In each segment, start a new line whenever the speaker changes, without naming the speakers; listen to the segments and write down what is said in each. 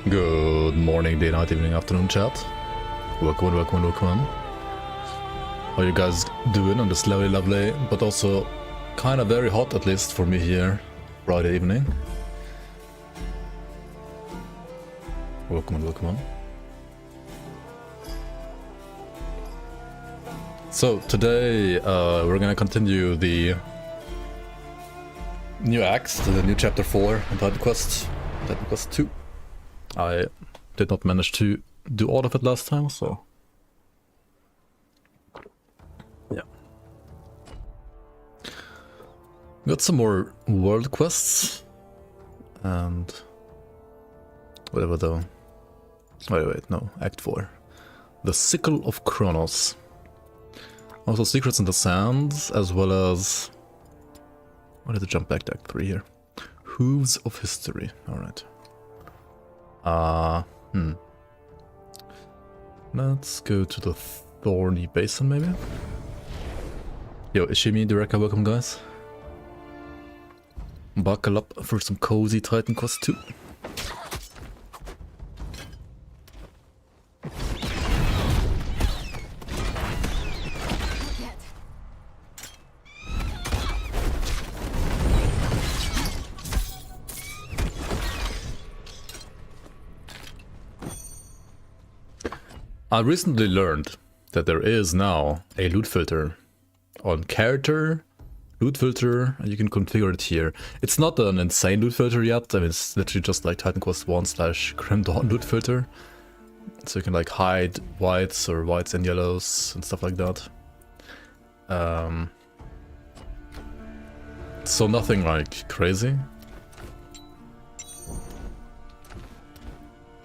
Good morning, day, night, evening, afternoon, chat. Welcome. How you guys doing on this lovely, but also kind of very hot, at least for me here, Friday evening. Welcome. So today we're gonna continue the new acts, the new chapter 4 in Titan Quest 2. I did not manage to do all of it last time, so yeah. Got some more world quests and whatever though. Wait, no, Act 4. The Sickle of Kronos. Also Secrets in the Sands, as well as... I wanted to jump back to Act 3 here. Hooves of History, alright. Let's go to the Thorny Basin, maybe? Yo, Ishimi, Dureka, welcome guys. Buckle up for some cozy Titan Quest 2. I recently learned that there is now a loot filter on character, loot filter, and you can configure it here. It's not an insane loot filter yet, I mean it's literally just like Titan Quest 1/Grim Dawn loot filter. So you can like hide whites or whites and yellows and stuff like that. So nothing like crazy.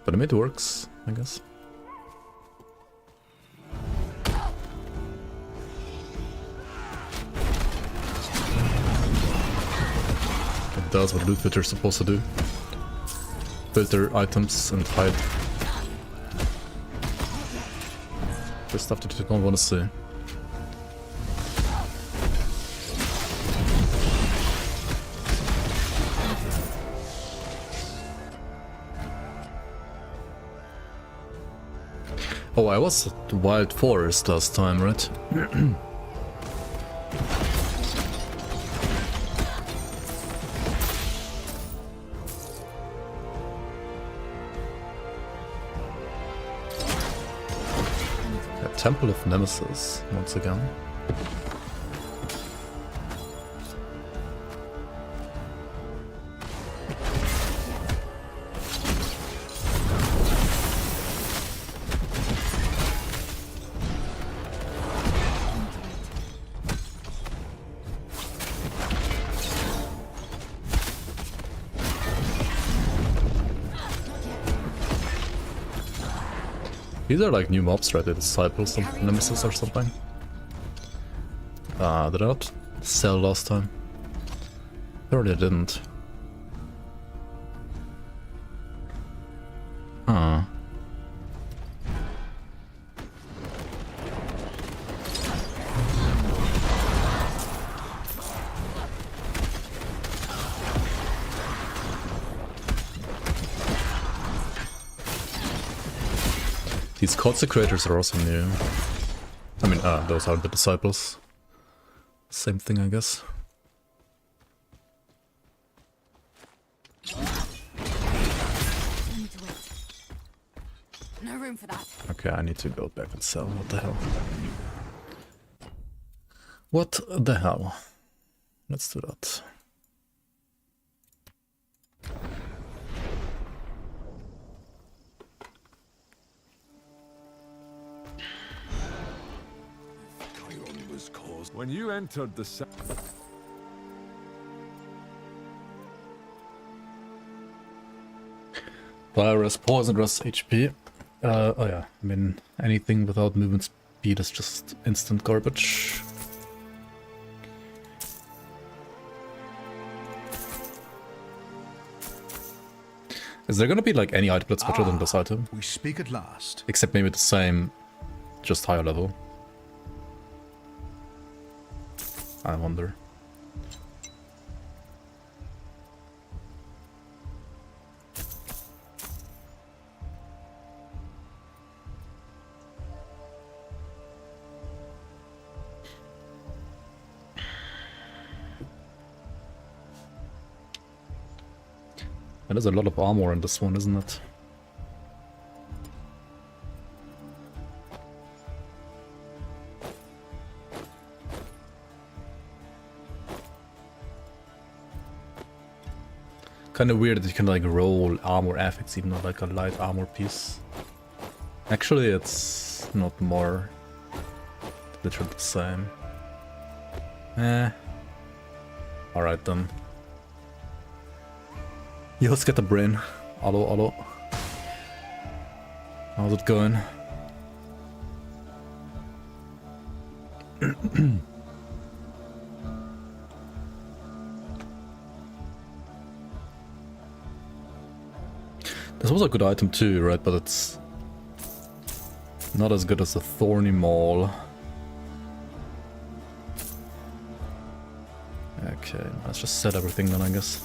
But I mean it works, I guess. It does what loot filter is supposed to do. Filter items and hide the stuff that you don't want to see. Oh, I was at the Wild Forest last time, right? Temple of Nemesis, once again. These are like new mobs, right? The Disciples of Nemesis or something. Did I not sell last time? Apparently I didn't. Huh. These consecrators are also new. I mean, those aren't the disciples. Same thing, I guess.
No room for that.
Okay, I need to go back and sell. What the hell? What the hell? Let's do that.
When you entered the
Virus, poison, rest, HP. Oh yeah, I mean, anything without movement speed is just instant garbage. Is there gonna be like any item that's better than this item?
We speak at last.
Except maybe the same, just higher level. I wonder. And there's a lot of armor in this one, isn't it? Kind of weird that you can like roll armor affix even on like a light armor piece. Actually, it's not more literally the same. Alright then. Yo, let's get the brain. Hello. How's it going? This was a good item too, right? But it's not as good as the Thorny Maul. Okay, let's just set everything then, I guess.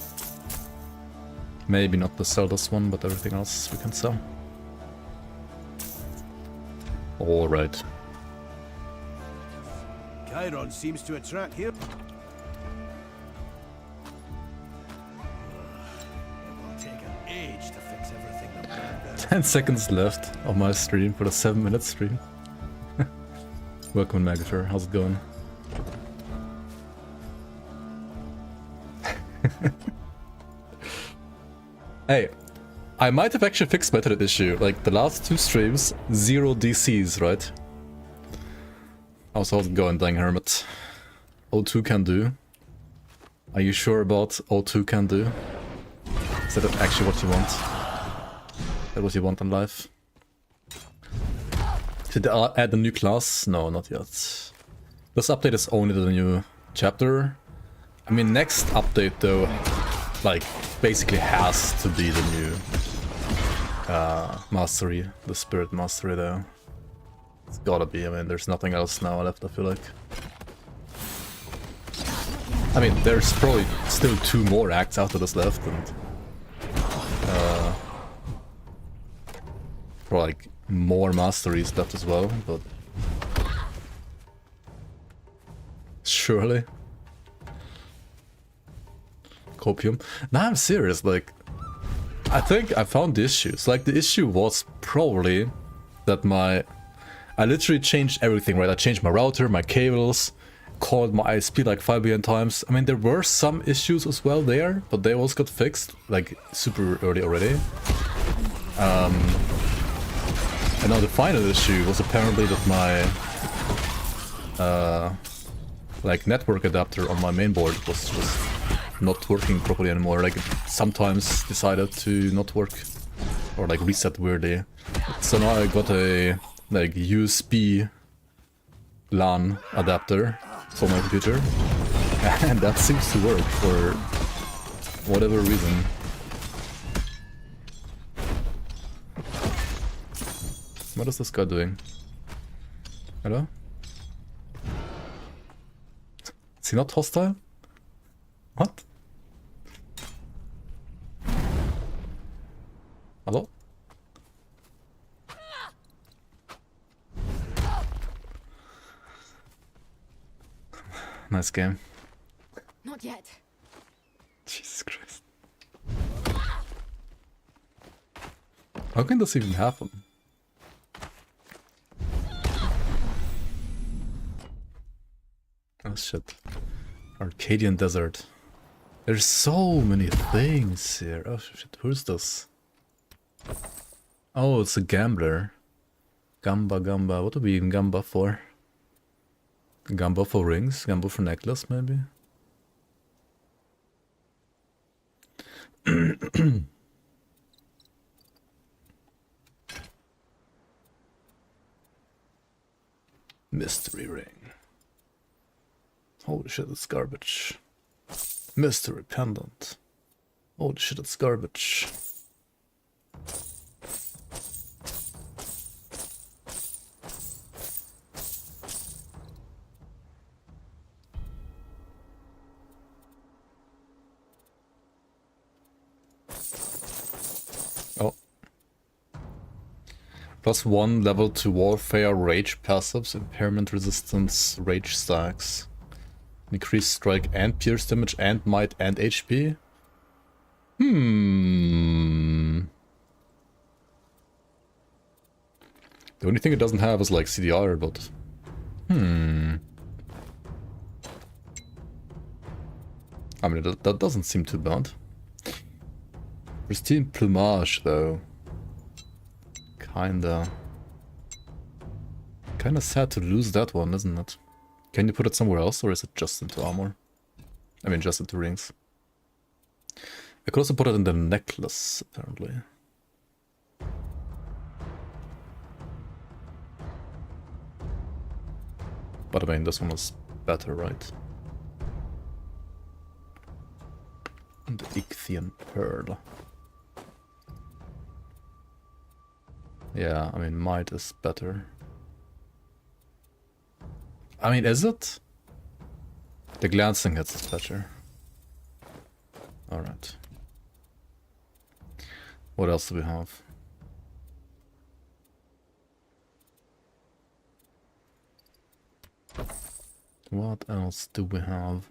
Maybe not the sell this one, but everything else we can sell. Alright.
Chiron seems to attract here. It will take an age to fix everything that burned down.
10 seconds left of my stream for the 7-minute stream. Welcome, Magator. How's it going? Hey, I might have actually fixed my internet issue. Like the last 2 streams, 0 DCs, right? How's it going, dang hermit? O2 can do. Are you sure about O2 can do? Is that actually what you want? Is that what you want in life? Did they add a new class? No, not yet. This update is only the new chapter. I mean, next update though, like, basically has to be the new mastery, the spirit mastery though. It's gotta be. I mean, there's nothing else now left, I feel like. I mean, there's probably still 2 more acts after this left, and probably like more masteries left as well, but surely. Copium. Nah, I'm serious, like, I think I found the issues. Like, the issue was probably that I literally changed everything, right? I changed my router, my cables, called my ISP like 5 billion times. I mean, there were some issues as well there, but they also got fixed, like, super early already. And now the final issue was apparently that my, like, network adapter on my mainboard was not working properly anymore. Like, it sometimes decided to not work or like reset weirdly. So now I got a like USB LAN adapter for my computer, and that seems to work for whatever reason. What is this guy doing? Hello? Is he not hostile? What? Hello? Nice game.
Not yet.
Jesus Christ. How can this even happen? Oh shit. Arcadian Desert. There's so many things here. Oh shit, who's this? Oh, it's a gambler. Gamba. What do we even gamba for? Gamba for rings? Gamba for necklace, maybe? Mystery ring. Holy shit, it's garbage. Mystery pendant. Holy shit, it's garbage. Oh. +1 level to warfare rage passives, impairment resistance, rage stacks. Increased strike and pierce damage and might and HP. The only thing it doesn't have is like CDR, but... I mean, that doesn't seem too bad. Pristine plumage, though. Kinda sad to lose that one, isn't it? Can you put it somewhere else, or is it just into armor? I mean, just into rings. I could also put it in the necklace, apparently. But I mean, this one is better, right? And the Ichthian Pearl. Yeah, I mean, might is better. I mean, is it? The glancing hits is better. Alright. What else do we have? What else do we have?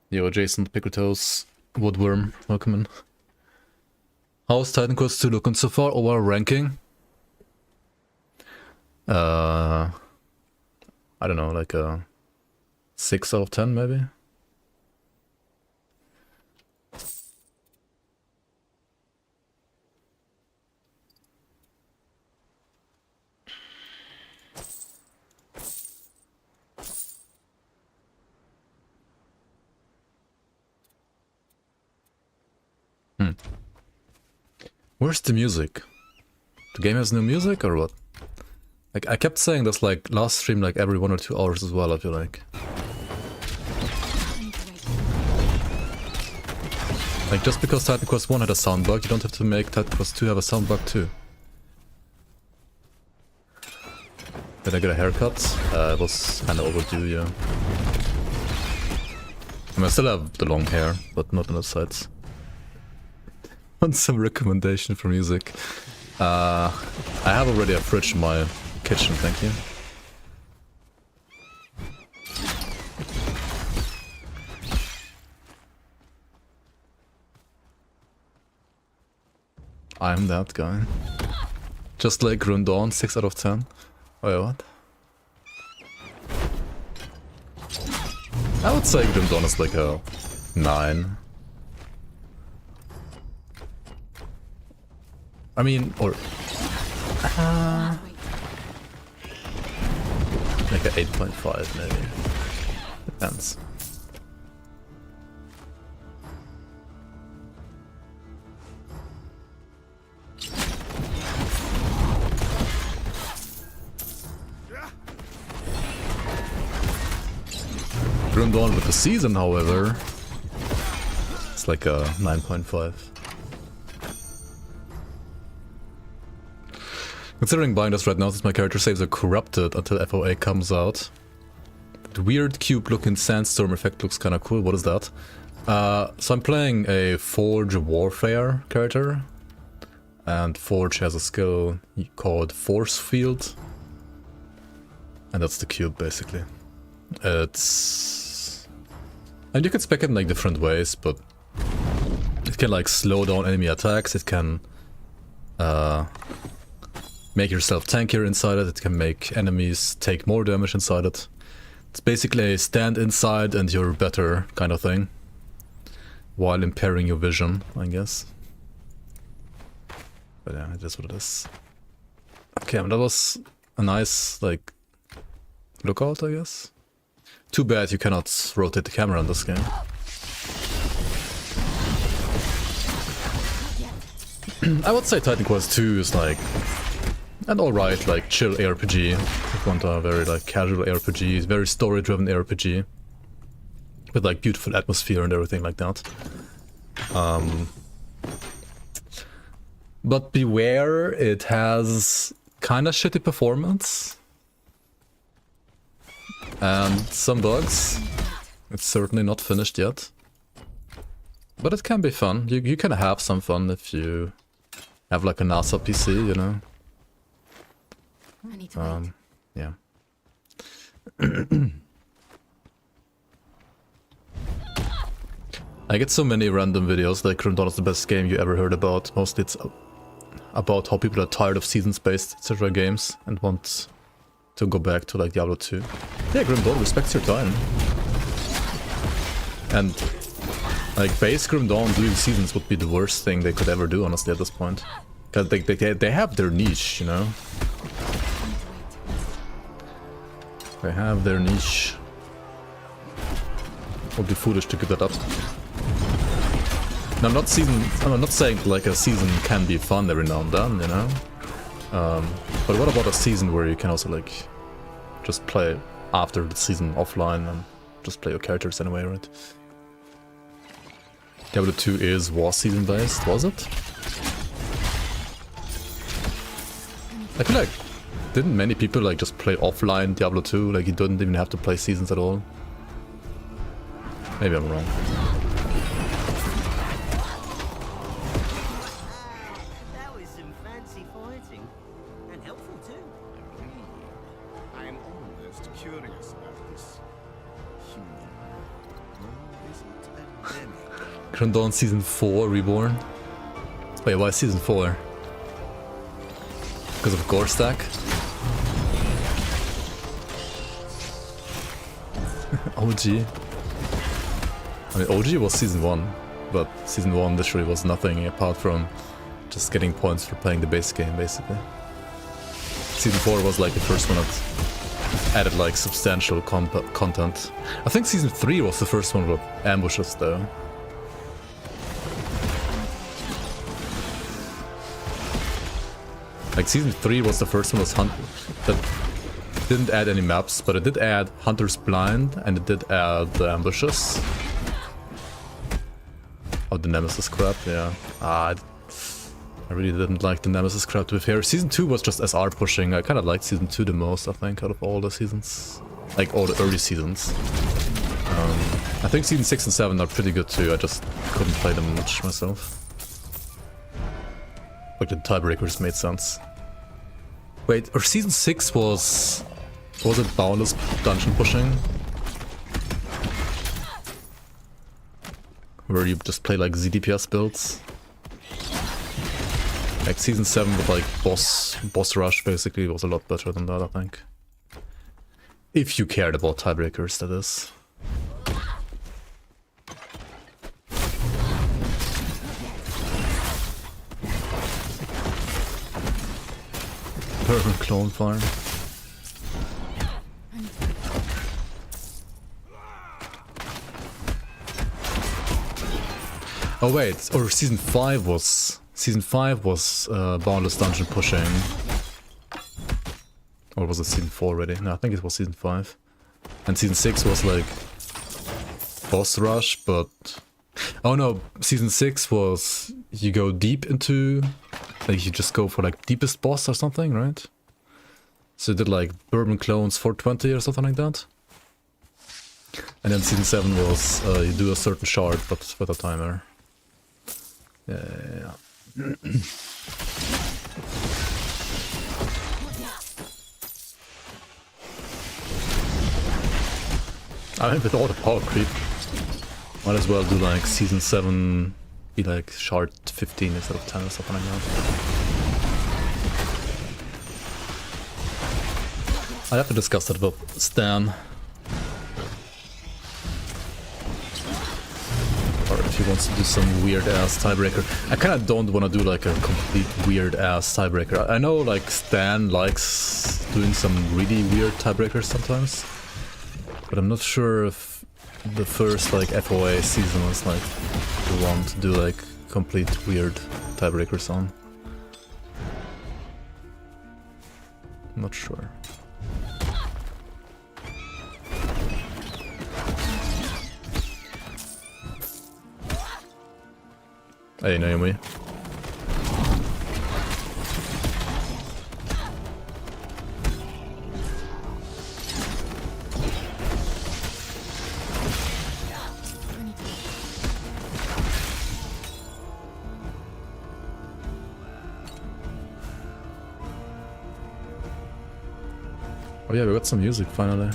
Yo, adjacent Pickletoes, Woodworm, welcome in. How's Titan Quest 2 looking so far? Overall ranking? I don't know, like a 6 out of 10 maybe? Where's the music? The game has no music or what? Like, I kept saying this like last stream like every 1 or 2 hours as well, I feel like. Like, just because Titan Quest 1 had a sound bug, you don't have to make Titan Quest 2 have a sound bug too. Did I get a haircut? It was kinda overdue, yeah. I mean, I still have the long hair, but not on the sides. Want some recommendation for music? I have already a fridge in my kitchen, thank you. I'm that guy. Just like Grundawn, 6 out of 10. Wait, what? I would say Grundawn is like a 9. I mean, or... like a 8.5 maybe. Depends. Grundawn with the season, however, it's like a 9.5. Considering buying this right now since my character saves are corrupted until FOA comes out. The weird cube-looking sandstorm effect looks kinda cool. What is that? So I'm playing a Forge Warfare character. And Forge has a skill called Force Field. And that's the cube, basically. It's... and you can spec it in like different ways, but... it can like slow down enemy attacks, it can... make yourself tankier inside it, it can make enemies take more damage inside it. It's basically a stand inside and you're better kind of thing. While impairing your vision, I guess. But yeah, it is what it is. Okay, that was a nice, like, lookout, I guess. Too bad you cannot rotate the camera in this game. I would say Titan Quest 2 is like... an alright, like, chill ARPG. If you want a very, like, casual ARPG, very story-driven ARPG. With, like, beautiful atmosphere and everything like that. But beware, it has kinda shitty performance. And some bugs. It's certainly not finished yet. But it can be fun. You can have some fun if you have, like, a NASA PC, you know?
I need to wait.
Yeah. I get so many random videos like Grim Dawn is the best game you ever heard about. Mostly it's about how people are tired of seasons-based etc. games and want to go back to like Diablo 2. Yeah, Grim Dawn respects your time. And like base Grim Dawn doing seasons would be the worst thing they could ever do, honestly, at this point. Because they have their niche, you know? They have their niche. It would be foolish to give that up. Now, I'm not saying like a season can be fun every now and then, you know? But what about a season where you can also like just play after the season offline and just play your characters anyway, right? Diablo 2 was season based, was it? I feel like, didn't many people like just play offline Diablo 2? Like you didn't even have to play seasons at all? Maybe I'm wrong.
That was some fancy fighting. And helpful too.
I am almost curious about this human. Or is it a demigod?
Grim Dawn Season 4 Reborn? Wait, why Season 4? Because of Gore Stack? OG? I mean, OG was Season 1, but Season 1 literally was nothing apart from just getting points for playing the base game, basically. Season 4 was like the first one that added like substantial content. I think Season 3 was the first one with ambushes though. Like Season 3 was the first one that didn't add any maps, but it did add Hunter's Blind and it did add the ambushes. Oh, the Nemesis crap, yeah. I really didn't like the Nemesis crap to be fair. Season 2 was just SR pushing. I kind of liked Season 2 the most, I think, out of all the seasons. Like, all the early seasons. I think Season 6 and 7 are pretty good too, I just couldn't play them much myself. Like, the tiebreakers made sense. Wait, or Season 6 was it boundless dungeon pushing? Where you just play like ZDPS builds? Like Season 7 with like boss rush basically was a lot better than that, I think. If you cared about tiebreakers, that is. Perfect clone farm. Oh wait, or Season 5 was boundless dungeon pushing. Or was it Season 4 already? No, I think it was Season 5. And Season 6 was like boss rush, but oh no, Season 6 was you go deep into, like you just go for like deepest boss or something, right? So you did like Bourbon Clones 420 or something like that. And then Season 7 was you do a certain shard but with a timer. Yeah. I mean, with all the power creep, might as well do like Season 7 be like shard 15 instead of 10 or something like that. I have to discuss that with Stan. Or if he wants to do some weird ass tiebreaker. I kinda don't wanna do like a complete weird ass tiebreaker. I know like Stan likes doing some really weird tiebreakers sometimes. But I'm not sure if the first like FOA season was like the one to do like complete weird tiebreakers on. I'm not sure. Hey Naomi. Oh yeah, we got some music finally.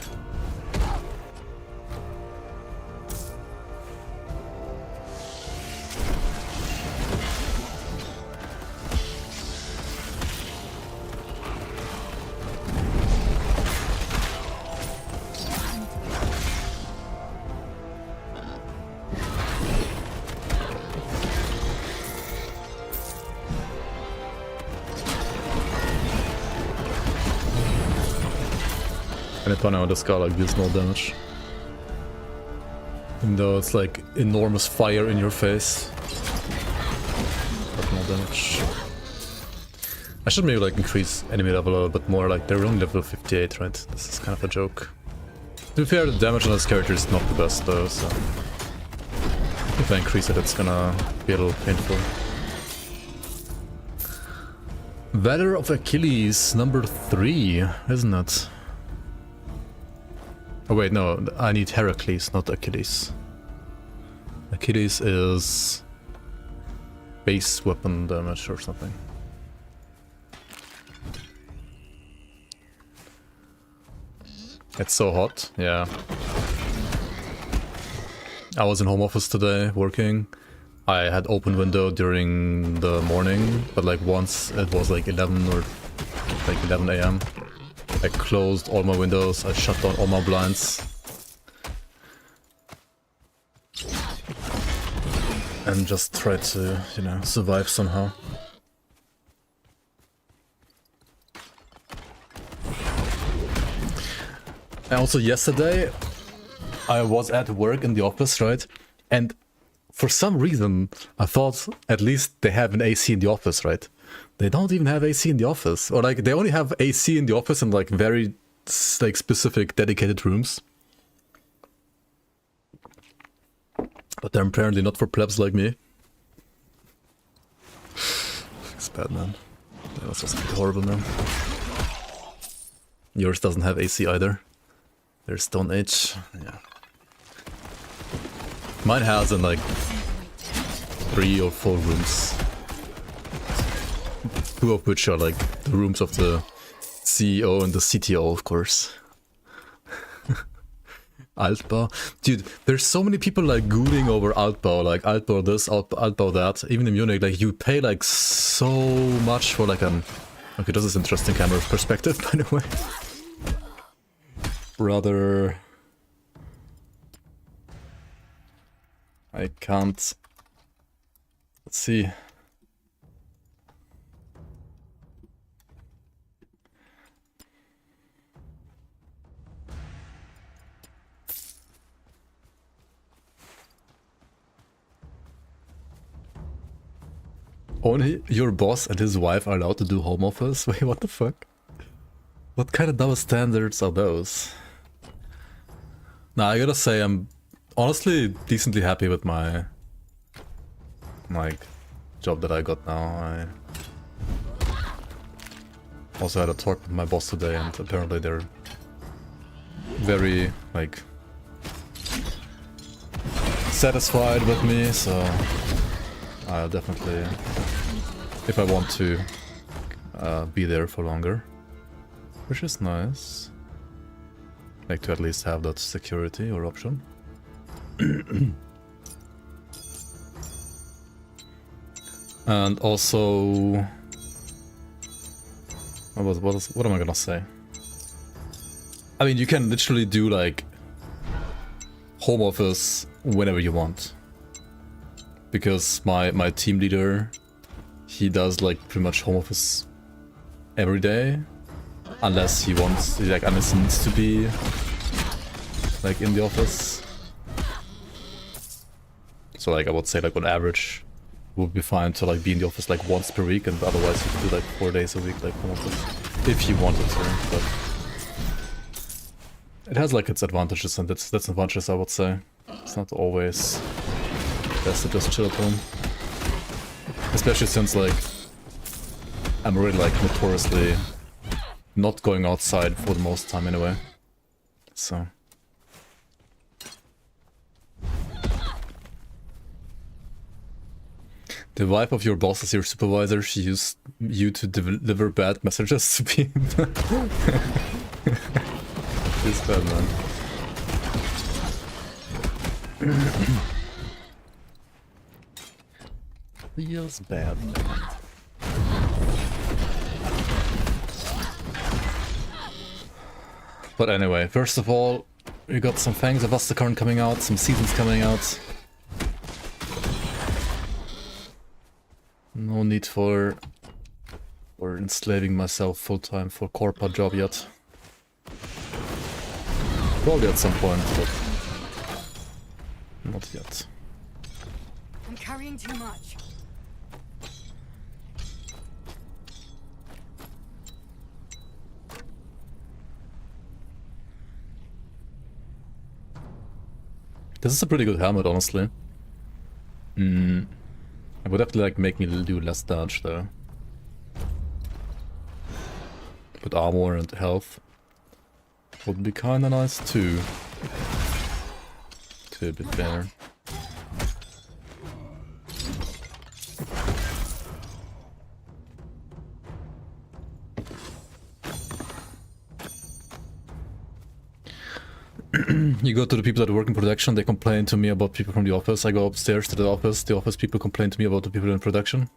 And depending on the scar, like, deals no damage. Even though it's like enormous fire in your face. But no damage. I should maybe like increase enemy level a little bit more, like they're only level 58, right? This is kind of a joke. To be fair, the damage on this character is not the best though, so... If I increase it, it's gonna be a little painful. Valor of Achilles, number 3, isn't it? Oh wait, no, I need Heracles, not Achilles. Achilles is... base weapon damage or something. It's so hot, yeah. I was in home office today, working. I had open window during the morning, but like once it was like 11 or like 11 AM. I closed all my windows, I shut down all my blinds. And just tried to, you know, survive somehow. And also yesterday, I was at work in the office, right? And for some reason, I thought at least they have an AC in the office, right? They don't even have AC in the office. Or like, they only have AC in the office in like very like specific dedicated rooms. But they're apparently not for plebs like me. It's bad, man. That was just horrible, man. Yours doesn't have AC either. There's Stone Age. Yeah. Mine has in like 3 or 4 rooms. 2 of which are like the rooms of the CEO and the CTO, of course. Altbau. Dude, there's so many people like gooning over Altbau, like Altbau this, Altbau that. Even in Munich, like you pay like so much for like an... Okay, this is interesting camera perspective, by the way. Rather... I can't... Let's see. Only your boss and his wife are allowed to do home office? Wait, what the fuck? What kind of double standards are those? Nah, I gotta say I'm honestly decently happy with my like job that I got now. I also had a talk with my boss today and apparently they're very like satisfied with me, so I'll definitely, if I want to, be there for longer. Which is nice. Like to at least have that security or option. And also... What am I gonna say? I mean, you can literally do like home office whenever you want. Because my team leader, he does like pretty much home office every day. Unless he wants, like, unless he needs to be like in the office. So like I would say like on average would be fine to like be in the office like once per week, and otherwise you could do like 4 days a week like home office if you wanted to. But it has like its advantages and its disadvantages, I would say. It's not always best to just chill at home, especially since like I'm really like notoriously not going outside for the most time anyway, so. The wife of your boss is your supervisor. She used you to deliver bad messages to people. It's bad, man. Feels bad, man. But anyway, first of all, we got some Fangs of Astakarn coming out, some seasons coming out. No need for enslaving myself full-time for corporate job yet. Probably at some point, but not yet.
I'm carrying too much.
This is a pretty good helmet, honestly. It would have to like make me do less damage though. But armor and health would be kinda nice too. To be fair. You go to the people that work in production, they complain to me about people from the office. I go upstairs to the office people complain to me about the people in production.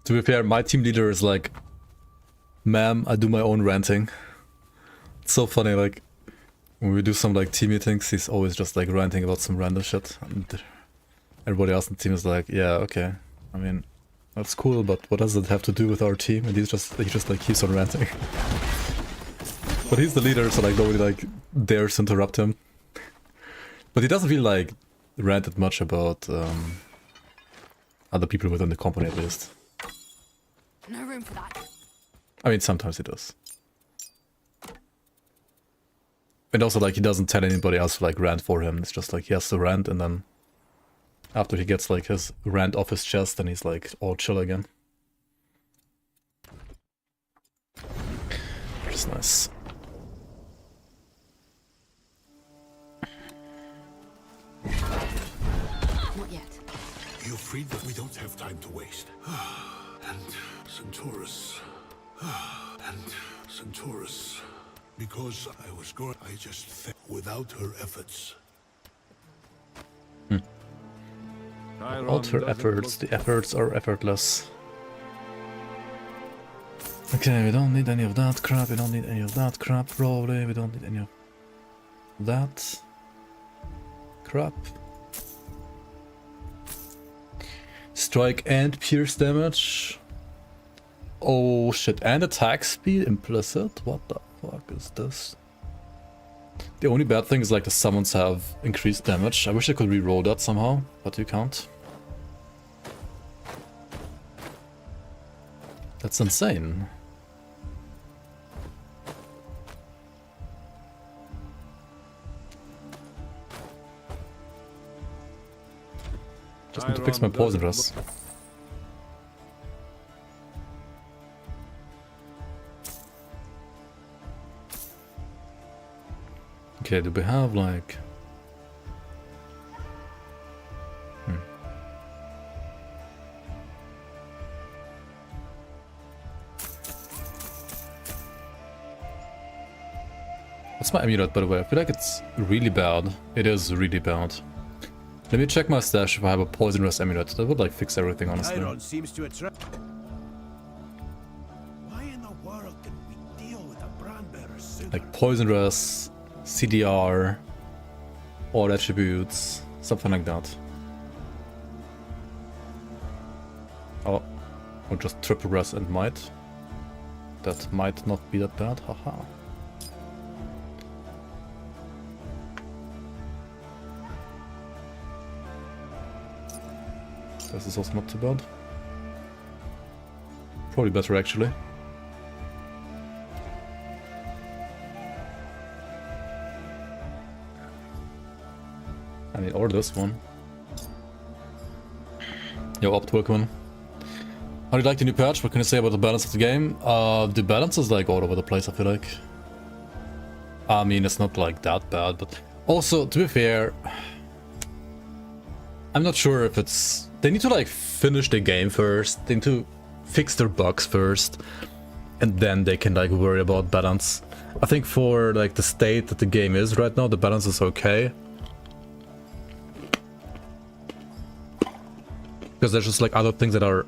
To be fair, my team leader is like, ma'am, I do my own ranting. It's so funny, like, when we do some like team meetings, he's always just like ranting about some random shit. And everybody else in the team is like, yeah, okay. I mean, that's cool, but what does it have to do with our team? And he just like keeps on ranting. But he's the leader, so like nobody like dares to interrupt him. But he doesn't really like ranted much about other people within the company at least.
No room for that.
I mean, sometimes he does. And also, like, he doesn't tell anybody else to, like, rant for him. It's just, like, he has to rant, and then after he gets, like, his rant off his chest, then he's, like, all chill again. Which is nice.
Not yet.
You freed that we don't have time to waste. And Centaurus. And Centaurus. Because I was going, I just think without her efforts.
Without her efforts, the efforts are effortless. Okay, we don't need any of that crap, we don't need any of that crap, probably, we don't need any of that crap. Strike and pierce damage. Oh shit, and attack speed implicit? What the fuck is this? The only bad thing is like the summons have increased damage. I wish I could re-roll that somehow, but you can't. That's insane. Just need to fix my poison rest. Okay, do we have like... What's my amulet, by the way? I feel like it's really bad. It is really bad. Let me check my stash if I have a poison rest amulet. That would like fix everything, honestly.
Chiron seems to attract. Why in the world did we deal with a brand bearer sooner?
Like poison rest, CDR, all attributes, something like that. Oh, or just triple rest and might. That might not be that bad, haha. This is also not too bad. Probably better actually. I mean, or this one. Yo, Opt, welcome. How do you like the new patch? What can you say about the balance of the game? The balance is like all over the place, I feel like. I mean, it's not like that bad, but also, to be fair, I'm not sure if it's... They need to like finish the game first, they need to fix their bugs first, and then they can like worry about balance. I think for like the state that the game is right now, the balance is okay. Because there's just like other things that are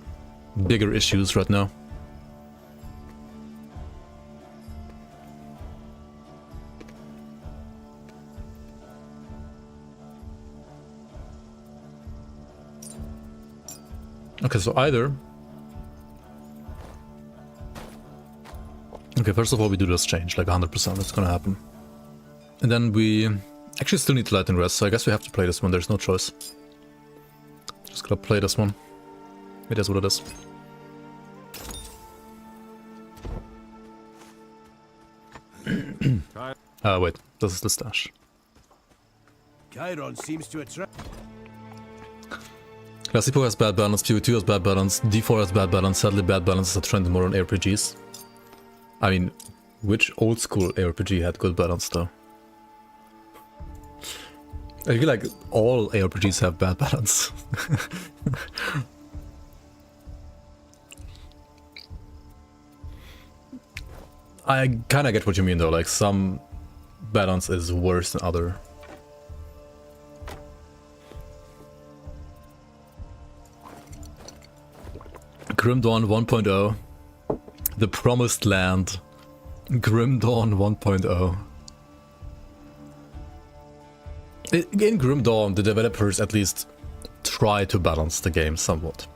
bigger issues right now. Okay, so either... Okay, first of all, we do this change, like 100%, it's gonna happen. And then we actually still need to Lightning Rest, so I guess we have to play this one, there's no choice. Just gotta play this one. It is what it is. Wait, this is the stash.
Chiron seems to attract.
Classico has bad balance, PV2 has bad balance, D4 has bad balance, sadly bad balance is a trend in modern ARPGs. I mean, which old school ARPG had good balance though? I feel like all ARPGs have bad balance. I kinda get what you mean though, like some balance is worse than other. Grim Dawn 1.0. The Promised Land. Grim Dawn 1.0. In Grim Dawn, the developers at least try to balance the game somewhat.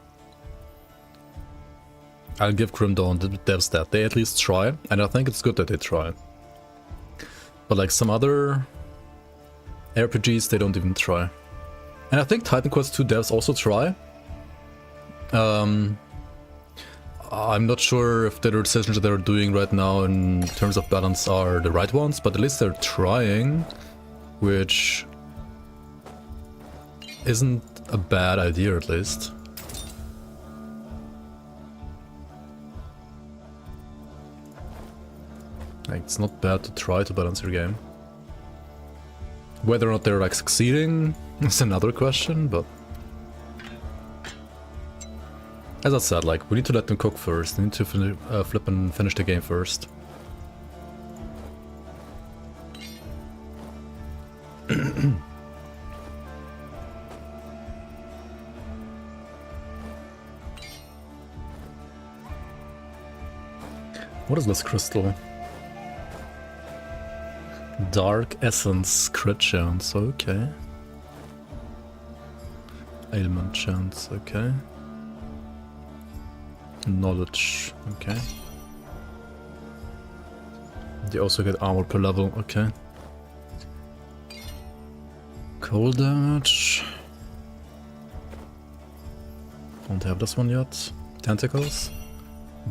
I'll give Grim Dawn the devs that. They at least try, and I think it's good that they try. But like some other RPGs, they don't even try. And I think Titan Quest 2 devs also try. I'm not sure if the decisions that they're doing right now in terms of balance are the right ones, but at least they're trying, which isn't a bad idea at least. Like, it's not bad to try to balance your game. Whether or not they're like succeeding is another question, but as I said, like, we need to let them cook first. We need to flip and finish the game first. What is this crystal? Dark Essence crit chance, okay. Ailment chance, okay. Knowledge, okay. They also get armor per level, okay. Cold damage. Don't have this one yet. Tentacles.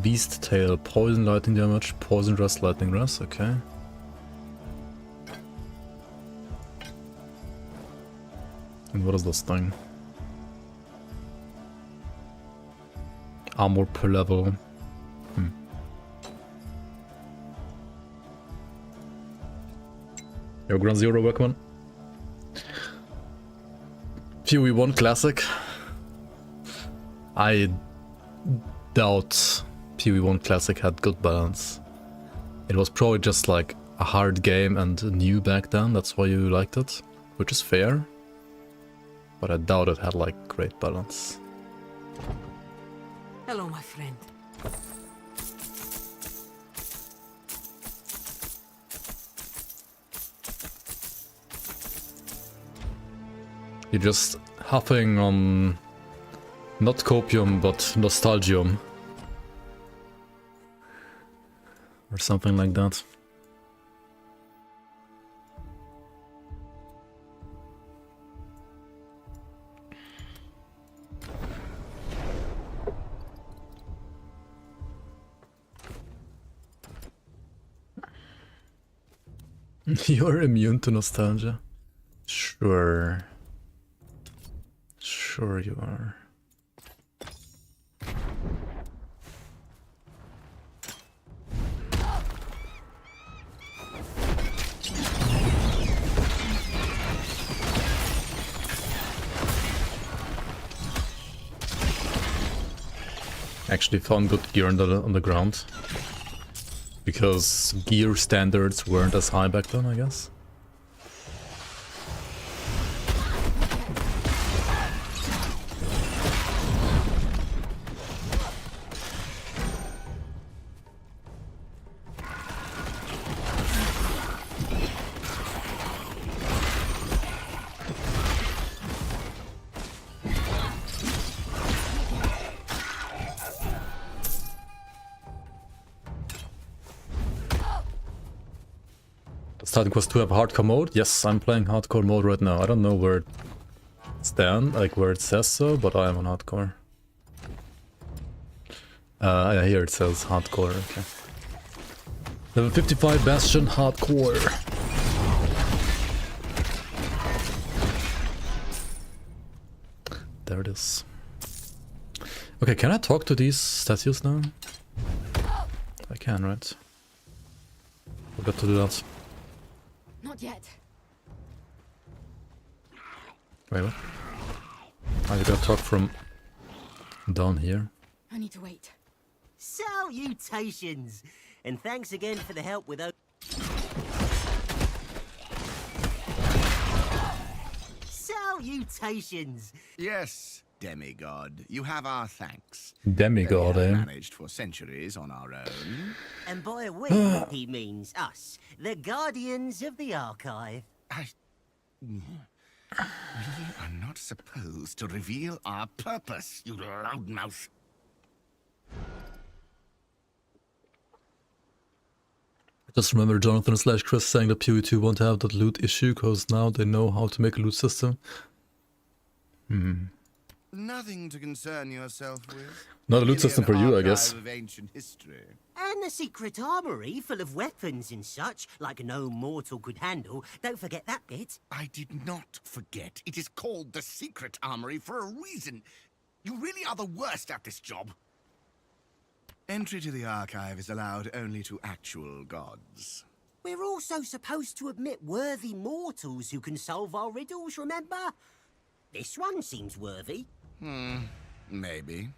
Beast Tail, poison lightning damage, poison rest, lightning rest, okay. And what is this thing? Armor per level. Yo, Ground Zero, welcome. PoE1 Classic. I doubt PoE1 Classic had good balance. It was probably just like a hard game and new back then, that's why you liked it, which is fair. But I doubt it had like great balance.
Hello, my friend.
You're just huffing on not copium but nostalgium. Or something like that. You're immune to nostalgia? Sure. Sure you are. Actually found good gear on the ground. Because gear standards weren't as high back then, I guess. Starting Quest 2 have hardcore mode? Yes, I'm playing hardcore mode right now. I don't know where where it says so, but I am on hardcore. Yeah, here it says hardcore, okay. Level 55 Bastion hardcore. There it is. Okay, can I talk to these statues now? I can, right? Forgot to do that.
Not yet.
Wait, what? Oh, you gotta talk from down here.
I need to wait.
Salutations! And thanks again for the help with those. Salutations!
Yes, demigod. You have our thanks.
Demigod,
We have
eh?
managed for centuries on our own.
And by we, he means us, the guardians of the archive.
We are not supposed to reveal our purpose, you loudmouth.
Just remember Jonathan / Chris saying that PoE2 won't have that loot issue because now they know how to make a loot system.
Nothing to concern yourself with.
Not a loot
Merely
system
an
for you, I
archive
guess.
of ancient history.
And a secret armory full of weapons and such, like no mortal could handle. Don't forget that bit.
I did not forget. It is called the Secret Armory for a reason. You really are the worst at this job. Entry to the archive is allowed only to actual gods.
We're also supposed to admit worthy mortals who can solve our riddles, remember? This one seems worthy.
Maybe.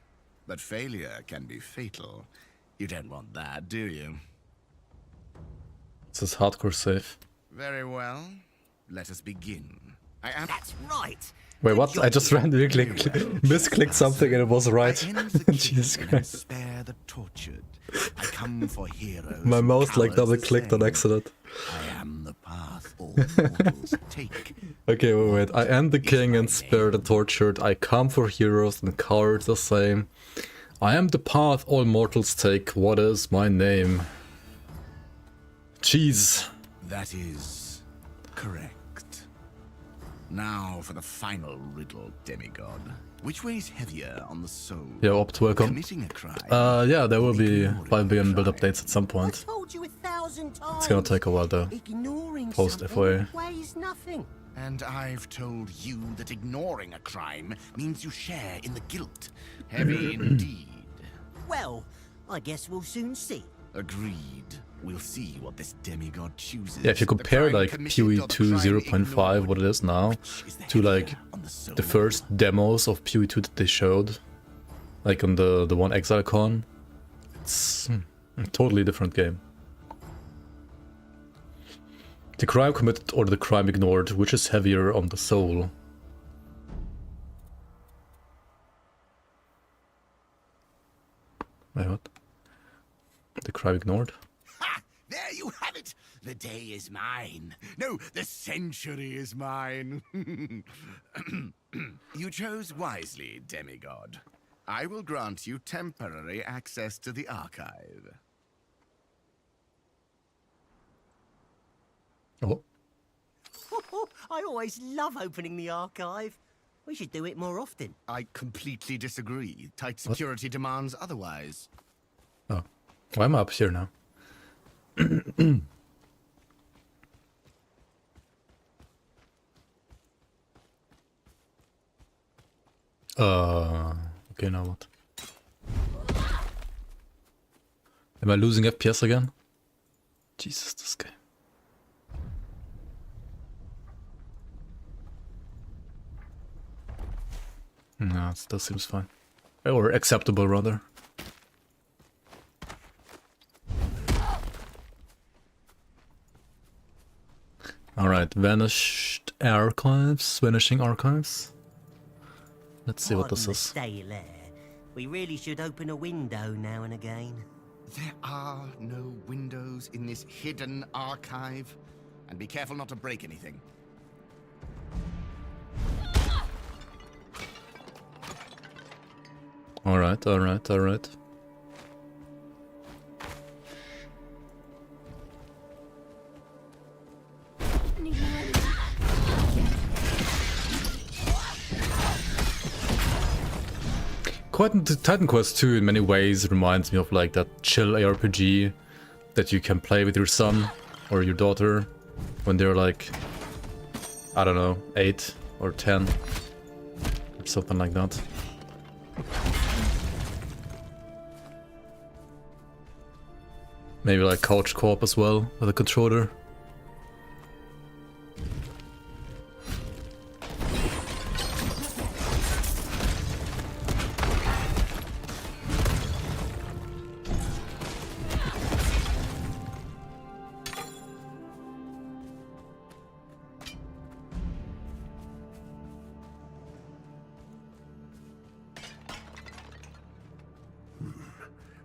But failure can be fatal. You don't want that, do you?
It says hardcore safe.
Very well. Let us begin. I am...
That's right.
Wait, what? I just randomly misclicked something and it was right.
I end the
Jesus
king and
Christ.
spare the tortured. I come for heroes.
My
and
mouse like
cowards
double
the
clicked on
same.
accident.
I am the path all mortals take.
Okay, wait. I am the king and spare the tortured. I come for heroes and cowards the same. I am the path all mortals take. What is my name? Jeez.
That is correct. Now for the final riddle, demigod. Which way is heavier on the soul?
Yeah, Opt, welcome.
Committing a crime.
Yeah, there will be
Ignoring
5 billion
a
build
crime.
updates at some
I
point.
told you 1,000 times.
It's gonna take a while though.
Ignoring
Post
something
FOA.
weighs nothing.
And I've told you that ignoring a crime means you share in the guilt. Heavy indeed.
Well, I guess we'll soon see.
Agreed. We'll see what this demigod chooses.
Yeah, if you
The
compare
crime
like
committed or
PoE
the
2
crime
0.5,
ignored.
what it is now,
Which is the
to like
heavier on the soul?
the first demos of PoE 2 that they showed, like on the one ExileCon, it's a totally different game. The crime committed or the crime ignored, which is heavier on the soul? Wait, what? The crime ignored?
Ha! There you have it! The day is mine. No, the century is mine. You chose wisely, demigod. I will grant you temporary access to the archive.
Oh,
I always love opening the archive. We should do it more often.
I completely disagree. Tight security demands otherwise.
oh. Why am I up here now? Okay, now what? Am I losing FPS again? Jesus, this guy. No, that seems fine. Or acceptable, rather. Alright, vanishing archives. Let's see what this
Pardon the
is.
stale air. We really should open a window now and again.
There are no windows in this hidden archive. And be careful not to break anything.
Alright, alright, alright. Titan Quest 2 in many ways reminds me of like that chill ARPG that you can play with your son or your daughter when they're like, I don't know, 8 or 10 or something like that. Maybe like couch co-op as well with a controller.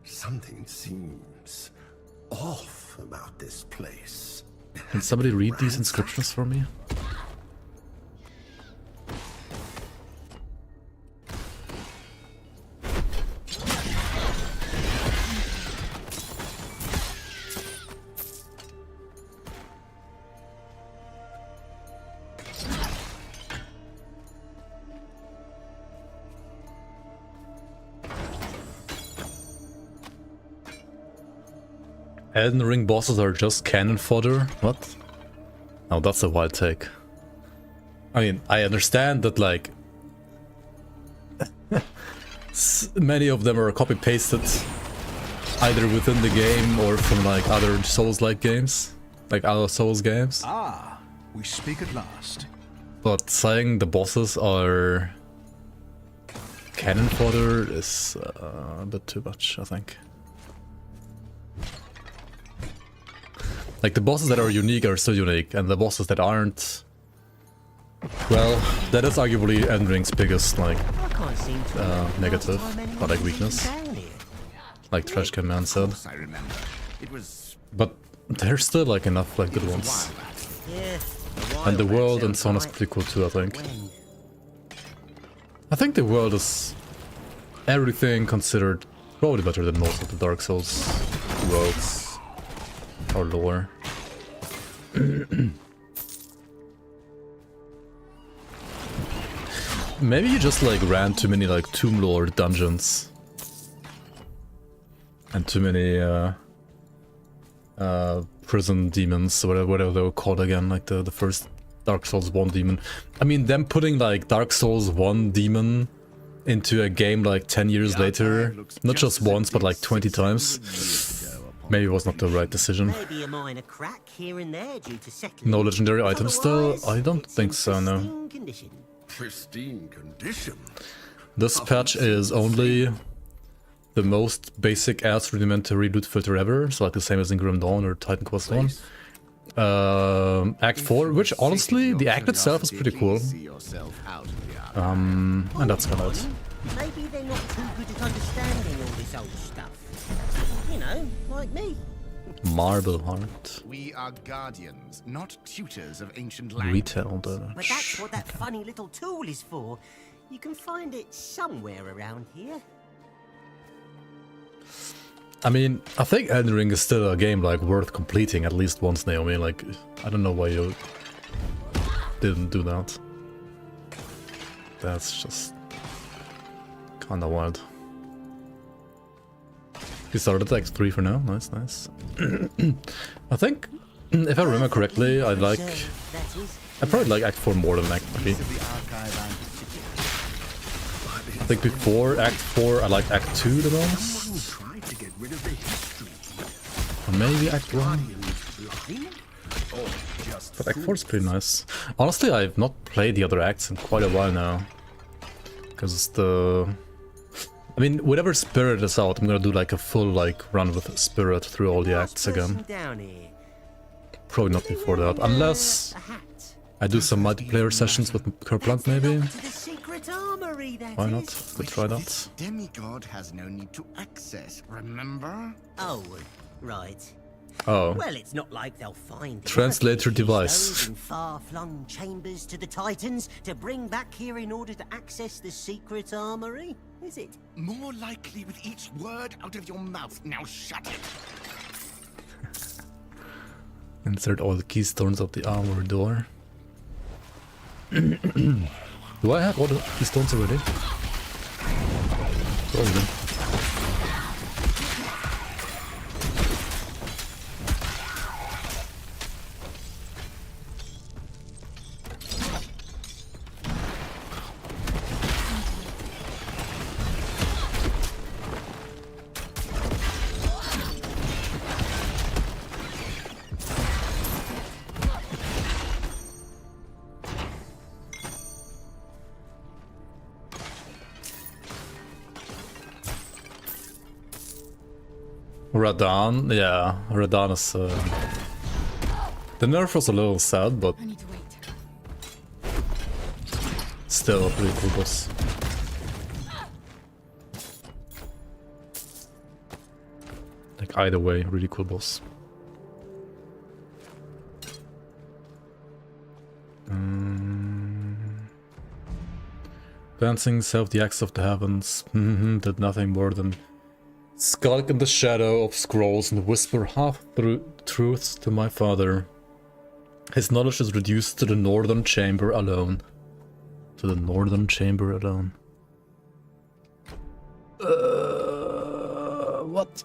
Something seems off about this place.
Can somebody read these inscriptions for me? Elden Ring bosses are just cannon fodder? What? Oh, that's a wild take. I mean, I understand that, like, many of them are copy-pasted either within the game or from, like, other Souls-like games. Like, other Souls games.
Ah, we speak at last.
But saying the bosses are cannon fodder is a bit too much, I think. Like, the bosses that are unique are still unique, and the bosses that aren't... Well, that is arguably Elden Ring's biggest, like, negative, or like weakness. Like Trash Can Man said.
I remember. It was
But there's still, like, enough, like, good ones. And the world and so on is pretty cool too, I think. I think the world is, everything considered, probably better than most of the Dark Souls worlds. Or lore. Maybe you just like ran too many like Tomb Lord dungeons. And too many prison demons, or whatever they were called again, like the first Dark Souls 1 demon. I mean, them putting like Dark Souls 1 demon into a game like 10 years later, not just once but like 20 times. Maybe it was not the right decision.
Maybe a minor crack here and there due to settling.
No legendary items still? I don't think so, no.
Pristine condition.
This patch is only the most basic ass rudimentary loot filter ever, so like the same as in Grim Dawn or Titan Quest 1. Act 4, which honestly, the act itself is pretty cool. And that's about it.
Maybe they're not too good at understanding all this old stuff. You know, like me.
Marble Heart.
We are guardians, not tutors of ancient language.
Retail
But
Dutch.
that's what that funny little tool is for. You can find it somewhere around here.
I mean, I think Elden Ring is still a game like worth completing at least once, Naomi. Like, I don't know why you didn't do that. That's just kinda wild. You started Act 3 for now. Nice, nice. I think, if I remember correctly, I probably like Act 4 more than Act 3. I think before Act 4, I like Act 2 the most. Or maybe Act 1. But Act 4 is pretty nice. Honestly, I've not played the other acts in quite a while now. Because the... I mean, whenever Spirit is out, I'm gonna do like a full like run with Spirit through all the acts again. Probably not before that, unless I do some multiplayer sessions with Kerplunk maybe. Why not? Could try that.
Demigod has no need to access, remember?
Oh, right.
Oh.
Well, it's not like they'll find
Translator device.
in far-flung chambers to the Titans to bring back here in order to access the secret armory, is it?
More likely with each word out of your mouth. Now shut it.
Insert all the keystones of the armor door. Do I have all the keystones already? Probably. Radan, yeah, Radan is... The nerf was a little sad, but
I need to wait.
still a pretty cool boss. Like, either way, really cool boss. Dancing self the axe of the heavens did nothing more than skulk in the shadow of scrolls and whisper half-truths to my father. His knowledge is reduced to the northern chamber alone. To the northern chamber alone. What?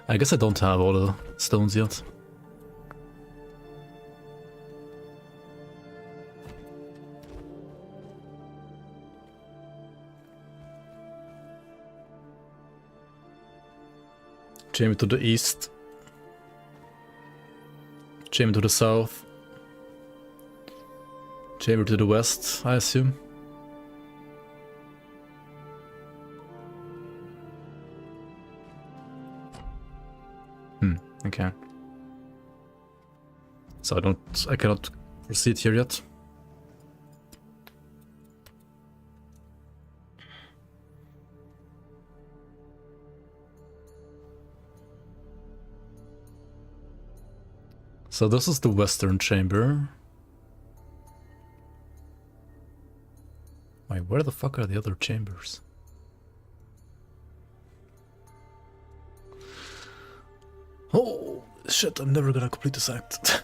I guess I don't have all the stones yet. Chamber to the east. Chamber to the south. Chamber to the west, I assume. Okay. So I cannot proceed here yet. So this is the western chamber. Wait, where the fuck are the other chambers? Oh shit, I'm never gonna complete this act.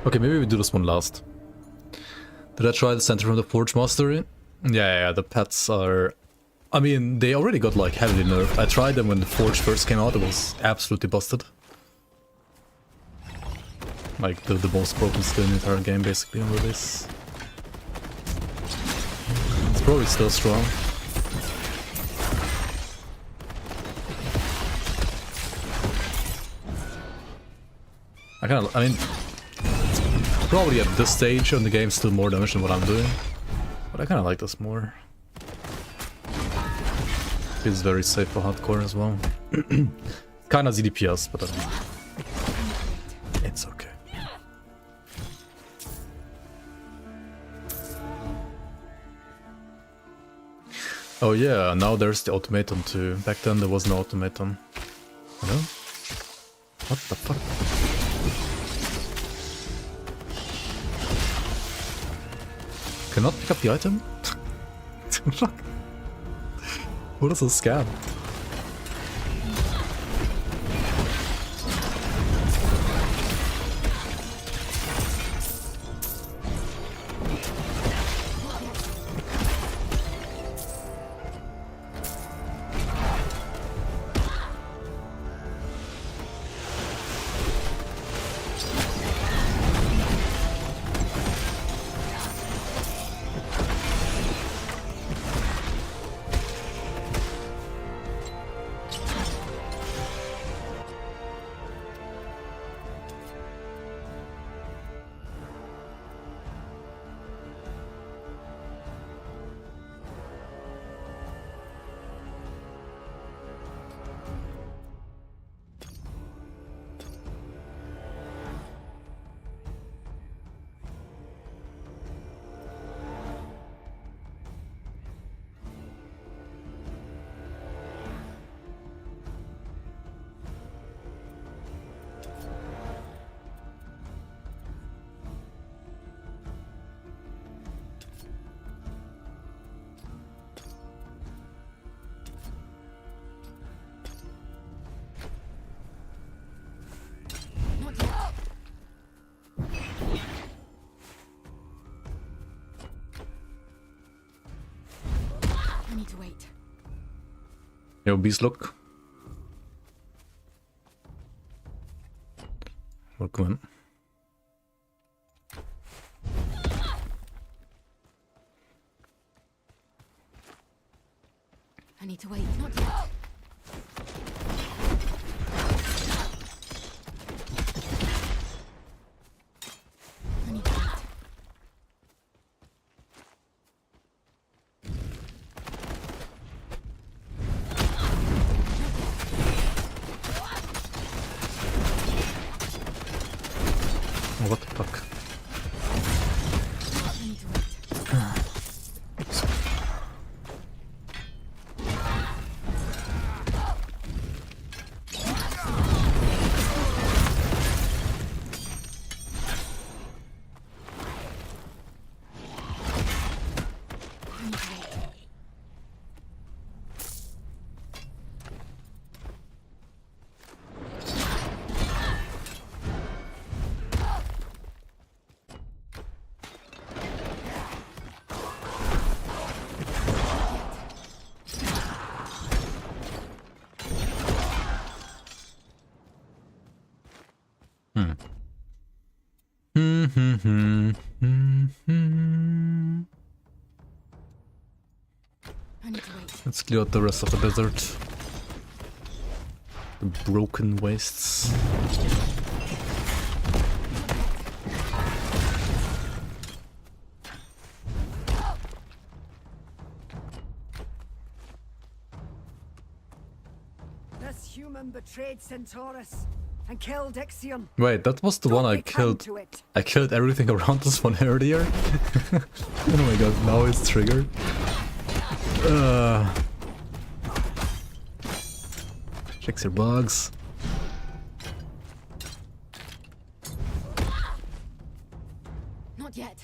Okay, maybe we do this one last. Did I try the center from the Forge Mastery? Yeah, the pets are... I mean, they already got like heavily nerfed. I tried them when the Forge first came out, it was absolutely busted. Like the most broken skill in the entire game basically on release. It's probably still strong. I mean, probably at this stage on the game still more damage than what I'm doing. But I kinda like this more. Feels very safe for hardcore as well. Kinda ZDPS, but I mean, it's okay. Oh yeah, now there's the automaton too. Back then there was no automaton. Hello? What the fuck? Cannot pick up the item? Fuck. What is a scam? Yo, beast look. Welcome in.
I need to wait. Not yet. I need to wait.
Oh, what the fuck?
I need to wait. I need to wait. I need to wait.
Let's clear out the rest of the desert. The broken wastes.
This human betrayed Centaurus and killed Ixion.
Wait, that was the one I killed. I killed everything around this one earlier. Oh my god, now it's triggered. Fix your bugs.
Not yet.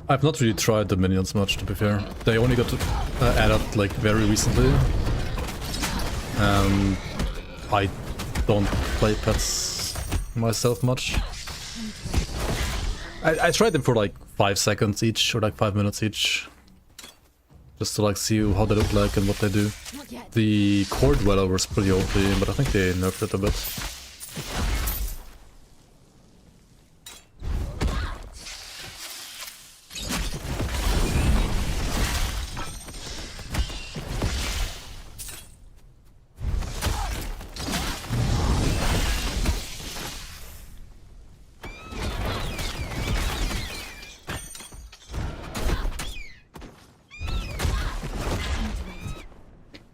I've not really tried the minions much, to be fair. They only got added like very recently. I don't play pets myself much. I tried them for like 5 seconds each, or like 5 minutes each. Just to like see how they look like and what they do.
Not yet.
The core dweller was pretty OP, but I think they nerfed it a bit.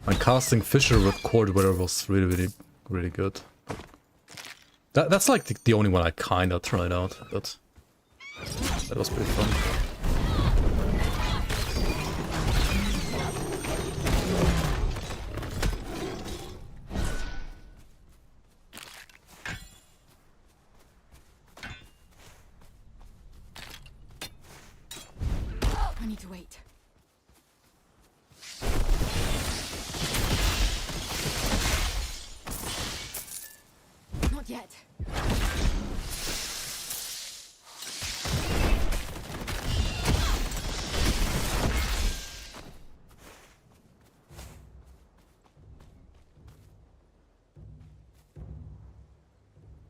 My casting Fisher with core dweller was really good. That's like the only one I kinda tried out, but that was pretty fun.
I need to wait. Not yet.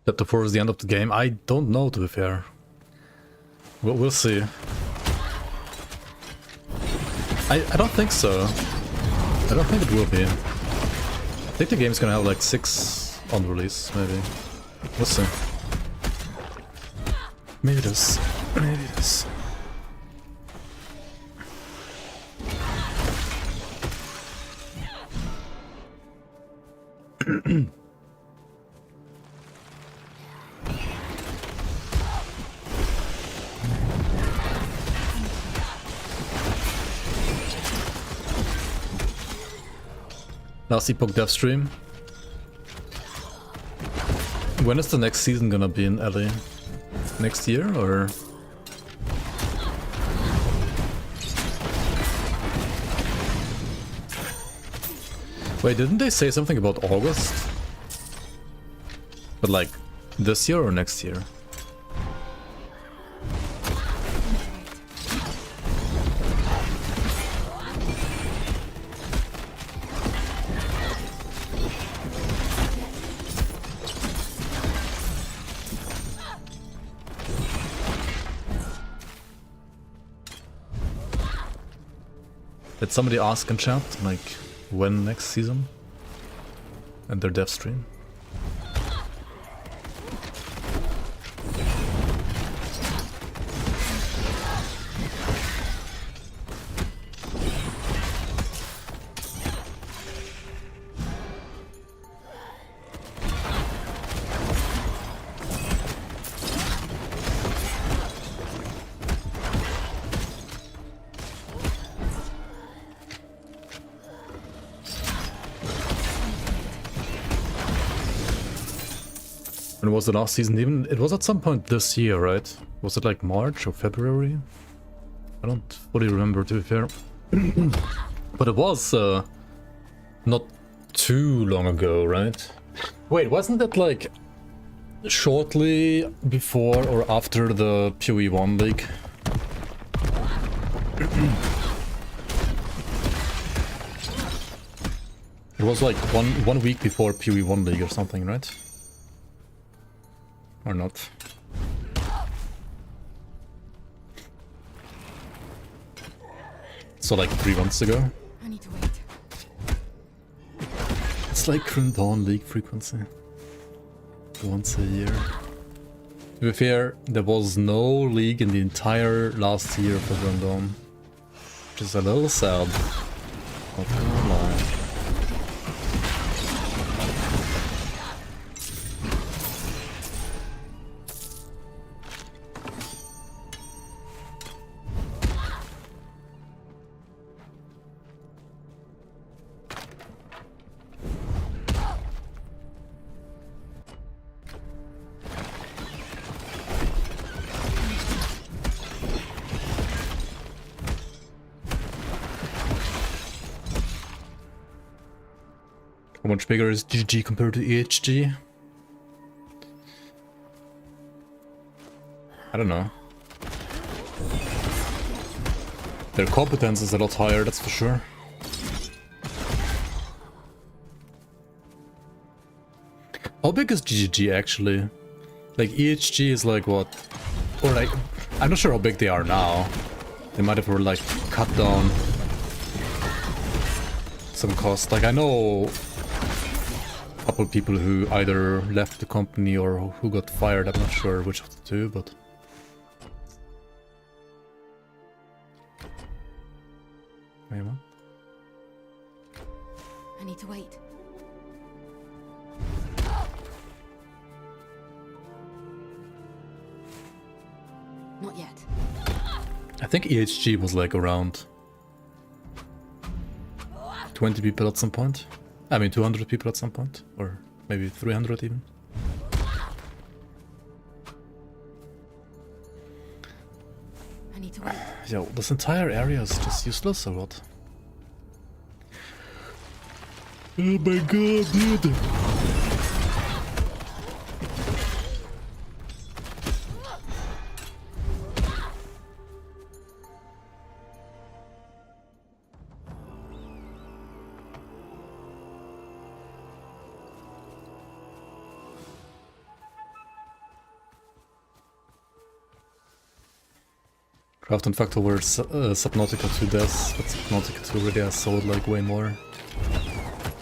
Chapter 4 is the end of the game. I don't know, to be fair. We'll see. I don't think so. I don't think it will be. I think the game's gonna have like 6 on release, maybe. We'll see. Maybe it is. Maybe it is. Last Epoch dev stream. When is the next season gonna be in LA? Next year or Wait, didn't they say something about August? But like, this year or next year? Did somebody ask in chat, like, when next season? And their dev stream? When was the last season? Even it was at some point this year, right? Was it like March or February? I don't fully remember, to be fair. But it was not too long ago, right? Wait, wasn't it like shortly before or after the PoE 1 league? It was like one week before PoE 1 league or something, right? Or not? So like 3 months ago?
I need to wait.
It's like Grim Dawn League frequency. Once a year. To be fair, there was no league in the entire last year for Grim Dawn. Which is a little sad. Not gonna lie. How much bigger is GG compared to EHG? I don't know. Their competence is a lot higher, that's for sure. How big is GGG actually? Like EHG is like what? Or like, I'm not sure how big they are now. They might have like cut down some cost. Like I know a couple people who either left the company or who got fired. I'm not sure which of the two, but wait, what?
I need to wait. Not yet.
I think EHG was like around 20 people at some point. I mean 200 people at some point, or maybe 300 even.
I need to wait.
Yo, this entire area is just useless or what? Oh my god, dude! Craft and Factor were Subnautica 2 deaths, but Subnautica 2 really has sold like way more.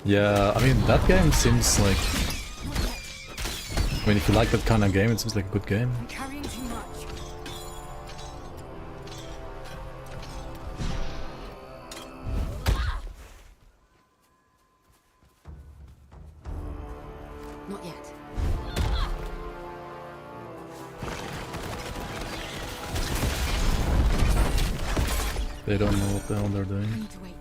Yeah, I mean that game seems like... I mean if you like that kind of game, it seems like a good game.
I'm carrying too much. Not yet.
They don't know what the hell they're
I
doing.
need to wait.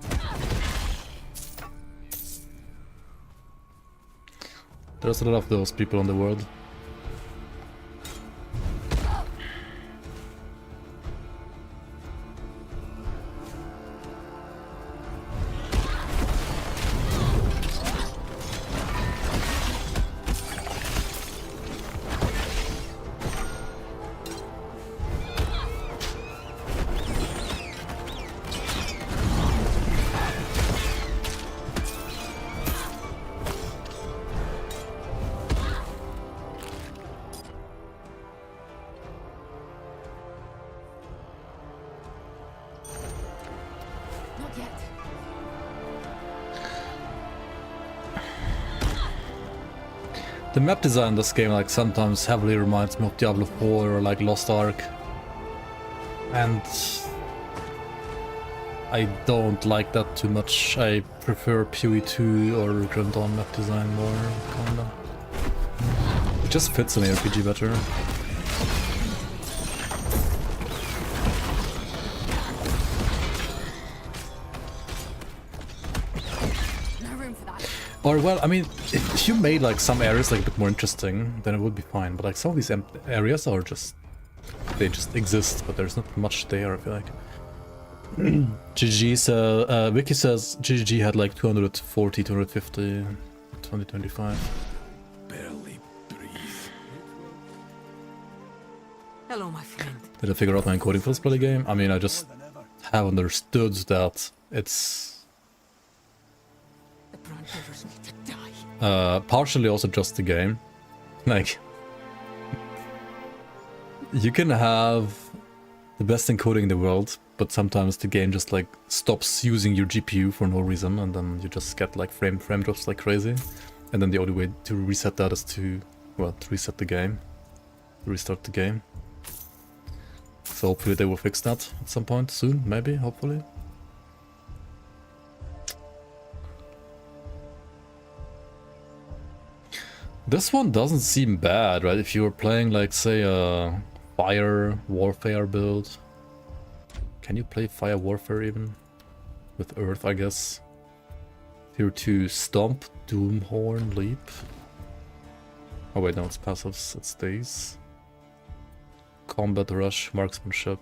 There's a lot of those people in the world.
Not yet.
The map design in this game like sometimes heavily reminds me of Diablo 4 or like Lost Ark. And I don't like that too much. I prefer PoE2 or Grim Dawn map design more, kinda. It just fits an RPG better.
No room for that.
Or well, I mean, if you made like some areas like a bit more interesting, then it would be fine. But like some of these areas are just, they just exist, but there's not much there, I feel like. GG Wiki says GG had like 240, 250 in 2025.
Barely breathe.
Hello, my friend.
Did I figure out my encoding for this bloody game? I mean, I just have understood that it's
The brand bearers need to die.
partially also just the game. Like, you can have the best encoding in the world, but sometimes the game just like stops using your GPU for no reason, and then you just get like frame drops like crazy. And then the only way to reset that is to, well, to reset the game, restart the game. So hopefully they will fix that at some point soon, maybe, hopefully. This one doesn't seem bad, right? If you were playing like, say, a fire warfare build. Can you play fire warfare even? With earth, I guess. Here to stomp, doomhorn, leap. Oh wait, no, it's passives, it's these. Combat, rush, marksmanship.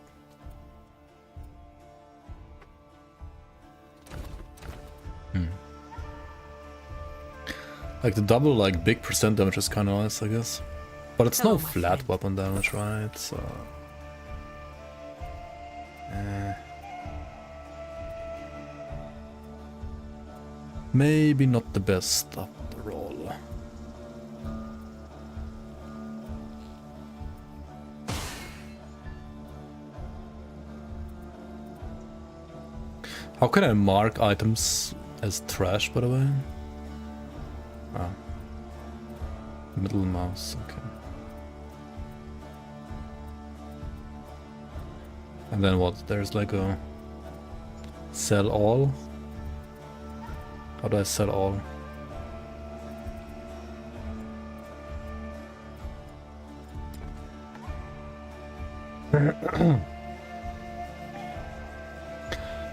Like the double, like big percent damage is kind of nice, I guess. But it's
Hello,
no
my
flat
friend.
weapon damage, right? So. Maybe not the best after all. How can I mark items as trash, by the way? Ah. Middle mouse, okay. And then what? There's like a sell all. How do I sell all?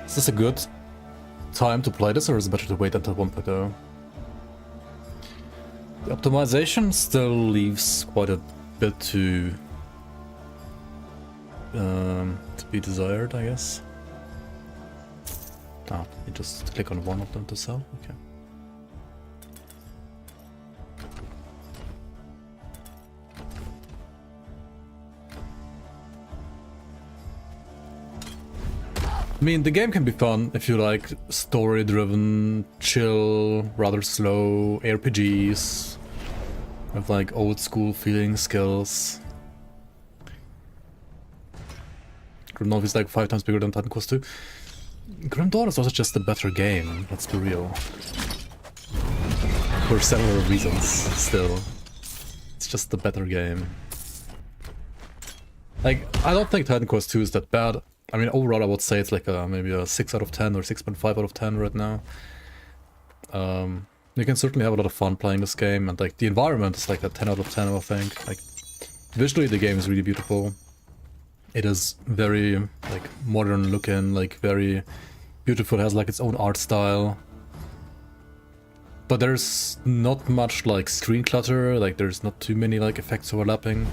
Is this a good time to play this, or is it better to wait until 1.0? The optimization still leaves quite a bit to be desired, I guess. Ah, you just click on one of them to sell? Okay. I mean, the game can be fun if you like story-driven, chill, rather slow RPGs with like old-school feeling skills. Grim Dawn is like 5 times bigger than Titan Quest 2. Grim Dawn is also just a better game, let's be real. For several reasons, still. It's just a better game. Like, I don't think Titan Quest 2 is that bad. I mean, overall I would say it's like maybe a 6 out of 10 or 6.5 out of 10 right now. You can certainly have a lot of fun playing this game, and like the environment is like a 10 out of 10, I think. Like, visually the game is really beautiful. It is very like modern looking, like very beautiful, it has like its own art style. But there's not much like screen clutter, like there's not too many like effects overlapping.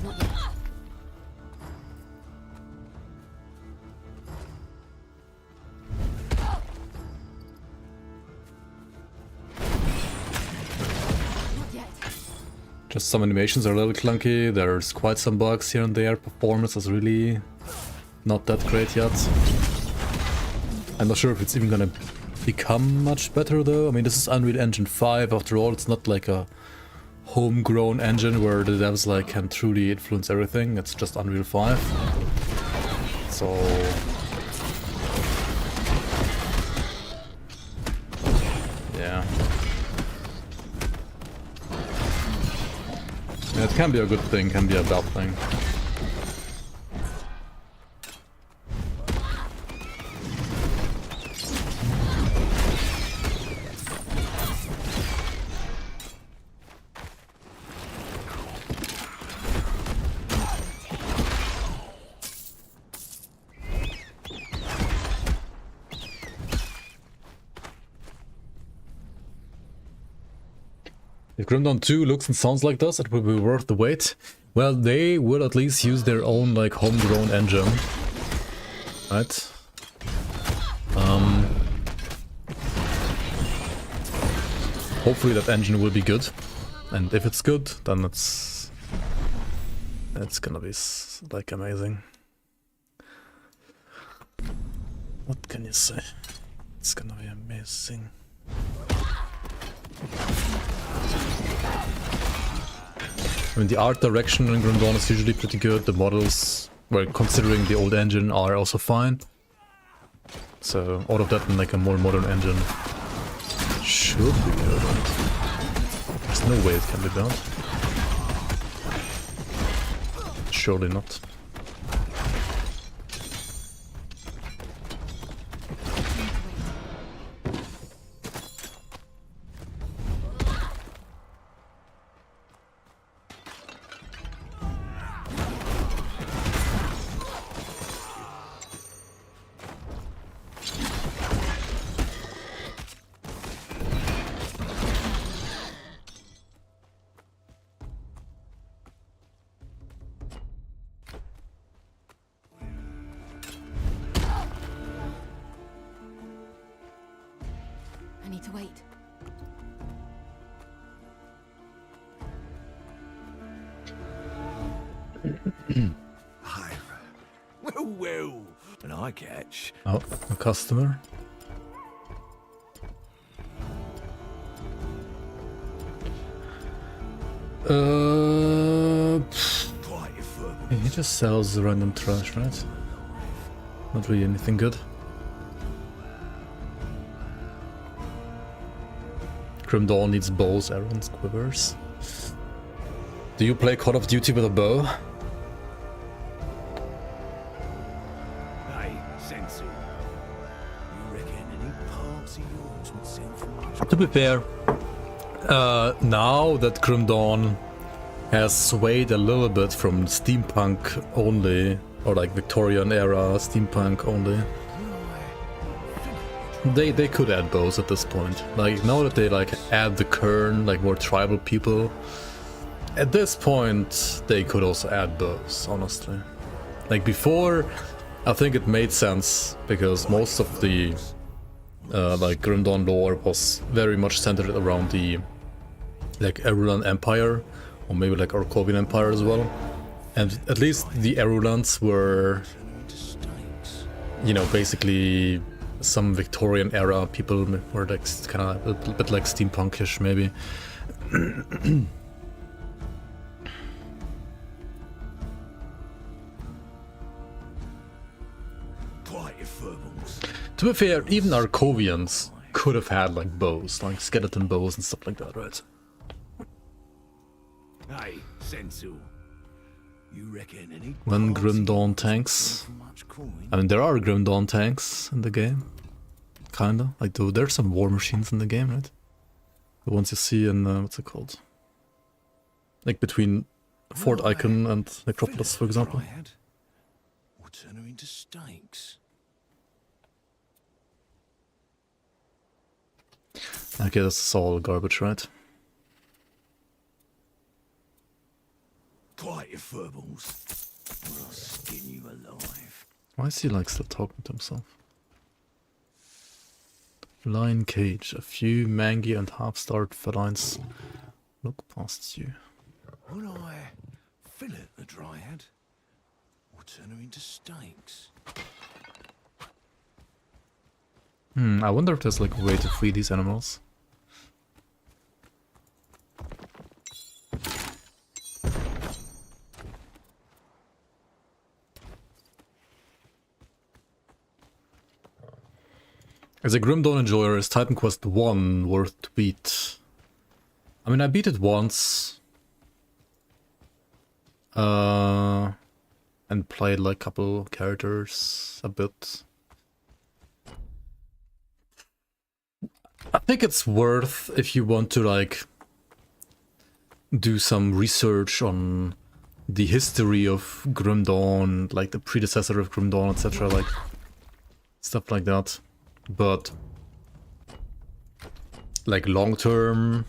Just some animations are a little clunky, there's quite some bugs here and there, performance is really not that great yet. I'm not sure if it's even gonna become much better though. I mean, this is Unreal Engine 5 after all, it's not like a homegrown engine where the devs like can truly influence everything, it's just Unreal 5. So Yeah. Yeah, it can be a good thing, can be a bad thing. If Grim Dawn 2 looks and sounds like this, it will be worth the wait. Well, they will at least use their own, like, homegrown engine. Right? Hopefully that engine will be good. And if it's good, then it's gonna be, like, amazing. What can you say? It's gonna be amazing. I mean, the art direction in Grim Dawn is usually pretty good. The models, well, considering the old engine, are also fine. So all of that in like a more modern engine should be good. There's no way it can be bad. Surely not.
I need to wait.
Hi. Well, and I catch.
Oh, a customer. He just sells random trash, right? Not really anything good. Grim Dawn needs bows, arrows, quivers. Do you play Call of Duty with a bow?
Hey, Sensu. You reckon any parts of yours would send for much?
To be fair, now that Grim Dawn has swayed a little bit from steampunk only, or like Victorian era steampunk only, they could add bows at this point. Like now that they like add the Kern, like more tribal people, at this point they could also add bows, honestly. Like before, I think it made sense because most of the like Grim Dawn lore was very much centered around the like Erulan Empire, or maybe like Orkovian Empire as well. And at least the Erulans were, you know, basically some Victorian era people, were like kind of a little bit like steampunkish maybe. To be fair, even Arkovians could have had like bows, like skeleton bows and stuff like that, right?
Hey, Sensu. You reckon any
When
parts
Grim
of
Dawn
yours
tanks.
would send for much coin?
I mean, there are Grim Dawn tanks in the game. Kinda. Like, there's some war machines in the game, right? The ones you see in, what's it called? Like, between Fort Icon and Necropolis, for example.
Or turn her into steaks.
Okay, this is all garbage, right?
Quiet your furballs. Or I'll skin you alive.
Why is he, like, still talking to himself? Lion cage. A few mangy and half-starved felines look past you.
Would I fillet the dryad? Or turn her into steaks?
I wonder if there's, like, a way to free these animals. As a Grim Dawn enjoyer, is Titan Quest 1 worth to beat? I mean, I beat it once. And played like a couple characters a bit. I think it's worth if you want to like do some research on the history of Grim Dawn, like the predecessor of Grim Dawn, etc., like stuff like that. But like long term,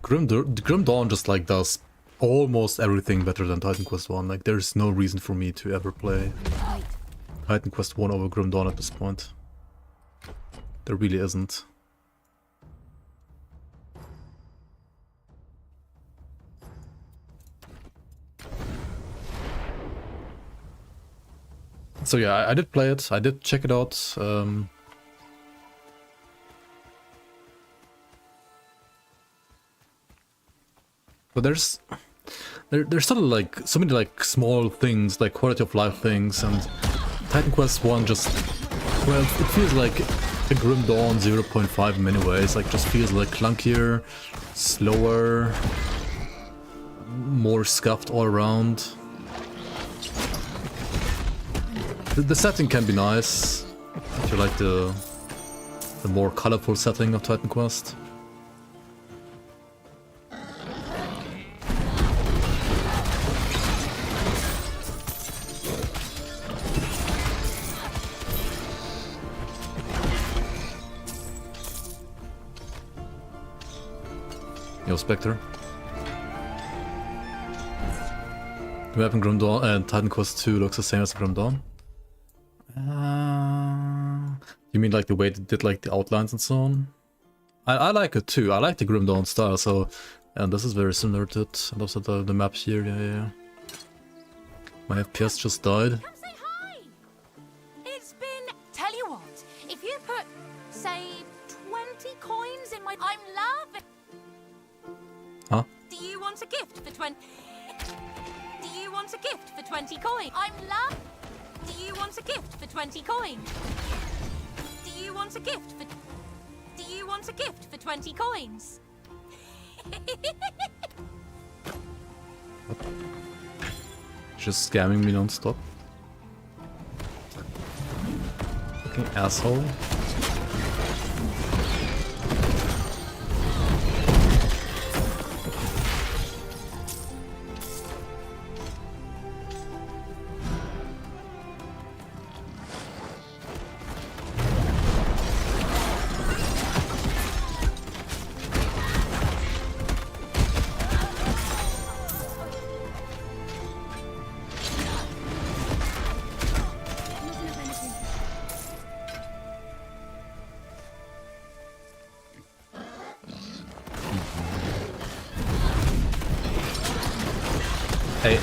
Grim Dawn just like does almost everything better than Titan Quest 1. Like there's no reason for me to ever play Titan Quest 1 over Grim Dawn at this point. There really isn't. So yeah, I did play it, I did check it out. But there's sort of like so many like small things, like quality of life things, and Titan Quest 1 just, well, it feels like a Grim Dawn 0.5 in many ways. Like just feels like clunkier, slower, more scuffed all around. The setting can be nice if you like the more colorful setting of Titan Quest. Yo, Spectre. Do we have in Grim Dawn and Titan Quest 2 looks the same as Grim Dawn? You mean like the way they did like the outlines and so on? I like it too. I like the Grim Dawn style, so, and this is very similar to it. And also the map here, yeah. My FPS just died.
Come say hi. It's been. Tell you what, if you put, say, 20 coins in my. I'm laughing.
Huh?
Do you want a gift for 20? Do you want a gift for 20 coins? I'm laughing. Do you want a gift for 20 coins? Do you want a gift for... Do you want a gift for 20 coins?
Just scamming me non-stop. Fucking asshole. Hey.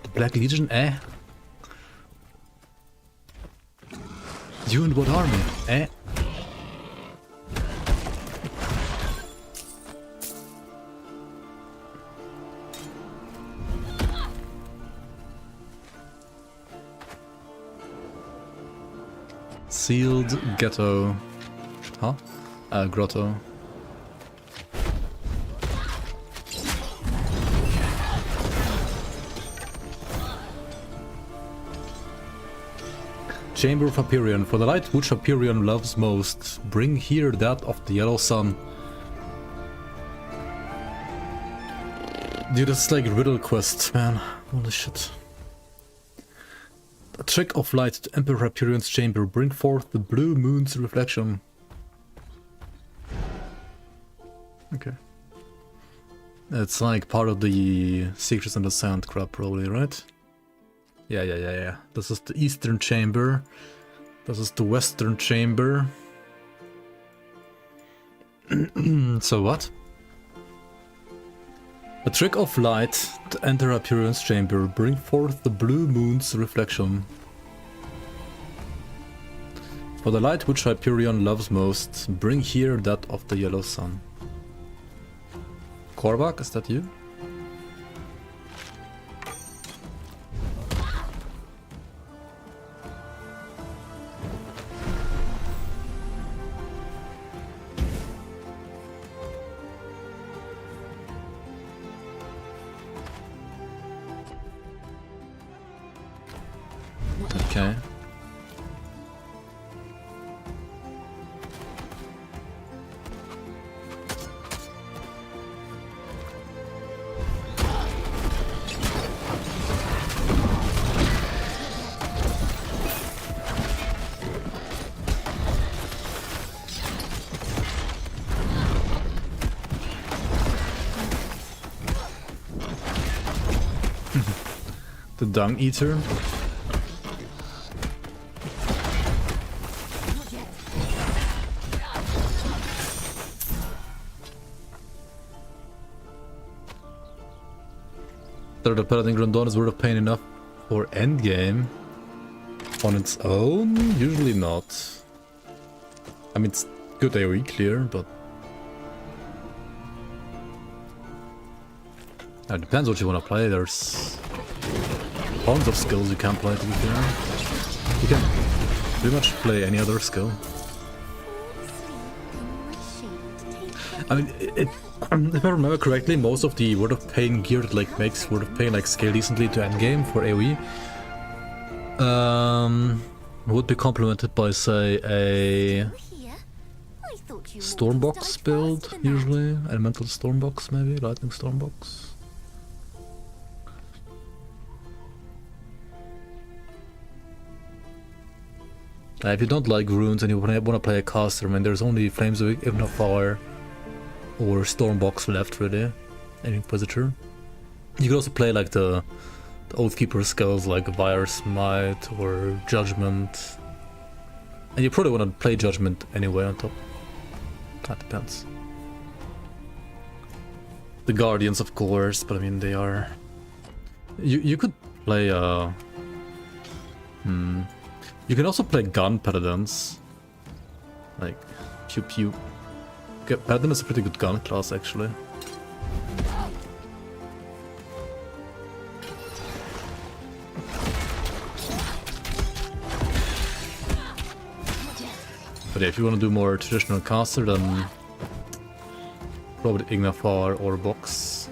The Black Legion, You and what army, Sealed ghetto. Huh? Grotto. Chamber of Hyperion. For the light which Hyperion loves most, bring here that of the yellow sun. Dude, it's like riddle quest, man. Holy shit. A trick of light to Emperor Hyperion's chamber. Bring forth the blue moon's reflection. Okay. It's like part of the Secrets in the Sand crap, probably, right? Yeah. This is the eastern chamber. This is the western chamber. So what? A trick of light to enter Hyperion's chamber. Bring forth the blue moon's reflection. For the light which Hyperion loves most, bring here that of the yellow sun. Korvac, is that you? Okay. The Dung Eater. The Paladin Grandon is worth of pain enough for endgame on its own? Usually not. I mean, it's good AoE clear, but it depends what you want to play. There's tons of skills you can play, to be fair. You can pretty much play any other skill. I mean, if I remember correctly, most of the Word of Pain gear that like makes Word of Pain like scale decently to endgame for AoE would be complemented by, say, a Stormbox build, usually. Elemental Stormbox, maybe? Lightning Stormbox. If you don't like runes and you want to play a caster, I mean, there's only Flames of Fire or Stormbox left, really, and Inquisitor. You could also play like the Oathkeeper skills like Vire Smite or Judgment. And you probably want to play Judgment anyway on top. That depends. The Guardians, of course, but I mean, they are... You could play You can also play Gun Paladins. Like, Pew Pew. Paladin is a pretty good gun class, actually. But yeah, if you want to do more traditional caster, then probably Ignafar or Box.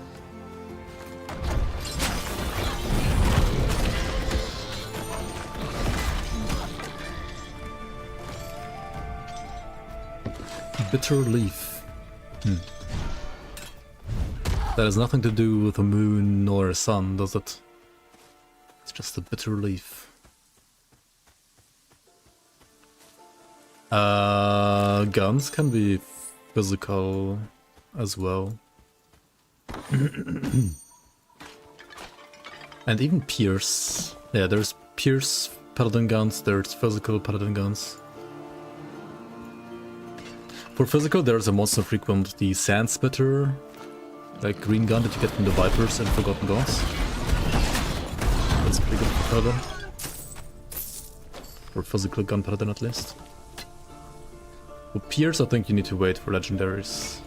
Bitter Leaf. That has nothing to do with a moon or a sun, does it? It's just a bitter leaf. Guns can be physical as well. And even Pierce. Yeah, there's Pierce Paladin guns, there's physical Paladin guns. For physical, there's a monster frequent, the Sand Spitter, like green gun that you get from the Vipers and Forgotten Gods. That's pretty good for Paladin. For physical gun Paladin, at least. For Pierce, I think you need to wait for legendaries.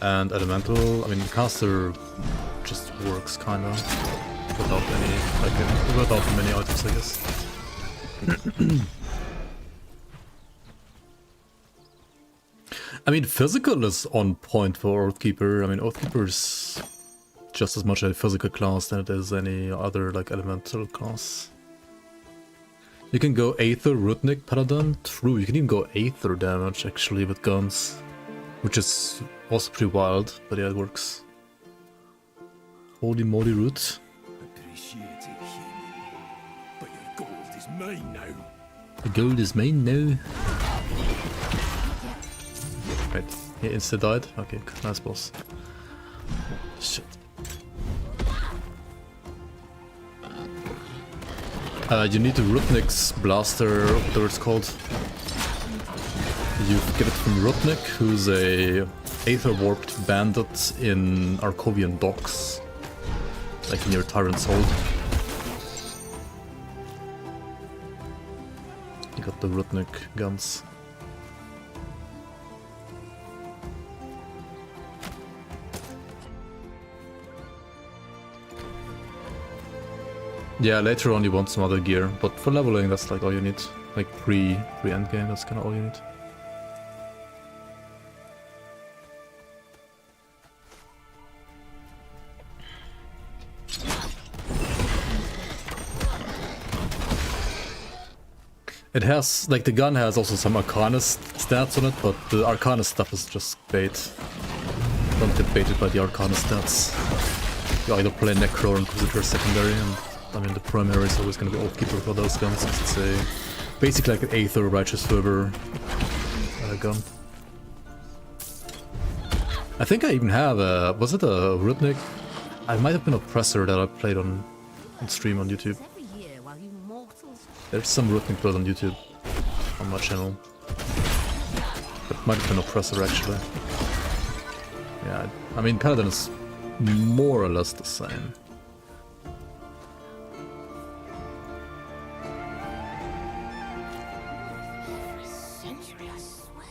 And Elemental, I mean, Caster just works kinda without any, like, without many items, I guess. I mean, physical is on point for Oathkeeper. I mean, Oathkeeper is just as much a physical class than it is any other, like, elemental class. You can go Aether, Rudnik, Paladin. True, you can even go Aether damage, actually, with guns. Which is also pretty wild, but yeah, it works. Holy moly, Root.
Appreciate it, human. But your gold is mine now.
The gold is mine now. Wait, he insta died? Okay, nice boss. Shit. You need the Rudnik's blaster, whatever it's called. You get it from Rudnik, who's a Aether Warped bandit in Arkovian docks. Like near Tyrant's Hold. You got the Rudnik guns. Yeah, later on you want some other gear, but for leveling that's like all you need. Like pre-endgame, that's kinda all you need. It has, like, the gun has also some Arcanist stats on it, but the Arcanist stuff is just bait. Don't get baited by the Arcanist stats. You either play Necro or Inquisitor secondary, and I mean the primary is always going to be Oathkeeper for those guns, since it's a basically like an Aether Righteous Fervor gun. I think I even have a, was it a Rudnik? I might have been Oppressor that I played on stream on YouTube.
Every year while you mortals.
There's some Rudnik build on YouTube on my channel. That might have been Oppressor actually. Yeah, I mean Paladin is more or less the same.
For a century, I swear.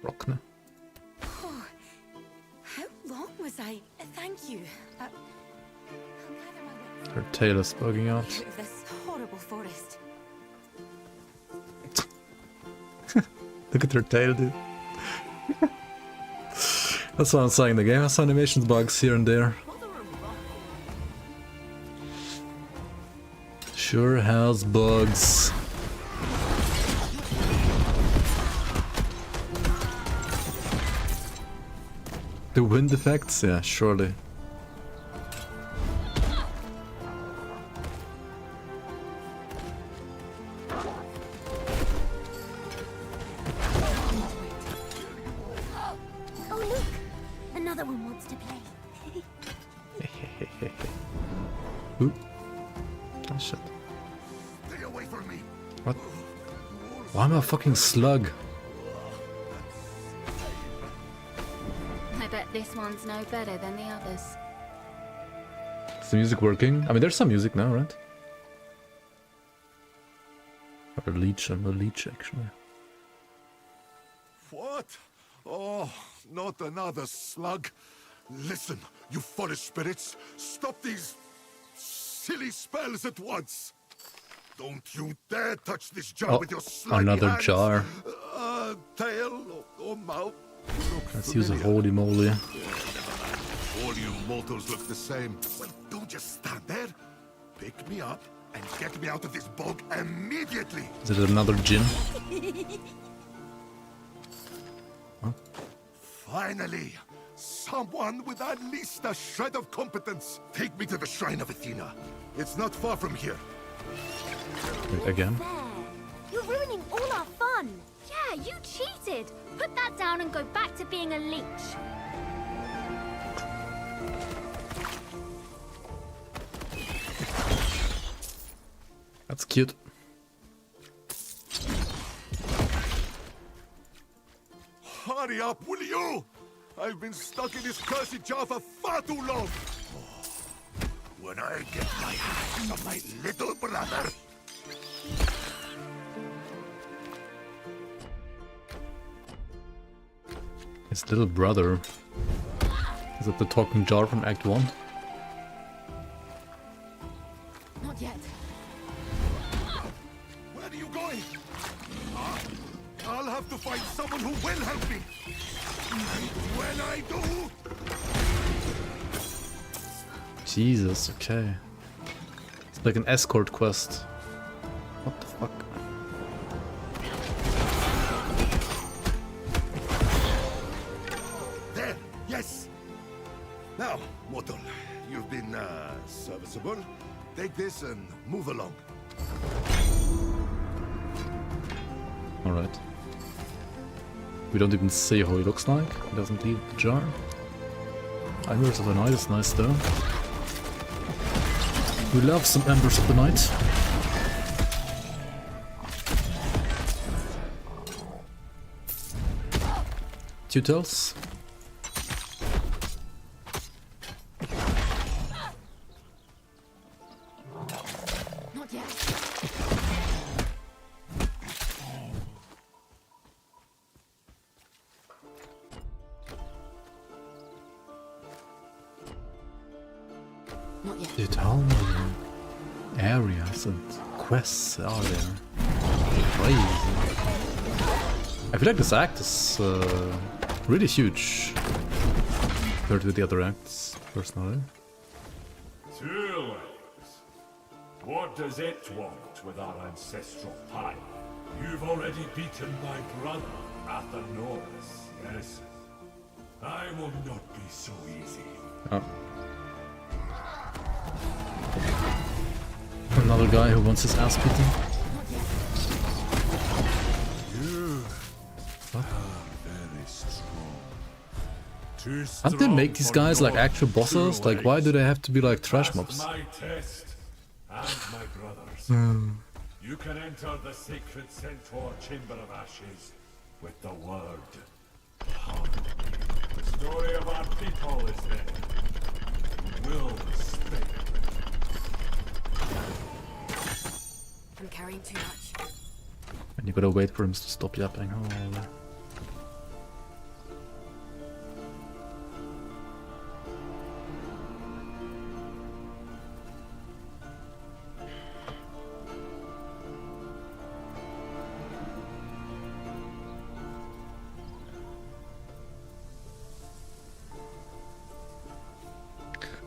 Rockne.
Oh, how long was I? Thank you. I'll gather my wits.
Her tail is bugging out.
Out of this horrible forest.
Look at her tail, dude. That's what I'm saying, the game has animations bugs here and there. Sure has bugs. The wind effects? Yeah, surely.
Oh, look! Another one wants to play.
Ooh. Oh shit.
Stay away from me.
What? Why am I a fucking slug?
I bet this one's no better than the others.
Is the music working? I mean, there's some music now, right? Or a leech, I'm a leech actually.
What? Oh, not another slug. Listen, you forest spirits, stop these silly spells at once. Don't you dare touch this jar
Oh,
with your sluggy
another
hands.
jar.
Tail or mouth. Look
Let's use a
familiar.
holy moly.
All you mortals look the same. Well, don't just stand there. Pick me up and get me out of this bog immediately.
Is it another gin?
Finally, someone with at least a shred of competence. Take me to the shrine of Athena. It's not far from here.
Wait, again?
There. You're ruining all our fun. Yeah, you cheated. Put that down and go back to being a leech.
That's cute.
Hurry up, will you? I've been stuck in this cursed jar for far too long. When I get my hands on my little brother.
His little brother. Is that the talking jar from Act 1?
Not yet.
Where are you going? I'll have to find someone who will help me. And when I do...
Jesus, okay. It's like an escort quest. What the fuck?
There, yes. Now, mortal, you've been serviceable. Take this and move along.
Alright. We don't even see how he looks like. He doesn't leave the jar. Embers of the Night is nice though. We love some Embers of the Night. Tutels.
Not yet. Not yet.
Dude, how many areas and quests are there? Crazy. I feel like this act is really huge compared to the other acts, personally.
Two legs. What does it want with our ancestral pie? You've already beaten my brother, Athanorus, yes? I will not be so easy.
Oh. Another guy who wants his ass beaten.
You are very strong. Too
Can't they make these
for
guys like
your
actual bosses?
two
Like, why do they have to be like trash
Pass
mobs?
my test and my brother's. You can enter the sacred centaur chamber of ashes with the word. Hum. The story of our people is there. You will speak.
I'm carrying too much.
And you gotta wait for him to stop yapping. Oh.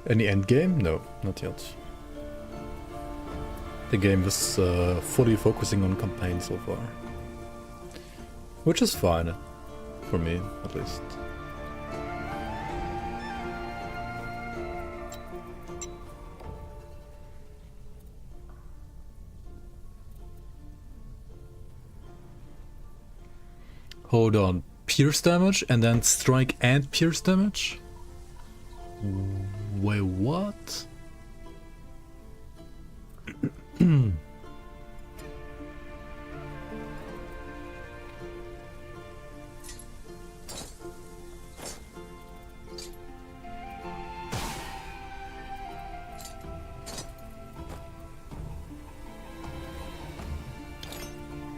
Any endgame? No, not yet. The game was fully focusing on campaign so far. Which is fine. For me, at least. Hold on. Pierce damage and then strike and pierce damage? Wait, what?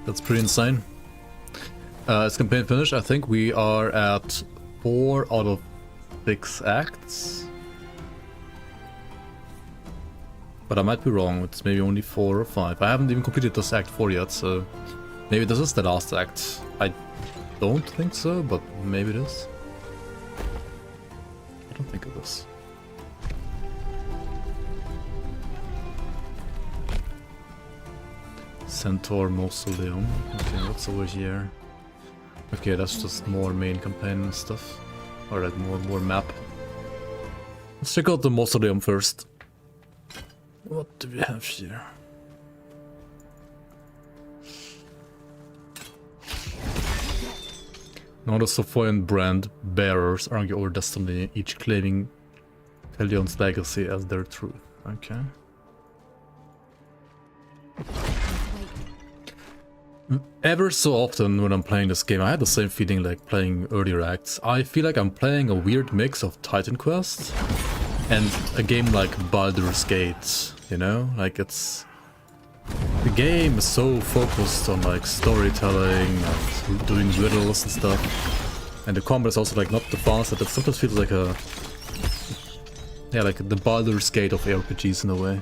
That's pretty insane. It's campaign finished. I think we are at 4 out of 6 acts. But I might be wrong, it's maybe only 4 or 5. I haven't even completed this act 4 yet, so maybe this is the last act. I don't think so, but maybe it is. I don't think it is. Centaur Mausoleum. Okay, what's over here? Okay, that's just more main campaign stuff. Or like more map. Let's check out the Mausoleum first. What do we have here? Now the Sophoian brand bearers argue over destiny, each claiming Helion's legacy as their truth. Okay. Ever so often when I'm playing this game, I had the same feeling like playing earlier acts. I feel like I'm playing a weird mix of Titan Quest and a game like Baldur's Gate, you know? Like it's... The game is so focused on like storytelling and doing riddles and stuff. And the combat is also like not the fastest, it sometimes feels like a... Yeah, like the Baldur's Gate of RPGs in a way.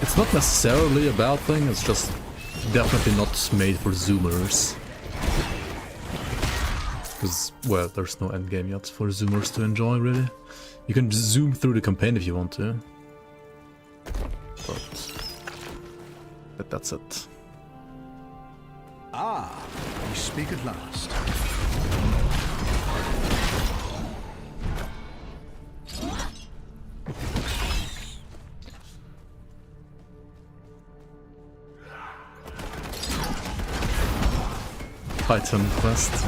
It's not necessarily a bad thing, it's just definitely not made for Zoomers. Because, well, there's no endgame yet for Zoomers to enjoy, really. You can zoom through the campaign if you want to. But that's it.
Ah, we speak at last.
Titan Quest.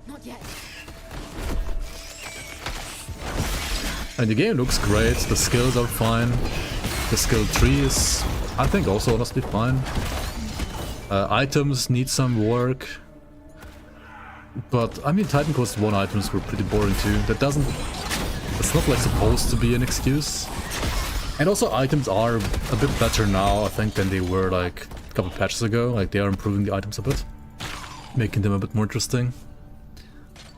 Not yet.
And the game looks great, the skills are fine. The skill tree is, I think, also honestly fine. Items need some work. But, I mean, Titan Quest 1 items were pretty boring too. That doesn't... It's not like supposed to be an excuse. And also items are a bit better now, I think, than they were like a couple patches ago. Like they are improving the items a bit, making them a bit more interesting.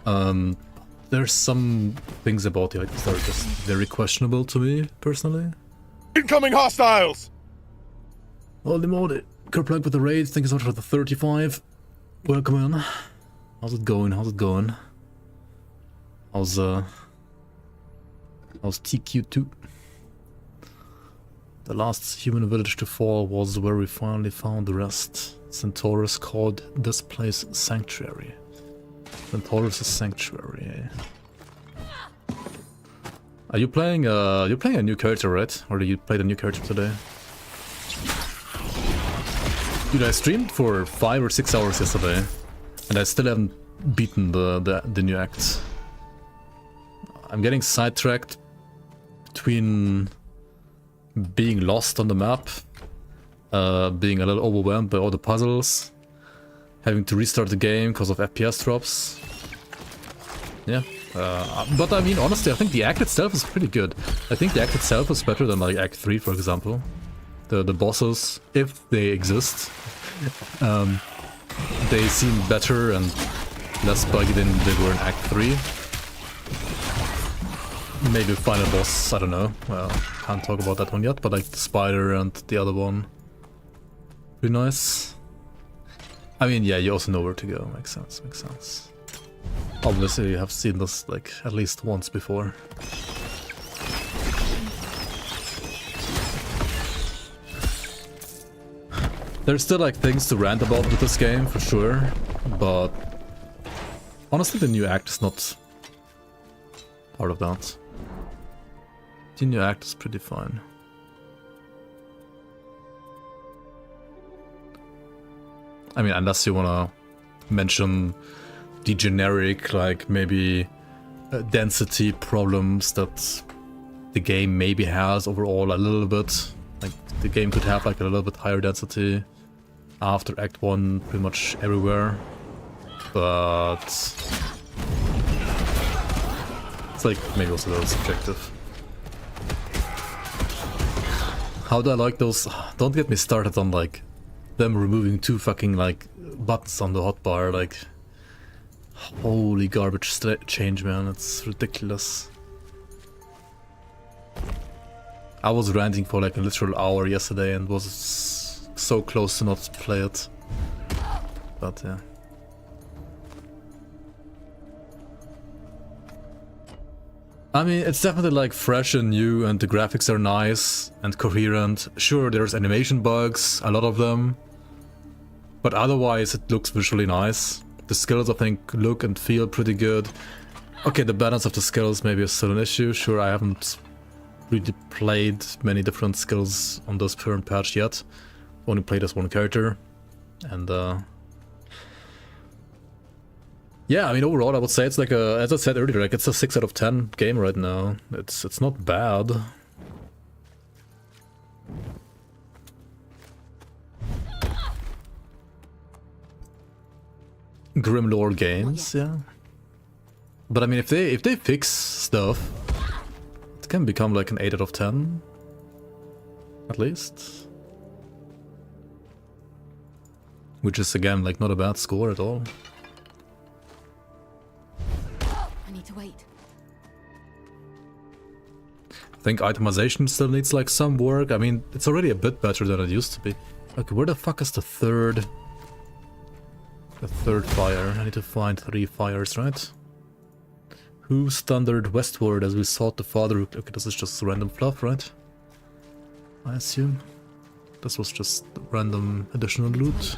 There's some things about the items that are just very questionable to me, personally.
Incoming hostiles!
Holy moly. Kerplunk with the raid, thank you so much for the 35. Welcome in. How's it going? How's it going? How's TQ2? The last human village to fall was where we finally found the rest. Centaurus called this place Sanctuary. Centaurus' Sanctuary, eh? Are you playing you're playing a new character, right? Or did you play the new character today? Dude, I streamed for 5 or 6 hours yesterday, and I still haven't beaten the new act. I'm getting sidetracked between being lost on the map, being a little overwhelmed by all the puzzles, having to restart the game because of FPS drops. Yeah, but I mean, honestly, I think the act itself is pretty good. I think the act itself is better than like Act 3, for example. The bosses, if they exist, they seem better and less buggy than they were in Act 3. Maybe final boss, I don't know. Well, can't talk about that one yet, but like the spider and the other one. Pretty nice. I mean, yeah, you also know where to go. Makes sense, makes sense. Obviously, you have seen this like at least once before. There's still like things to rant about with this game, for sure, but honestly the new act is not part of that. The new act is pretty fine. I mean, unless you wanna mention the generic, like maybe density problems that the game maybe has overall a little bit. Like the game could have like a little bit higher density after Act 1 pretty much everywhere. But it's like maybe also a little subjective. How do I like those? Don't get me started on like them removing 2 fucking like buttons on the hotbar. Like holy garbage change, man. It's ridiculous. I was ranting for like a literal hour yesterday and was so close to not play it. But yeah. I mean, it's definitely like fresh and new, and the graphics are nice and coherent. Sure, there's animation bugs, a lot of them. But otherwise it looks visually nice. The skills, I think, look and feel pretty good. Okay, the balance of the skills maybe is still an issue. Sure, I haven't really played many different skills on this current patch yet. Only played as one character. And yeah, I mean, overall I would say it's like a, as I said earlier, like it's a 6 out of 10 game right now. It's not bad. Grimlore games, yeah. But I mean, if they fix stuff, it can become like an 8 out of 10, at least. Which is again like not a bad score at all.
I need to wait.
I think itemization still needs like some work. I mean, it's already a bit better than it used to be. Okay, where the fuck is the third fire? I need to find 3 fires, right? Who's thundered westward as we sought the father? Okay, this is just random fluff, right? I assume. This was just random additional loot.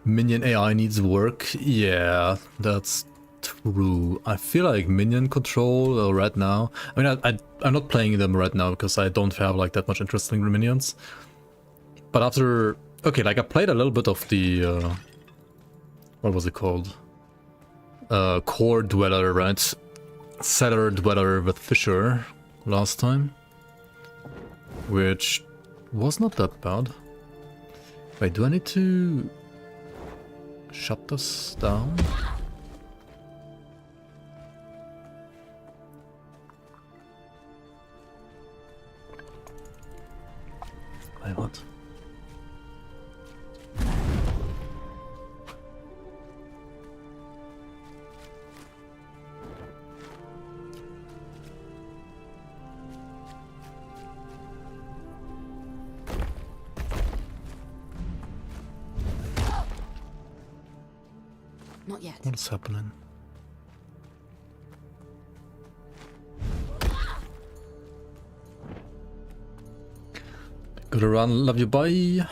Minion AI needs work. Yeah, that's true. I feel like minion control right now. I mean, I'm not playing them right now because I don't have like that much interest in minions. But after, okay, like I played a little bit of the what was it called? Core Dweller, right? Cellar Dweller with Fisher last time, which was not that bad. Wait, do I need to shut this down? Wait, what?
Not yet.
What is happening? Gotta run, love you, bye.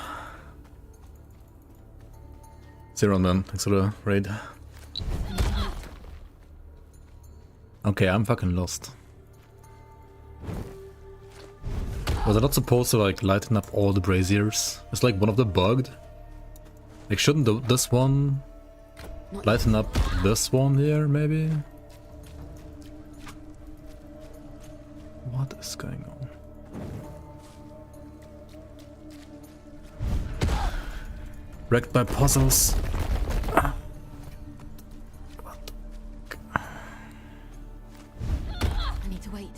Zero man, thanks for the raid. Okay, I'm fucking lost. Was I not supposed to like lighten up all the braziers? Is like one of them bugged? Like shouldn't this one lighten up this one here, maybe? What is going on? Wrecked by puzzles.
I need to wait.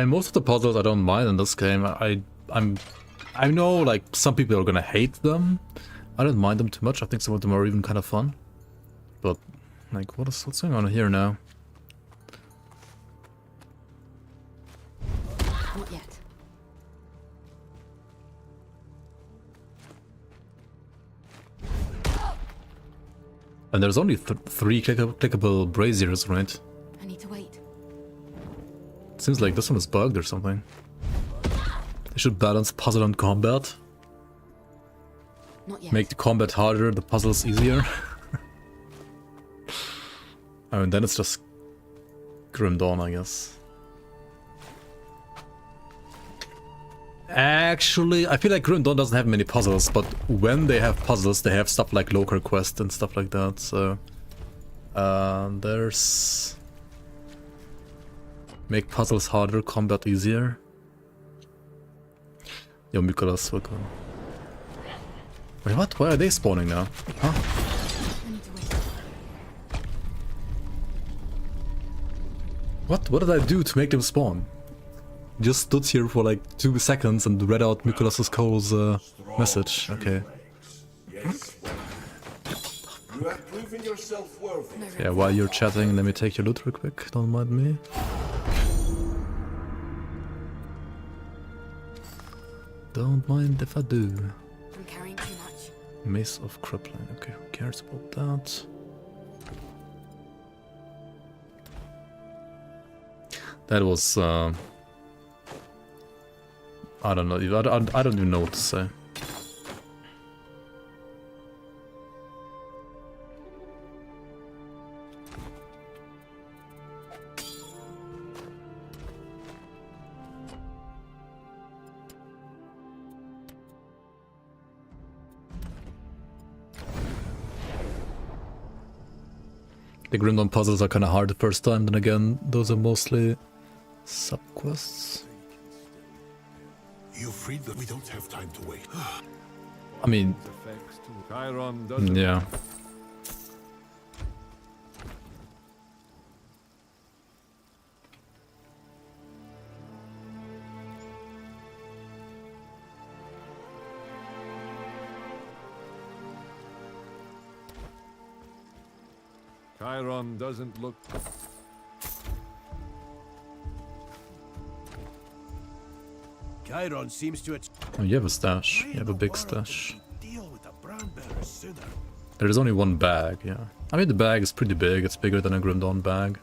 Most of the puzzles I don't mind in this game. I know like some people are gonna hate them. I don't mind them too much. I think some of them are even kind of fun. But like, what's going on here now?
Not yet.
And there's only three clickable braziers, right?
I need to wait.
Seems like this one is bugged or something. They should balance puzzle and combat.
Not yet.
Make the combat harder, the puzzles easier. I mean, then it's just Grim Dawn, I guess. Actually, I feel like Grim Dawn doesn't have many puzzles, but when they have puzzles, they have stuff like local quest and stuff like that, so... there's... Make puzzles harder, combat easier. Yo, Mykolas, welcome. Wait, what? Why are they spawning now? Huh?
I need to wait.
What did I do to make them spawn? Just stood here for like 2 seconds and read out Mykolas' Cole's message. Okay.
Yes. You have proven yourself worthy.
Yeah, while you're chatting, let me take your loot real quick. Don't mind me. Don't mind if I do.
I'm carrying too much.
Mace of Crippling. Okay, who cares about that? That was, I don't know. I don't even know what to say. The Grim Dawn puzzles are kind of hard the first time, then again, those are mostly sub-quests.
You freed them. We don't have time to wait.
I mean, yeah.
Chiron doesn't look...
Chiron seems to...
Oh, you have a stash. You have a big stash.
Deal with the brand bearer sooner.
There is only one bag, yeah. I mean, the bag is pretty big. It's bigger than a Grim Dawn bag.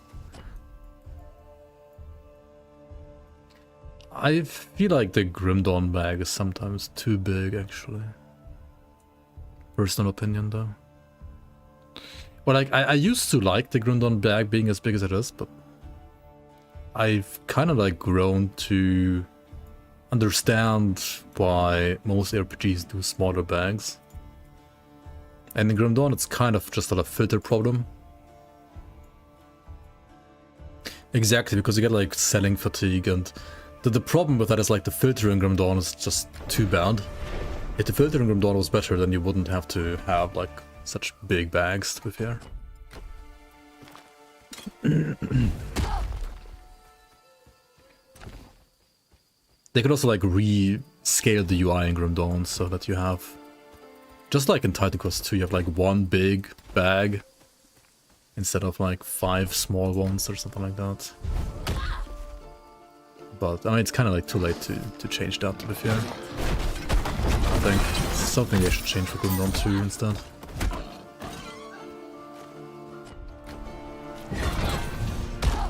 I feel like the Grim Dawn bag is sometimes too big, actually. Personal opinion, though. Well, like, I used to like the Grim Dawn bag being as big as it is, but I've kind of, like, grown to understand why most RPGs do smaller bags. And in Grim Dawn, it's kind of just a filter problem. Exactly, because you get, like, selling fatigue, and the problem with that is, like, the filter in Grim Dawn is just too bad. If the filter in Grim Dawn was better, then you wouldn't have to have, like, such big bags, to be fair. They could also like rescale the UI in Grim Dawn so that you have, just like in Titan Quest 2, you have like one big bag instead of like 5 small ones or something like that. But I mean, it's kind of like too late to change that, to be fair. I think it's something they should change for Grim Dawn 2 instead.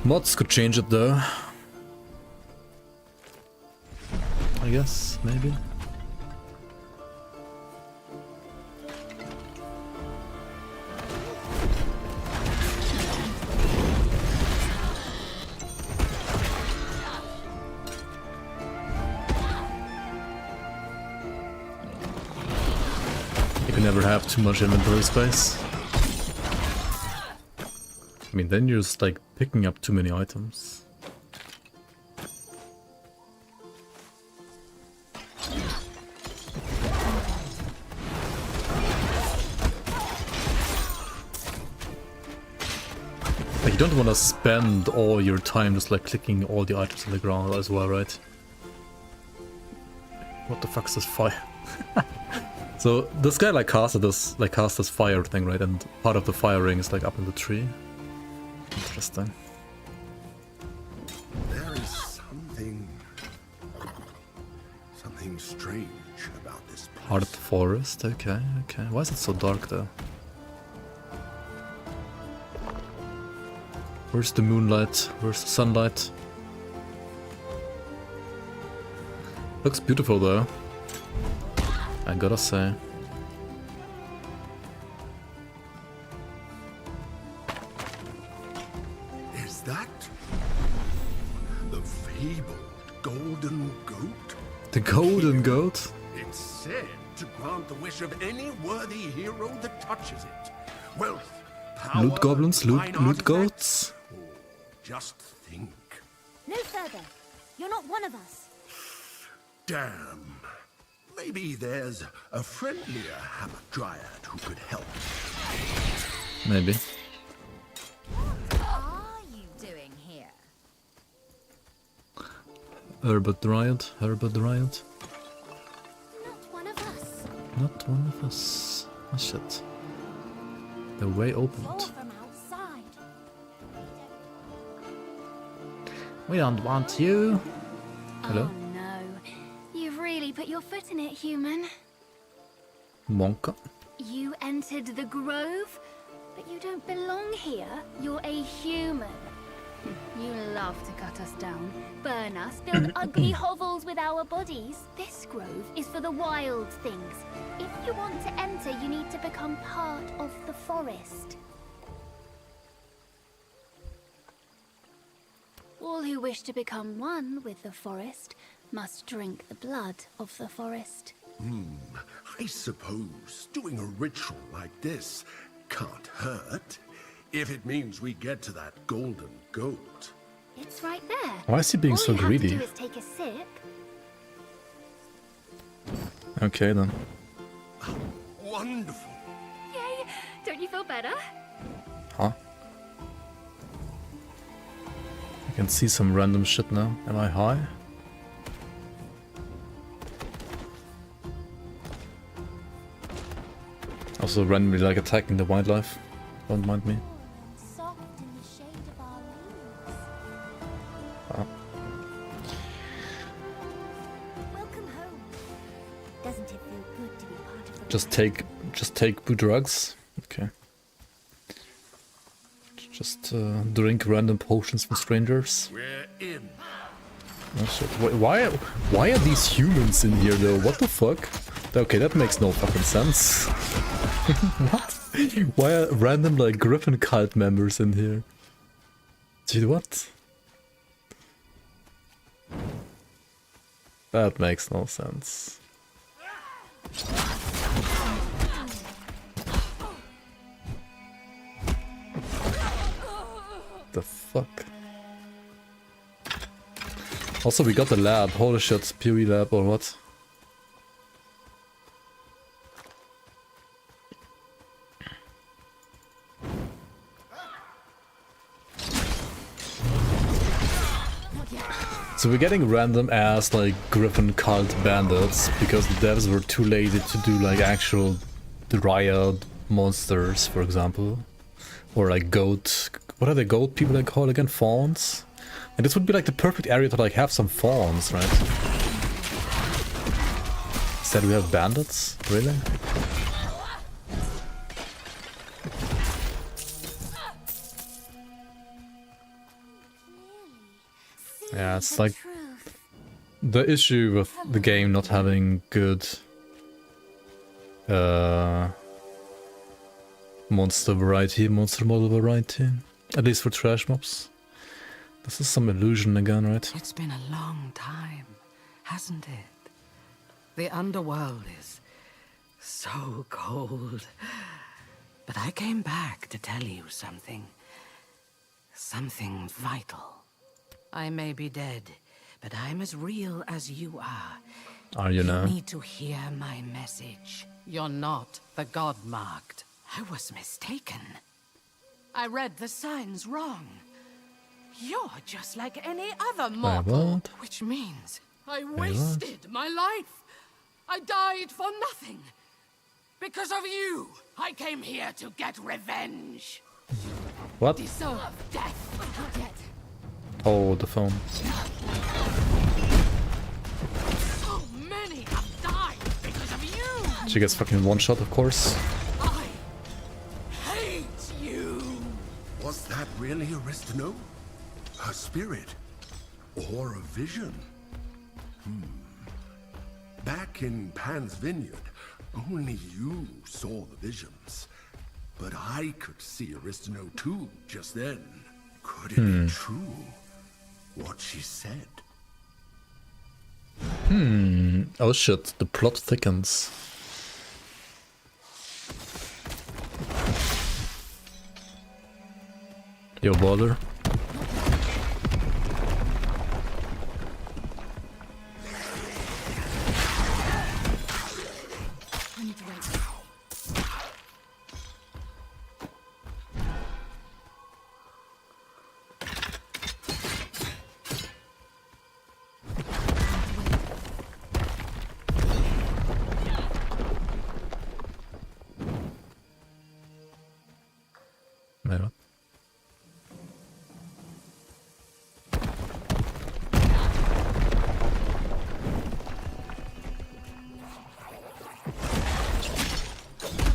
Mods could change it though. I guess, maybe. You can never have too much inventory space. I mean, then you're just like picking up too many items. Like, you don't want to spend all your time just like clicking all the items on the ground as well, right? What the fuck is this fire? So this guy like cast this fire thing, right? And part of the fire ring is like up in the tree. Interesting.
There is something strange about this place.
Heart of the forest, okay, okay. Why is it so dark though? Where's the moonlight? Where's the sunlight? Looks beautiful though, I gotta say.
Is that the fabled golden goat?
The golden goat?
It's said to grant the wish of any worthy hero that touches it. Wealth, power,
Loot goblins,
divine
loot
artifacts,
goats?
or just think.
No further. You're not one of us.
Damn. Maybe there's a friendlier Hamadryad who could help.
Maybe.
What are you doing here?
Herbert Dryad, Herbert Dryad.
Not one of us.
Not one of us. Oh shit. The way
You're
opened.
from outside.
We don't want you. Hello?
Oh no. You've really put your foot in it, human.
Monka.
You entered the grove, but you don't belong here. You're a human. You love to cut us down, burn us, build ugly hovels with our bodies. This grove is for the wild things. If you want to enter, you need to become part of the forest. All who wish to become one with the forest must drink the blood of the forest.
I suppose doing a ritual like this can't hurt. If it means we get to that golden goat.
It's right there.
Why is he being
All
so
you have
greedy?
to do is take a sip.
Okay then.
Wonderful.
Yay! Don't you feel better?
Huh? I can see some random shit now. Am I high? Also randomly like attacking the wildlife. Don't mind me.
Soft in the shade of our leaves.
Oh.
Welcome home. Doesn't it feel good to be part of the
Just take boo drugs. Okay. Just drink random potions from strangers.
We're in.
Oh shit. Why are these humans in here though? What the fuck? Okay, that makes no fucking sense. What? Why are random like Griffin cult members in here? Dude, what? That makes no sense. The fuck? Also, we got the lab. Holy shit, PoE lab or what? So we're getting random ass like Griffin cult bandits because the devs were too lazy to do like actual dryad monsters, for example. Or like goat, what are the goat people they call again? Fawns? And this would be like the perfect area to like have some fawns, right? Instead we have bandits? Really? Yeah, it's like the issue with the game not having good monster variety, monster model variety, at least for trash mobs. This is some illusion again, right?
It's been a long time, hasn't it? The underworld is so cold. But I came back to tell you something. Something vital. I may be dead, but I'm as real as you are.
Are you now?
You need to hear my message. You're not the god-marked. I was mistaken. I read the signs wrong. You're just like any other mortal.
What?
Which means I wasted my life. I died for nothing. Because of you, I came here to get revenge.
What?
Deserve death. Not yet.
Oh, the phone.
So many have died because of you.
She gets fucking one shot, of course.
I hate you.
Was that really Aristino? A spirit? Or a vision? Back in Pan's Vineyard, only you saw the visions. But I could see Aristino too, just then. Could it be true? What she said?
Oh shit, the plot thickens. Yo, baller. Wait, what?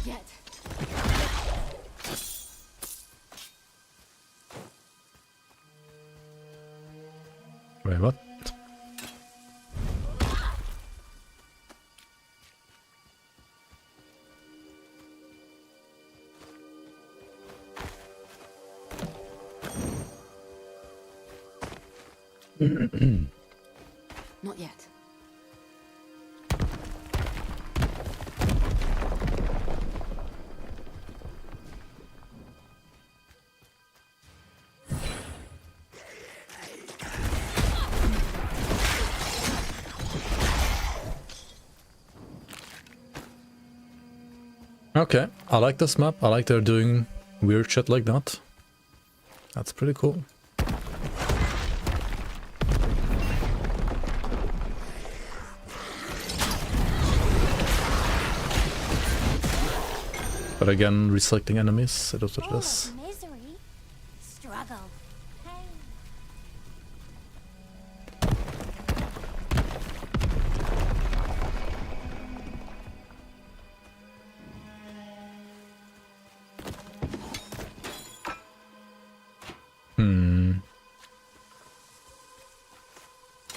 Yet.
Wait, what?
Not yet.
Okay, I like this map. I like they're doing weird shit like that. That's pretty cool. But again, reselecting enemies, it also does.
Misery, struggle, pain.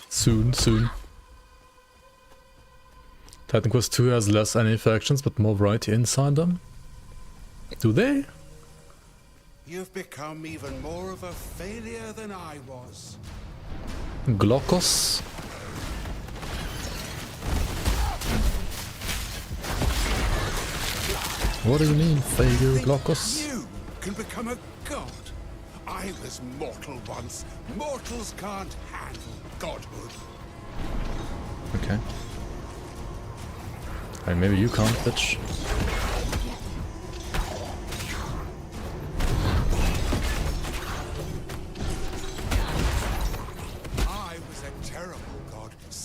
Soon. Titan Quest 2 has less enemy factions, but more variety inside them. Do they?
You've become even more of a failure than I was.
Glockos? What do you mean, failure, Glockos?
You can become a god. I was mortal once. Mortals can't handle godhood.
Okay. Hey, maybe you can't, bitch.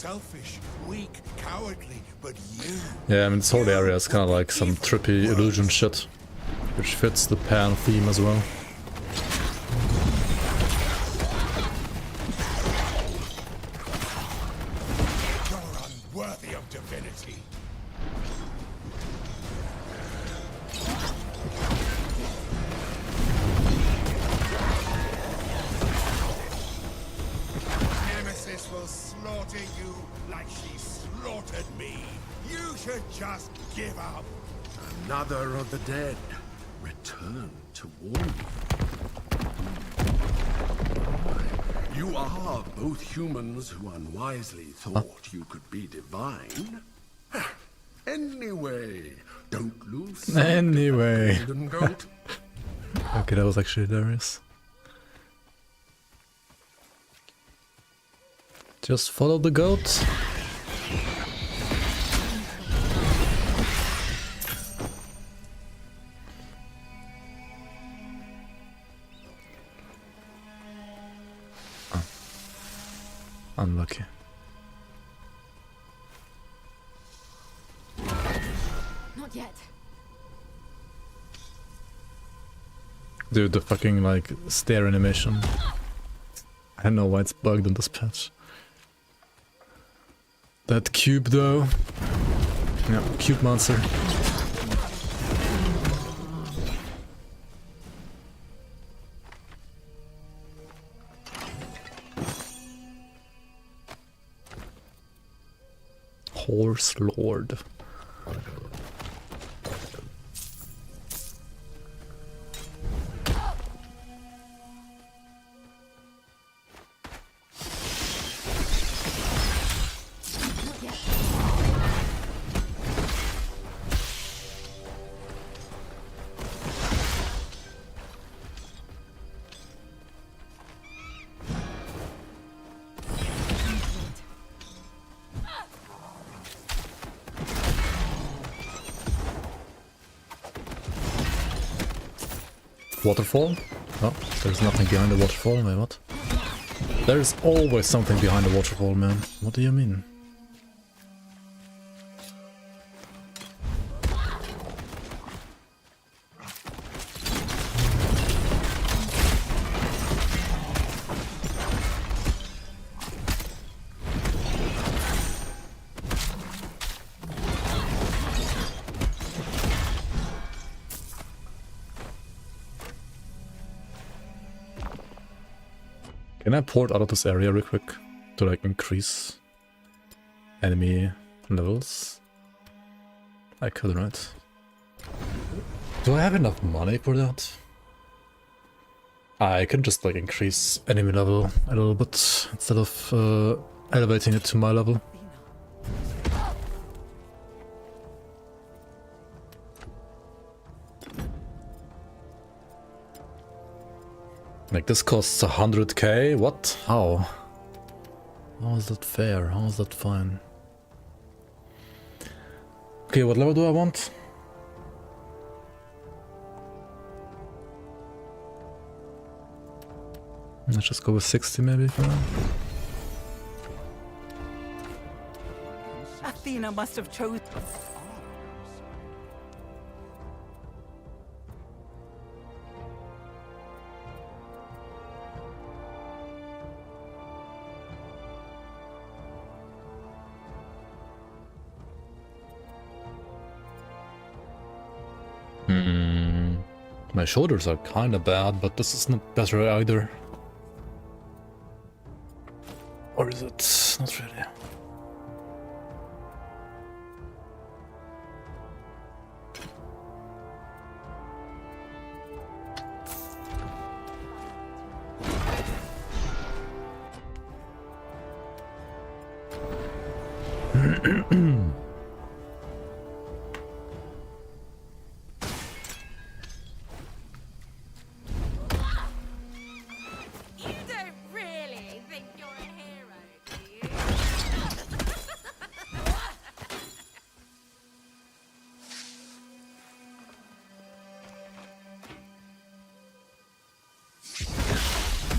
selfish, weak, cowardly, but you...
Yeah, I mean, this whole area is kind of like some trippy illusion shit, which fits the Pan theme as well.
You're unworthy of divinity. Nemesis will slaughter you like she slaughtered me. You should just give up.
Another of the dead return to warn you. You are both humans who unwisely thought you could be divine. Anyway, don't lose sight of
Anyway.
the golden goat.
Okay, that was actually hilarious. Just follow the goat. Oh. Unlucky.
Not yet.
Dude, the fucking like stare animation. I don't know why it's bugged in this patch. That cube though. Yeah, cube monster. Horse Lord. Waterfall? Oh, there's nothing behind the waterfall, wait, what? There's always something behind the waterfall, man. What do you mean? Can I port out of this area real quick to like increase enemy levels? I could, right? Do I have enough money for that? I can just like increase enemy level a little bit instead of elevating it to my level. Like this costs 100k? What? How? How is that fair? How is that fine? Okay, what level do I want? Let's just go with 60 maybe for now.
Athena must have chosen.
My shoulders are kinda bad, but this is not better either. Or is it? Not really.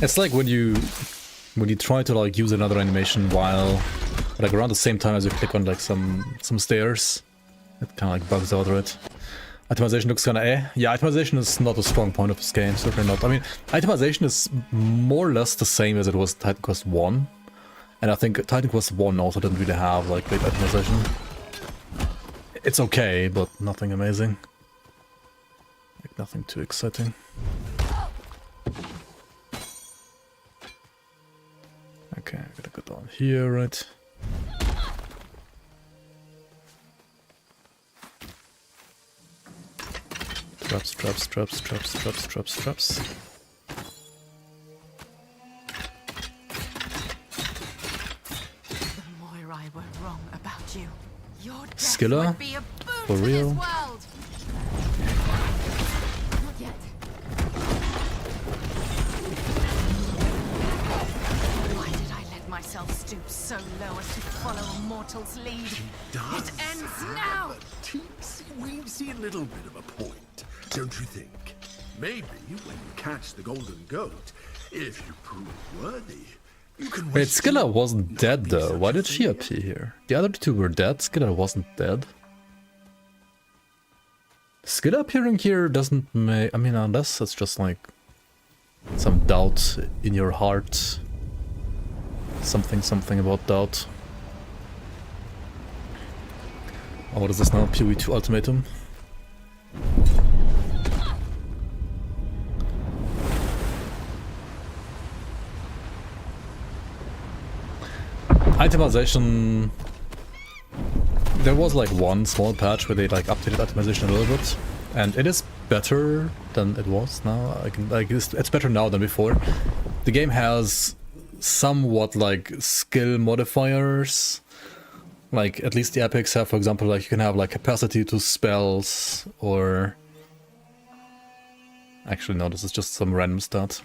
It's like when you try to like use another animation while like around the same time as you click on like some stairs. It kind of like bugs out, right? Itemization looks kind of eh. Yeah, itemization is not a strong point of this game, certainly not. I mean, itemization is more or less the same as it was Titan Quest 1. And I think Titan Quest 1 also didn't really have like great itemization. It's okay, but nothing amazing. Like nothing too exciting. Okay, I gotta go down here, right? Traps, traps, traps, traps, traps, traps, traps.
The Moirai were wrong about you. Your death
Skilla?
would be a boon
For
to
real?
this world.
Not yet.
Why did I let myself stoop so low as to follow a mortal's lead? It ends now.
We see a little bit of a point, don't you think? Maybe when you catch the golden goat, if you prove worthy, you can.
Wait, Skilla wasn't dead though. Why did she appear here? The other two were dead. Skilla wasn't dead. Skilla appearing here doesn't make... I mean, unless it's just like some doubt in your heart. Something about doubt. Oh, what is this now? PoE2 Ultimatum? Itemization... There was like one small patch where they like updated itemization a little bit. And it is better than it was now. It's better now than before. The game has somewhat like skill modifiers. Like, at least the epics have, for example, like you can have like capacity to spells, or... Actually no, this is just some random stat.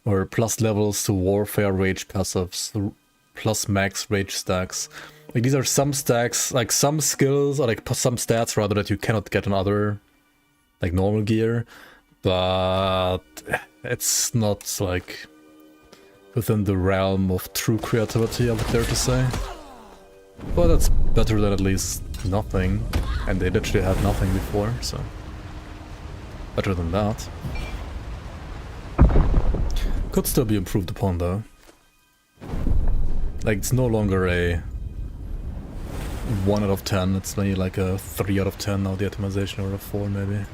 Or plus levels to warfare rage passives, plus max rage stacks. Like these are some stacks, like some skills, or like some stats rather, that you cannot get on other, like normal gear. But it's not like within the realm of true creativity, I would dare to say. But that's better than at least nothing. And they literally had nothing before, so... Better than that. Could still be improved upon though. Like, it's no longer a 1 out of 10, it's maybe like a 3 out of 10 now, the optimization, or a 4 maybe.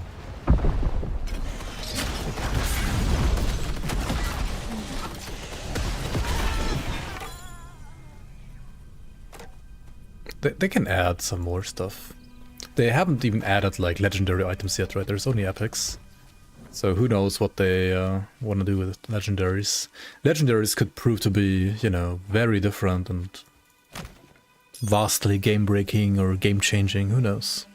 They can add some more stuff. They haven't even added like legendary items yet, right? There's only epics. So who knows what they want to do with legendaries. Legendaries could prove to be, you know, very different and vastly game-breaking or game-changing, who knows.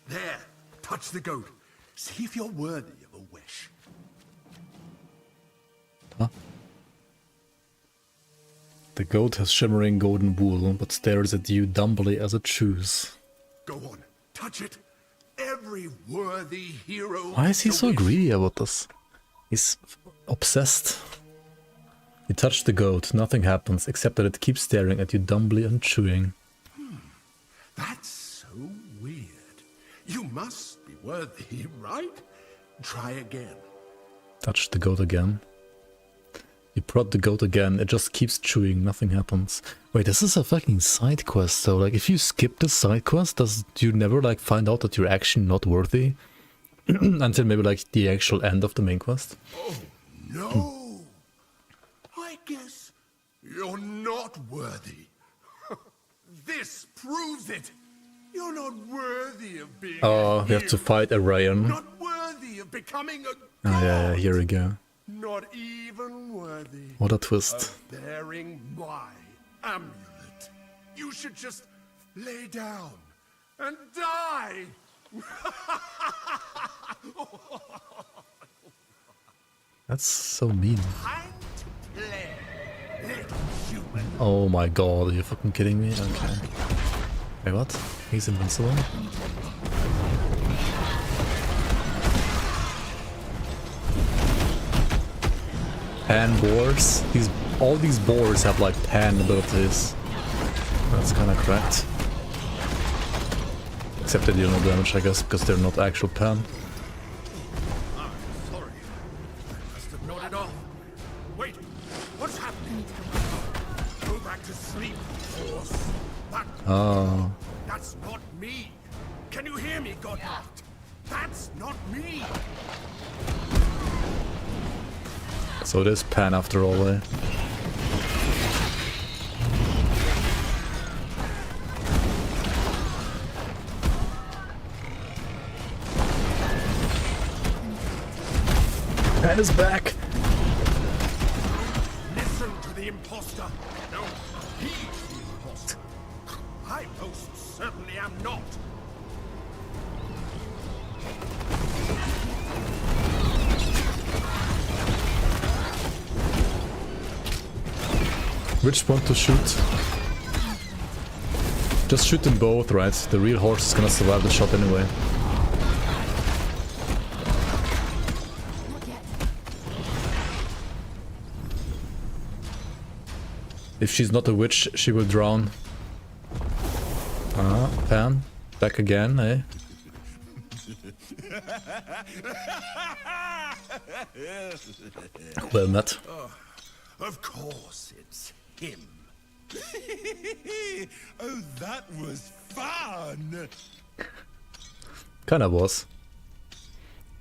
There, touch the goat. See if you're worthy of a wish.
Huh? The goat has shimmering golden wool, but stares at you dumbly as it chews.
Go on, touch it. Every worthy hero.
Why is he
has a
so
wish.
greedy about this? He's obsessed. You touch the goat, nothing happens, except that it keeps staring at you dumbly and chewing.
That's so weird. You must be worthy, right? Try again.
Touch the goat again. You prod the goat again, it just keeps chewing, nothing happens. Wait, this is a fucking side quest, so like if you skip this side quest, do you never like find out that you're actually not worthy? Until maybe like the actual end of the main quest?
Oh, no. I guess you're not worthy. This proves it. You're not worthy of being
Oh, we have to fight Arayan.
Not worthy of becoming a
Oh yeah, here we go.
Not even worthy.
What a twist.
Of bearing my amulet. You should just lay down and die!
That's so mean.
Time to play, little human.
Oh my god, are you fucking kidding me? Okay. Wait, what? He's invincible? Pan boars? All these boars have like pan abilities. That's kinda correct. Except they deal no damage, I guess, because they're not actual pan.
I'm sorry. I must have nodded off. Wait, what's happening? Go back to sleep, horse.
Oh.
That's not me. Can you hear me, Godheart? That's not me.
So it is pan after all, eh? Pan is back!
Listen to the imposter. No, he's the imposter. I most certainly am not.
Which one to shoot? Just shoot them both, right? The real horse is gonna survive the shot anyway. If she's not a witch, she will drown. Pan. Back again, eh? Well met.
Of course it's him.
Oh, that was fun!
Kinda was.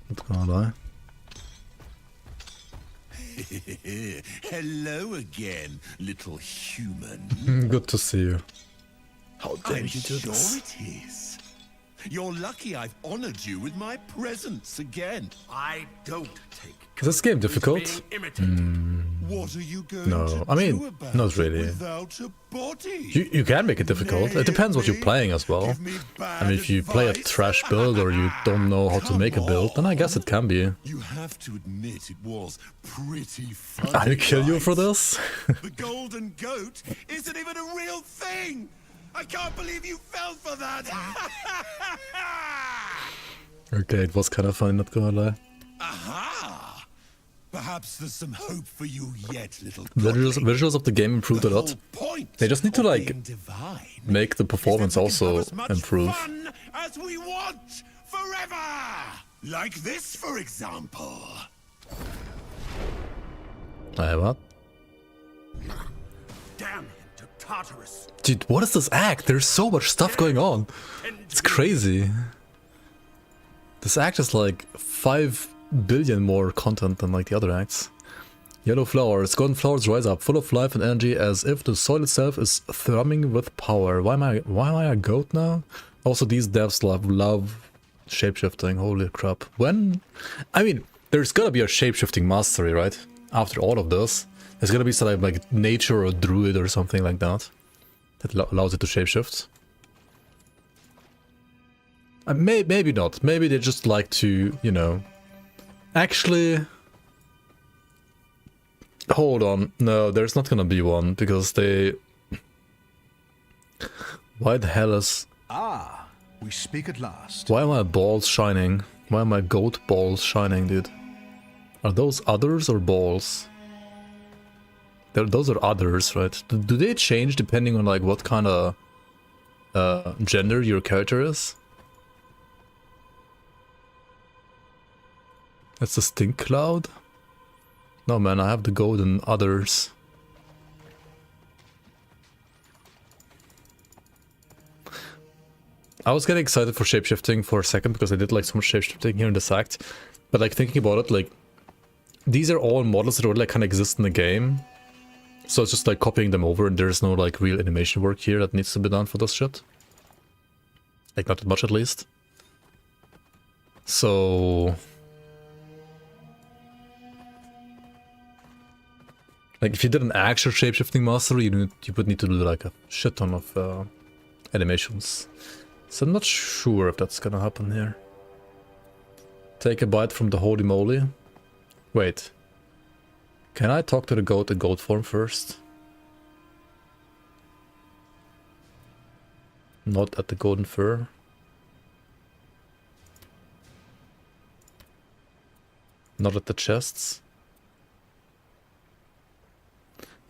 Not gonna lie.
Hello again, little human.
Good to see you. How dare
I'm
you do
sure
this?
it is. You're lucky I've honored you with my presence again.
I don't take.
Is this game difficult?
What are you going
No,
to
I mean,
do about
not
it
really.
without a body?
You can make it difficult. It depends what you're playing as well.
Give me
I mean, if you play a
advice.
trash build or you don't know how to make a build, then I guess it can be.
You have to admit it was pretty funny.
I'll kill you for
right?
this.
The golden goat isn't even a real thing. I can't believe you fell for that.
Okay, it was kind of funny, not gonna lie.
Aha! Perhaps there's some hope for you yet, little
Visuals of the game improved a lot. They just need to like make the performance also improve.
Fun as we want forever. Like this, for example.
What?
Damn him to Tartarus.
Dude, what is this act? There's so much stuff going on. It's crazy. This act is like 5 billion more content than like the other acts. Yellow flowers. Golden flowers rise up, full of life and energy, as if the soil itself is thrumming with power. Why am I a goat now? Also, these devs love shapeshifting. Holy crap. When? I mean, there's gotta be a shapeshifting mastery, right? After all of this. There's gotta be something like nature or druid or something like that. That allows it to shapeshift. Maybe not. Maybe they just like to, you know... Actually... Hold on. No, there's not gonna be one, because they... Why the hell is...
Ah, we speak at last.
Why are my balls shining? Why are my goat balls shining, dude? Are those others or balls? Those are others, right? Do they change depending on like what kind of gender your character is? That's the stink cloud? No man, I have the golden others. I was getting excited for shapeshifting for a second because I did like so much shapeshifting here in this act. But like thinking about it, like these are all models that already like kind of exist in the game. So it's just like copying them over and there's no like real animation work here that needs to be done for this shit. Like not that much at least. So... Like if you did an actual shapeshifting mastery, you would need to do like a shit ton of animations. So I'm not sure if that's gonna happen here. Take a bite from the holy moly. Wait. Can I talk to the goat in goat form first? Not at the golden fur. Not at the chests.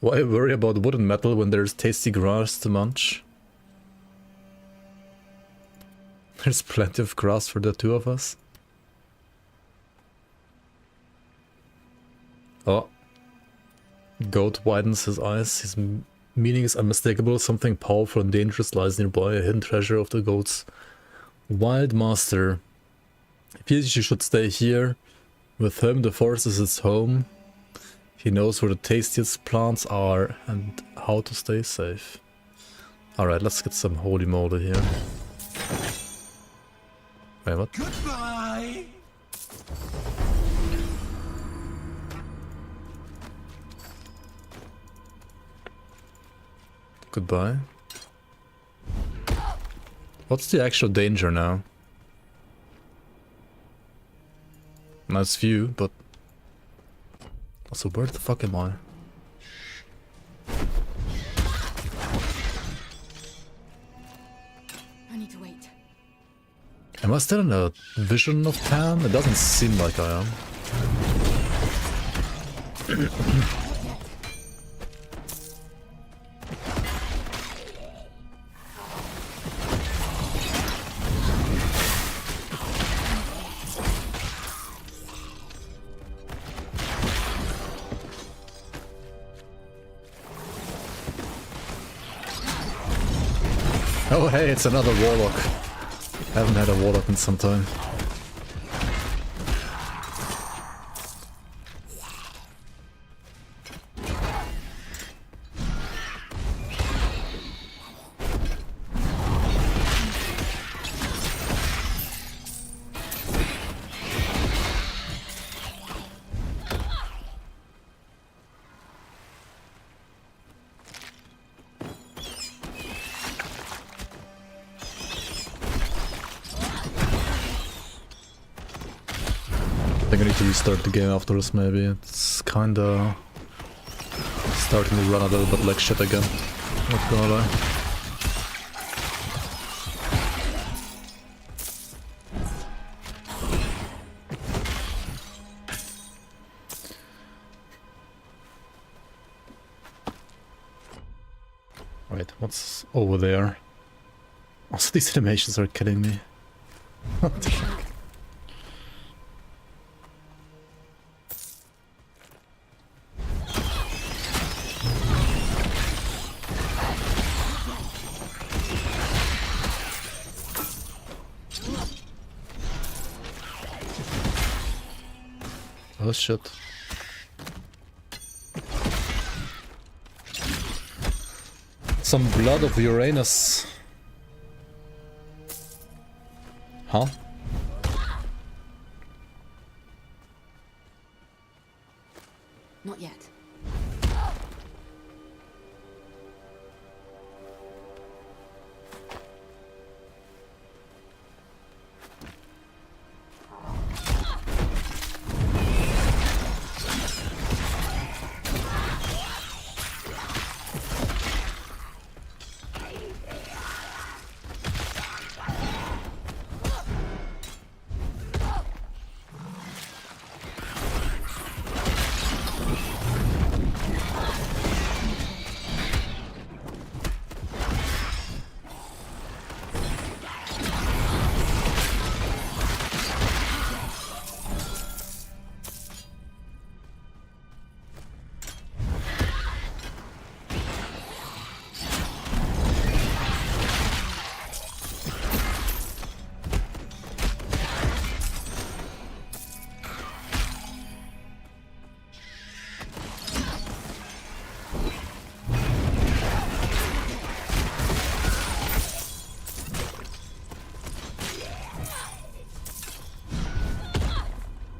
Why worry about wood and metal when there's tasty grass to munch? There's plenty of grass for the two of us. Oh. Goat widens his eyes. His meaning is unmistakable. Something powerful and dangerous lies nearby. A hidden treasure of the goat's wild master. He feels you should stay here. With him, the forest is his home. He knows where the tastiest plants are and how to stay safe. Alright, let's get some holy moly here. Wait, what?
Goodbye!
Goodbye. What's the actual danger now? Nice view, but... Also, where the fuck am I?
I need to wait.
Am I still in a vision of Pan? It doesn't seem like I am. Oh hey, it's another warlock. Haven't had a warlock in some time. I think I need to restart the game after this, maybe. It's kinda starting to run a little bit like shit again. Not gonna lie. Wait, what's over there? Also, these animations are killing me. What the fuck? Oh shit. Some blood of Uranus. Huh?
Not yet.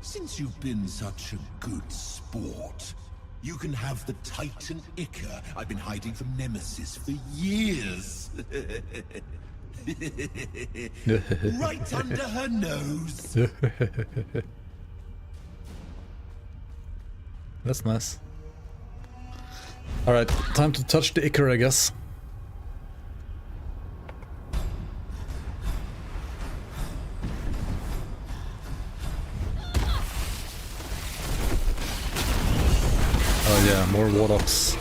Since you've been such a good sport, you can have the Titan Ichor I've been hiding from Nemesis for years. Right under her nose.
That's nice. Alright, time to touch the Icar, I guess. Oh yeah, more warlocks.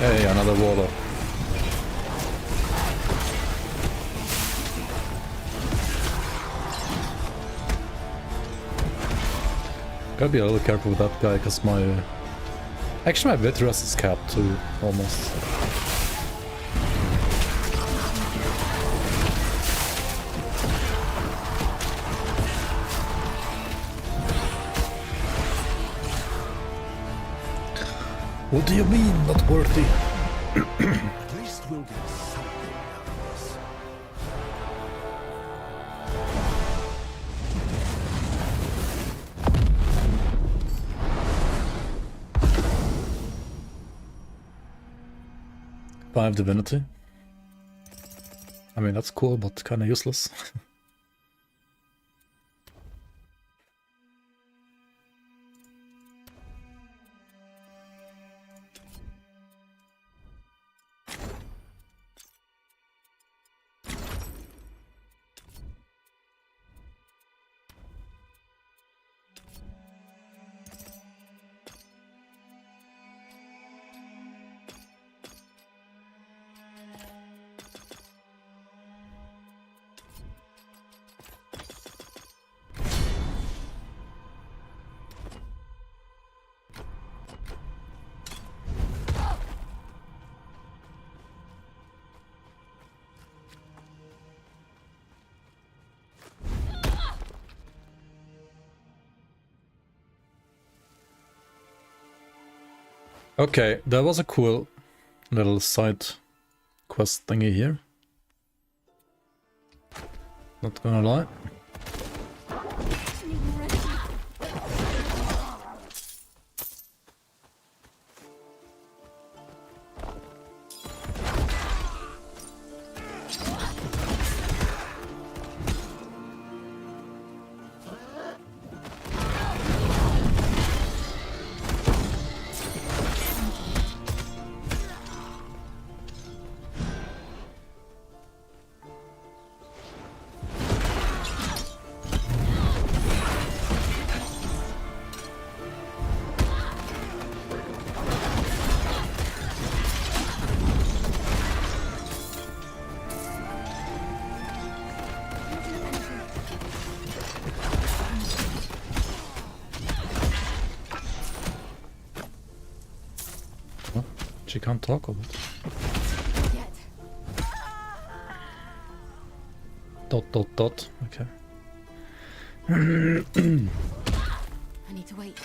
Hey, another warlock. Gotta be a little careful with that guy, because my... Actually my Vitras is capped too, almost. What do you mean, not worthy?
At least we'll get something out of this.
Five divinity. I mean, that's cool, but kinda useless. Okay, that was a cool little side quest thingy here. Not gonna lie. She can't talk of it. Dot. Okay.
I need to wait.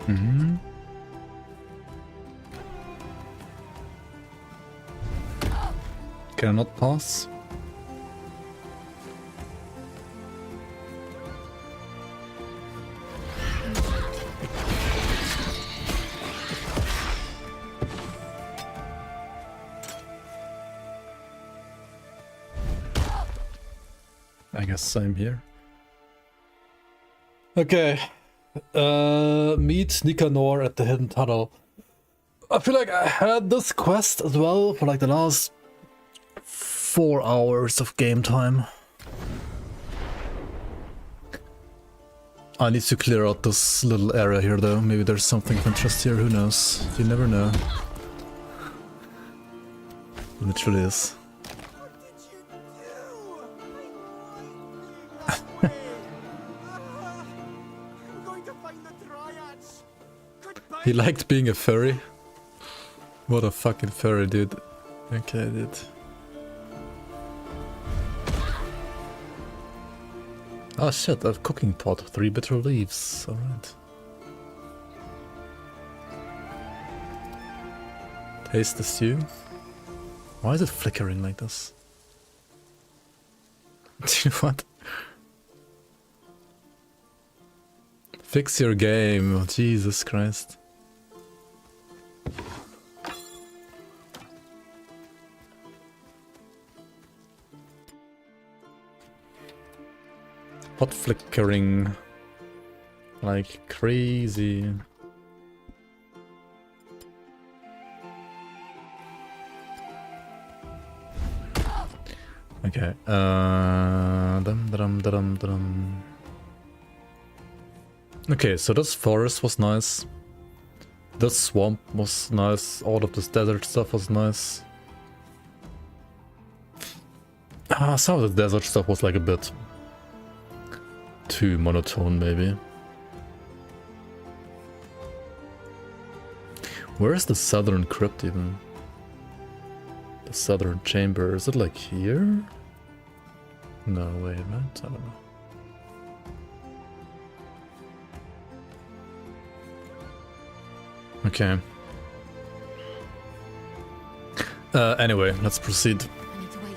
Mm-hmm. Can I not pass? I guess I'm here. Okay. Meet Nicanor at the hidden tunnel. I feel like I had this quest as well for like the last 4 hours of game time. I need to clear out this little area here though. Maybe there's something of interest here, who knows? You never know. Literally is. He liked being a furry? What a fucking furry, dude. Okay, dude. Oh shit, a cooking pot, 3 bitter leaves, alright. Taste the stew. Why is it flickering like this? What? Fix your game, oh, Jesus Christ. Pot flickering like crazy. Okay. Okay, so this forest was nice. This swamp was nice. All of this desert stuff was nice. Some of the desert stuff was like a bit too monotone, maybe. Where is the southern crypt even? The southern chamber, is it like here? No, wait, right? I don't know. Okay. Anyway, let's proceed.
I need to wait.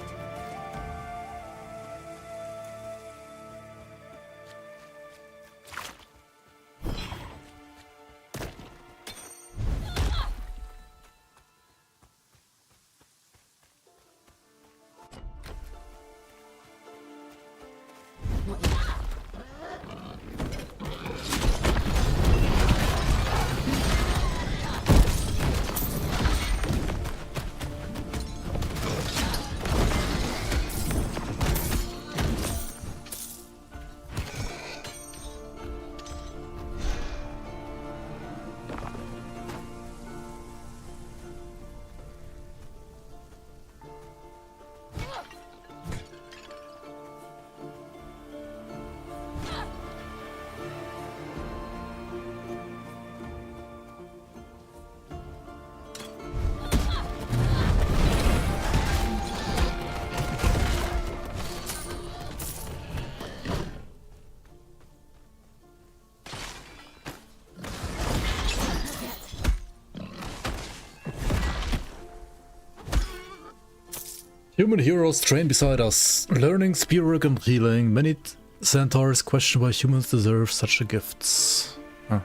Human heroes train beside us, learning spearwork and healing. Many centaurs question why humans deserve such a gifts. Huh.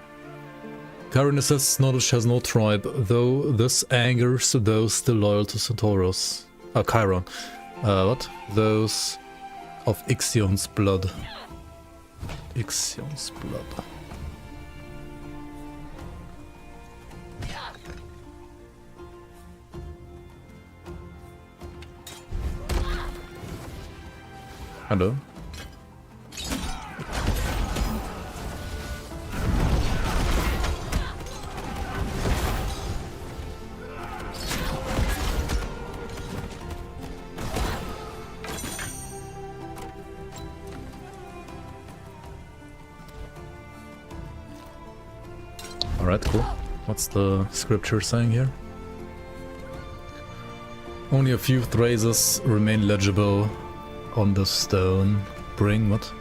Chiron says knowledge has no tribe, though this angers those still loyal to Centauros. Chiron. What? Those of Ixion's blood. Ixion's blood. Hello. Alright, cool. What's the scripture saying here? Only a few phrases remain legible on the stone. Bring what?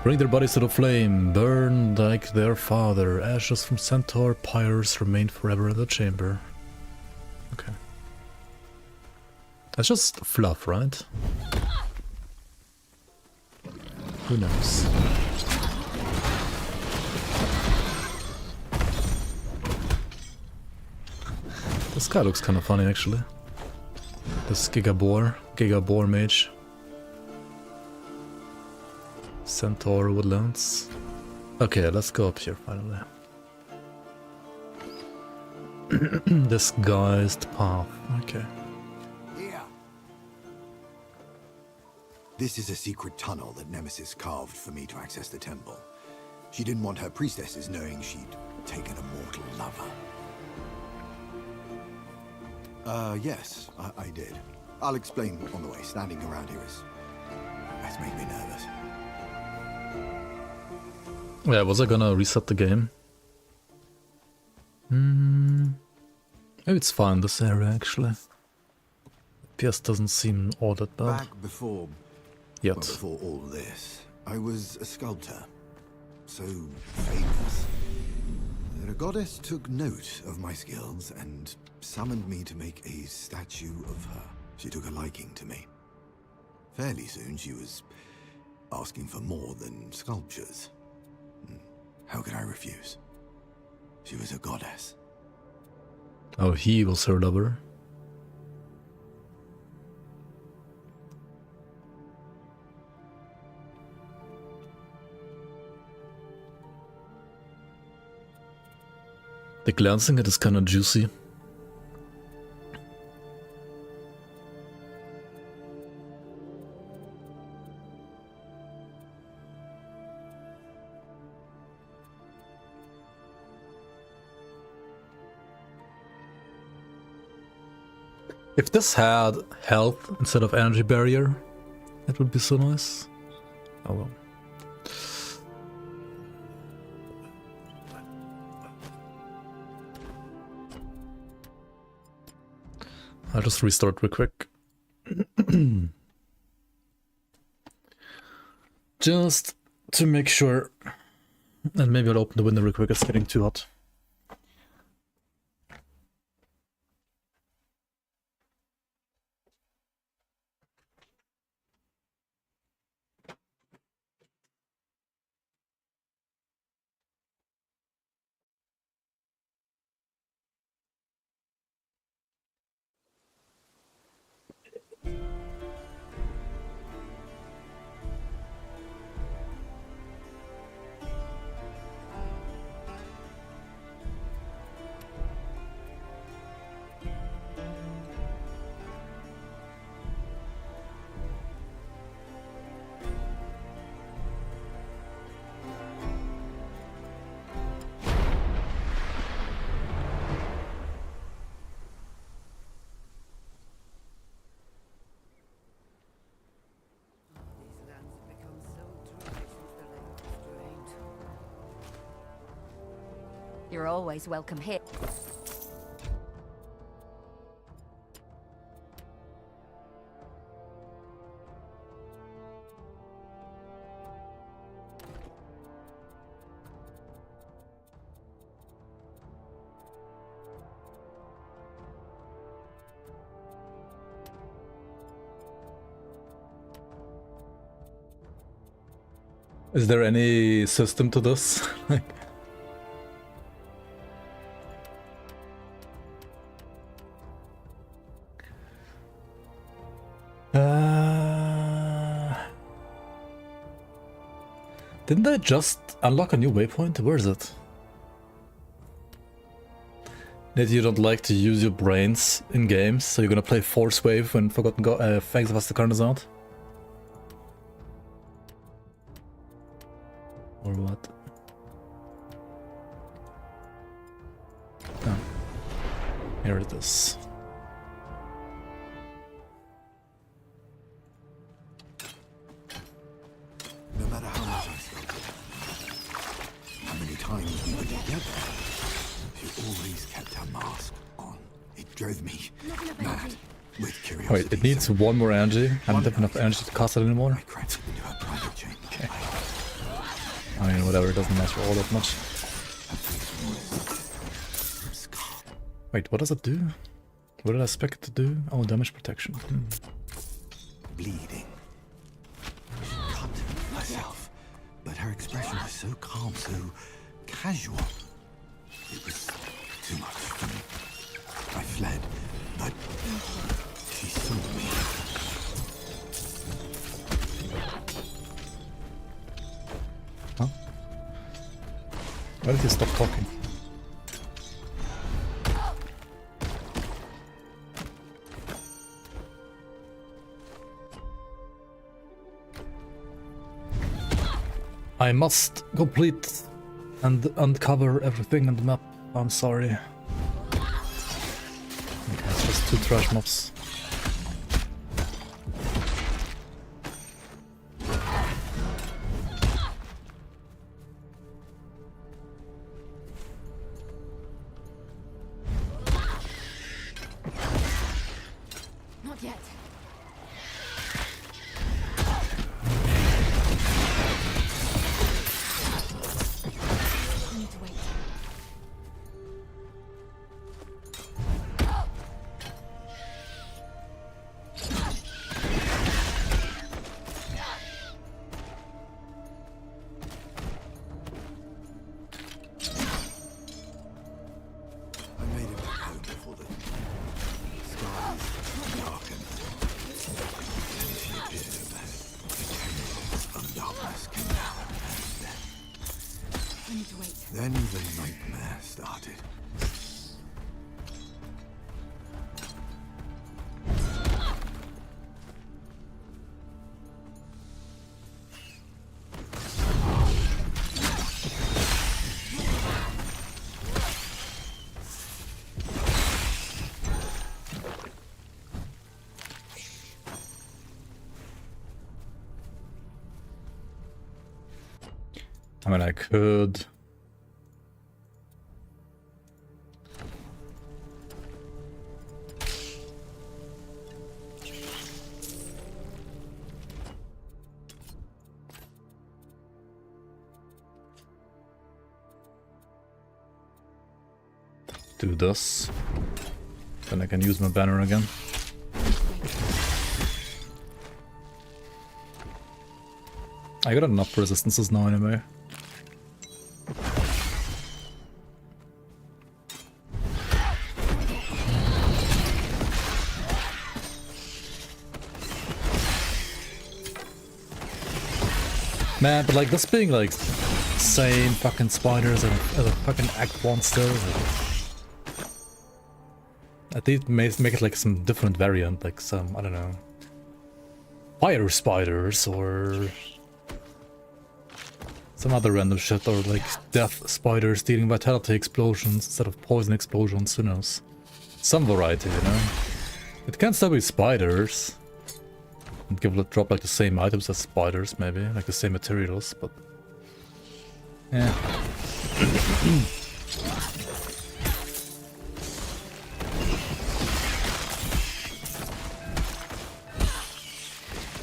Bring their bodies to the flame, burn like their father. Ashes from centaur pyres remain forever in the chamber. Okay. That's just fluff, right? Who knows? This guy looks kind of funny, actually. This Giga Boar mage. Centaur Woodlands. Okay, let's go up here finally. Disguised path. Okay.
Here. This is a secret tunnel that Nemesis carved for me to access the temple. She didn't want her priestesses knowing she'd taken a mortal lover. Yes, I did. I'll explain on the way. Standing around here has made me nervous.
Yeah, was I gonna reset the game? Maybe it's fine, this area, actually. PS doesn't seem all that bad.
Back before...
Yet.
Well, before all this, I was a sculptor. So famous that a goddess took note of my skills and summoned me to make a statue of her. She took a liking to me. Fairly soon, she was asking for more than sculptures. How could I refuse? She was a goddess.
Oh, he was her lover. The glancing at is kind of juicy. If this had health instead of energy barrier, that would be so nice. Oh well. I'll just restart real quick. Just to make sure. And maybe I'll open the window real quick, it's getting too hot.
You're always welcome here.
Is there any system to this? Didn't I just unlock a new waypoint? Where is it? That you don't like to use your brains in games, so you're gonna play Force Wave when Forgotten Fangs of Astakarn is out? Or what? Oh. Here it is.
No matter how much I sculpted, how many times we were together, she always kept her mask on. It drove me mad with curiosity.
Wait, it needs one more energy. I don't have enough energy to cast it anymore.
I crept into her private chamber.
Okay. I mean, whatever, it doesn't matter all that much. Wait, what does it do? What did I expect it to do? Oh, damage protection.
Bleeding. Cut myself. But her expression was so calm, so casual. It was too much for me. I fled, but she saw me.
Huh? Why did he stop talking? I must complete and uncover everything on the map. I'm sorry. Okay, it's just 2 trash mobs.
Not yet.
Then the nightmare started.
I mean, I could... do this. Then I can use my banner again. I got enough resistances now anyway. Man, but like this being like same fucking spiders as a fucking Act 1 still. Like, at least make it like some different variant, like some, I don't know, fire spiders or some other random shit, or like death spiders dealing vitality explosions instead of poison explosions, who knows. Some variety, you know. It can still be spiders. And give it drop like the same items as spiders, maybe, like the same materials, but yeah.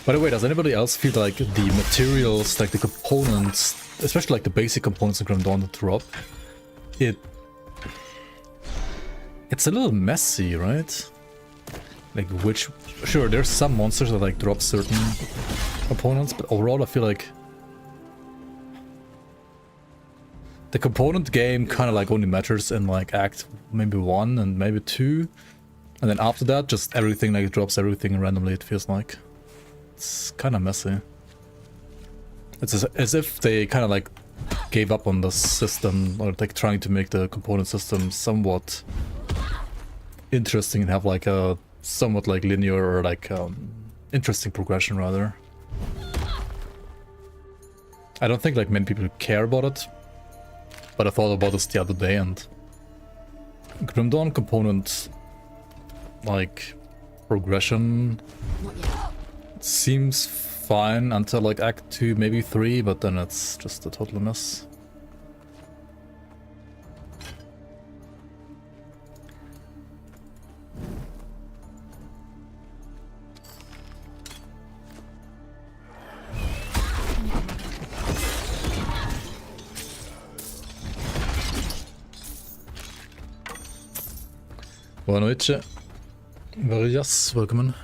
By the way, does anybody else feel like the materials, like the components, especially like the basic components in Grim Dawn that drop, it's a little messy, right? Like which, sure, there's some monsters that like drop certain components, but overall I feel like the component game kind of like only matters in like Act maybe 1 and maybe 2, and then after that just everything like drops everything randomly, it feels like. It's kind of messy. It's as if they kind of like gave up on the system, or like trying to make the component system somewhat interesting and have like a somewhat like linear or like interesting progression rather. I don't think like many people care about it, but I thought about this the other day, and Grim Dawn component like progression seems fine until like Act 2, maybe 3, but then it's just a total mess. Boa noite. Varijas, welcome.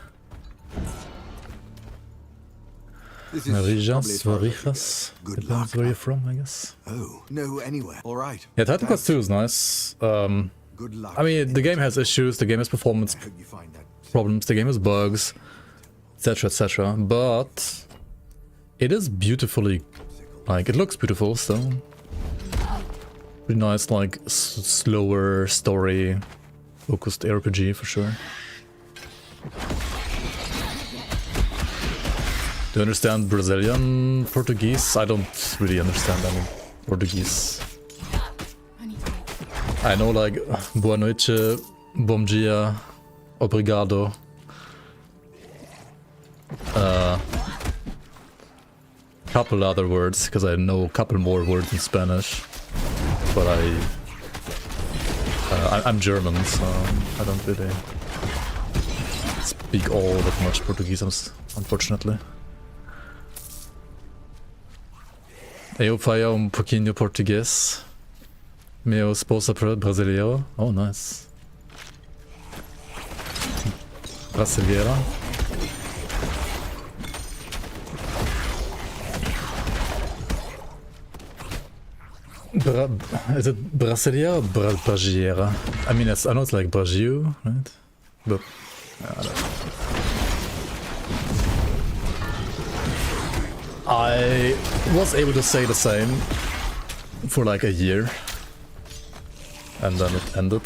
Varijas, Varijas. Depends where you're from, I guess.
Oh, no, anywhere. All right.
Yeah, Titan Quest 2 is nice.
Good luck.
I mean, the game has issues, the game has performance
I hope you find that
problems, the game has bugs, etc, etc. But it is beautifully, like, it looks beautiful still. Pretty nice, like, slower story focused RPG for sure. Do you understand Brazilian Portuguese? I don't really understand any Portuguese. I know like boa noite, bom dia, obrigado. Couple other words, because I know a couple more words in Spanish. But I'm German, so I don't really speak all that much Portuguese, unfortunately. Eu falo pouquinho português. Meu esposa brasileiro. Oh, nice. Brasileira. Is it Brasileira or Brasileira? I mean, I know it's like Brazil, right? But I don't know. I was able to say the same for like a year. And then it ended.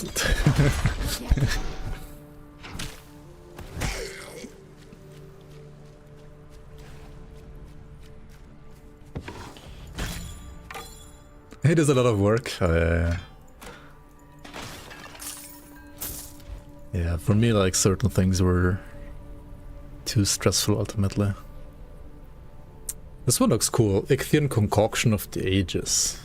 It is a lot of work. Yeah, for me, like, certain things were too stressful ultimately. This one looks cool. Ichthian Concoction of the Ages.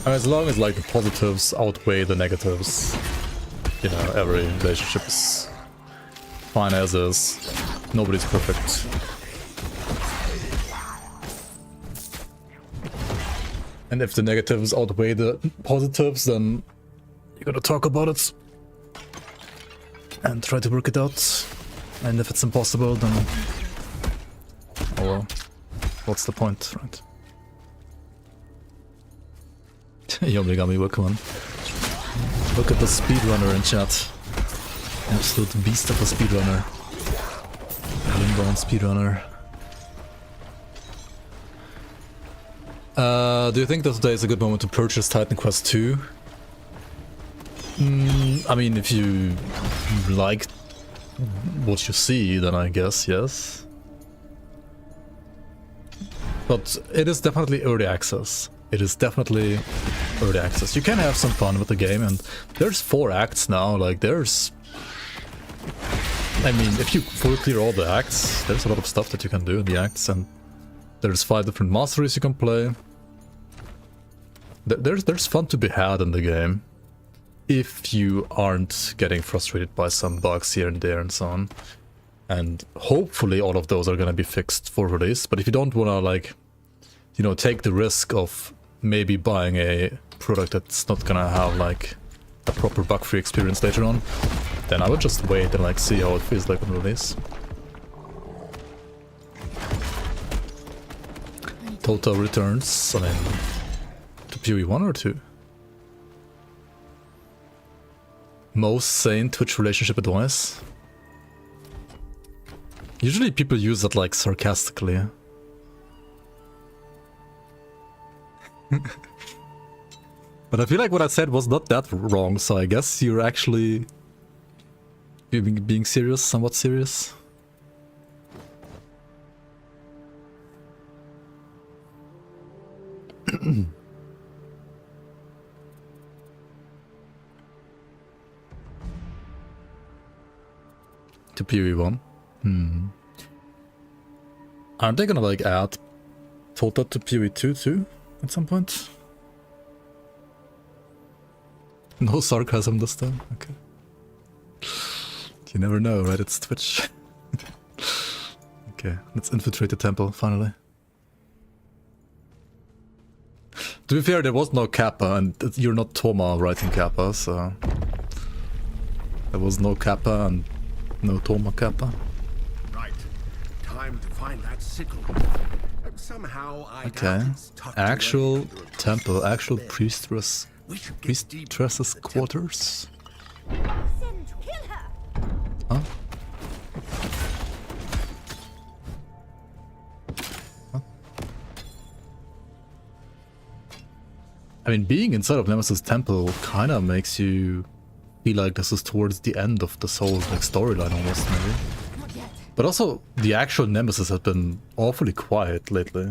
As long as like the positives outweigh the negatives, you know, every relationship is fine as is. Nobody's perfect. And if the negatives outweigh the positives, then you gotta talk about it and try to work it out. And if it's impossible, then oh well, what's the point, right? Yomigami, welcome on. Look at the speedrunner in chat. Absolute beast of a speedrunner. Inbound speedrunner. Do you think that today is a good moment to purchase Titan Quest 2? I mean, if you like what you see, then I guess yes. But it is definitely early access. It is definitely early access. You can have some fun with the game, and there's 4 acts now. Like, there's... I mean, if you fully clear all the acts, there's a lot of stuff that you can do in the acts, and there's 5 different masteries you can play. There's fun to be had in the game, if you aren't getting frustrated by some bugs here and there and so on. And hopefully all of those are gonna be fixed for release, but if you don't wanna, like, you know, take the risk of maybe buying a product that's not gonna have like a proper bug-free experience later on, then I would just wait and like see how it feels like on release. Total returns, I mean, to PoE 1 or 2? Most sane Twitch relationship advice? Usually people use that like sarcastically. But I feel like what I said was not that wrong, so I guess you're actually being serious, somewhat serious. PoE1. Aren't they gonna like add Tota to PoE2 too at some point? No sarcasm this time? Okay. You never know, right? It's Twitch. Okay, let's infiltrate the temple, finally. To be fair, there was no Kappa, and you're not Toma writing Kappa, so... There was no Kappa and no Toma Kappa.
Right. Time to find that sickle. Somehow I
Okay. Actual temple, actual priestess's quarters. Huh? Huh? I mean, being inside of Nemesis Temple kind of makes you feel like this is towards the end of this whole like storyline almost, maybe. But also, the actual Nemesis has been awfully quiet lately.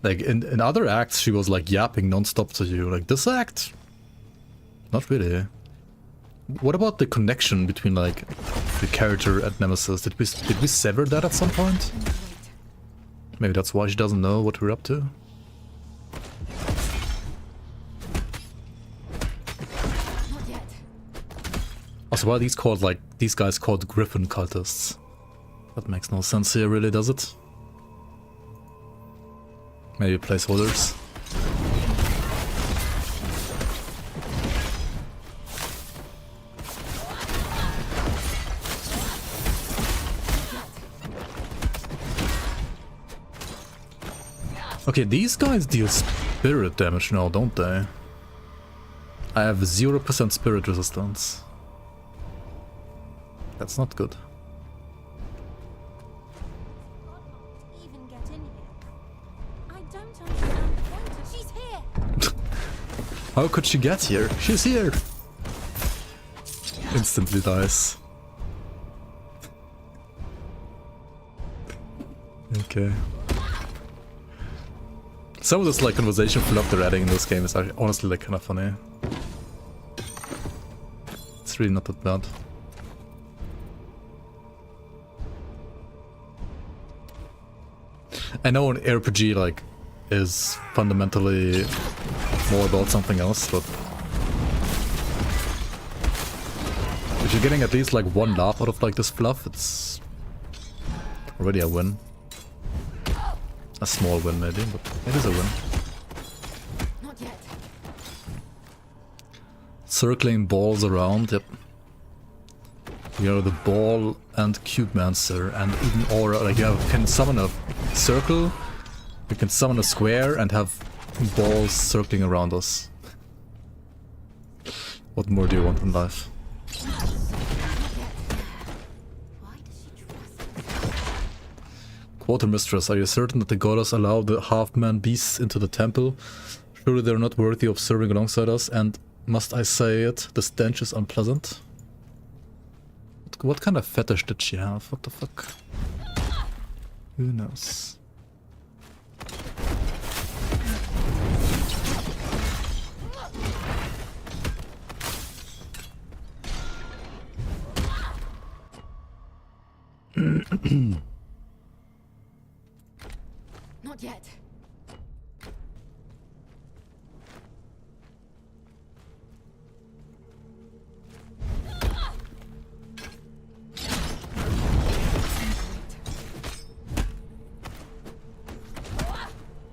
Like, in other acts, she was like yapping non-stop to you. Like, this act? Not really. What about the connection between, like, the character and Nemesis? Did we sever that at some point? Maybe that's why she doesn't know what we're up to? Also, why are these called, like, these guys called Griffin cultists? That makes no sense here, really, does it? Maybe placeholders. Okay, these guys deal spirit damage now, don't they? I have 0% spirit resistance. That's not good.
Even get in here. I don't understand the point of she's here.
How could she get here? She's here! Instantly dies. Okay. Some of this like conversation fluff they're adding in this game is actually, honestly like kind of funny. It's really not that bad. I know an RPG like is fundamentally more about something else, but if you're getting at least like one laugh out of like this fluff, it's already a win. A small win maybe, but it is a win.
Not yet.
Circling balls around, yep. We are the ball and cube mancer, and even aura, like you can summon a circle, you can summon a square and have balls circling around us. What more do you want in life? Quartermistress, are you certain that the goddess allowed the half-man beasts into the temple? Surely they're not worthy of serving alongside us, and must I say it, the stench is unpleasant? What kind of fetish did she have? What the fuck? Who knows?
Not yet.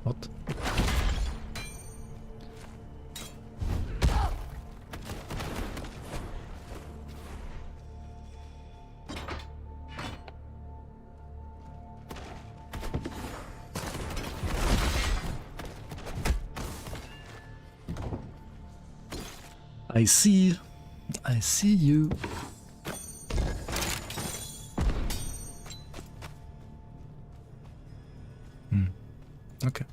What? I see you. Okay.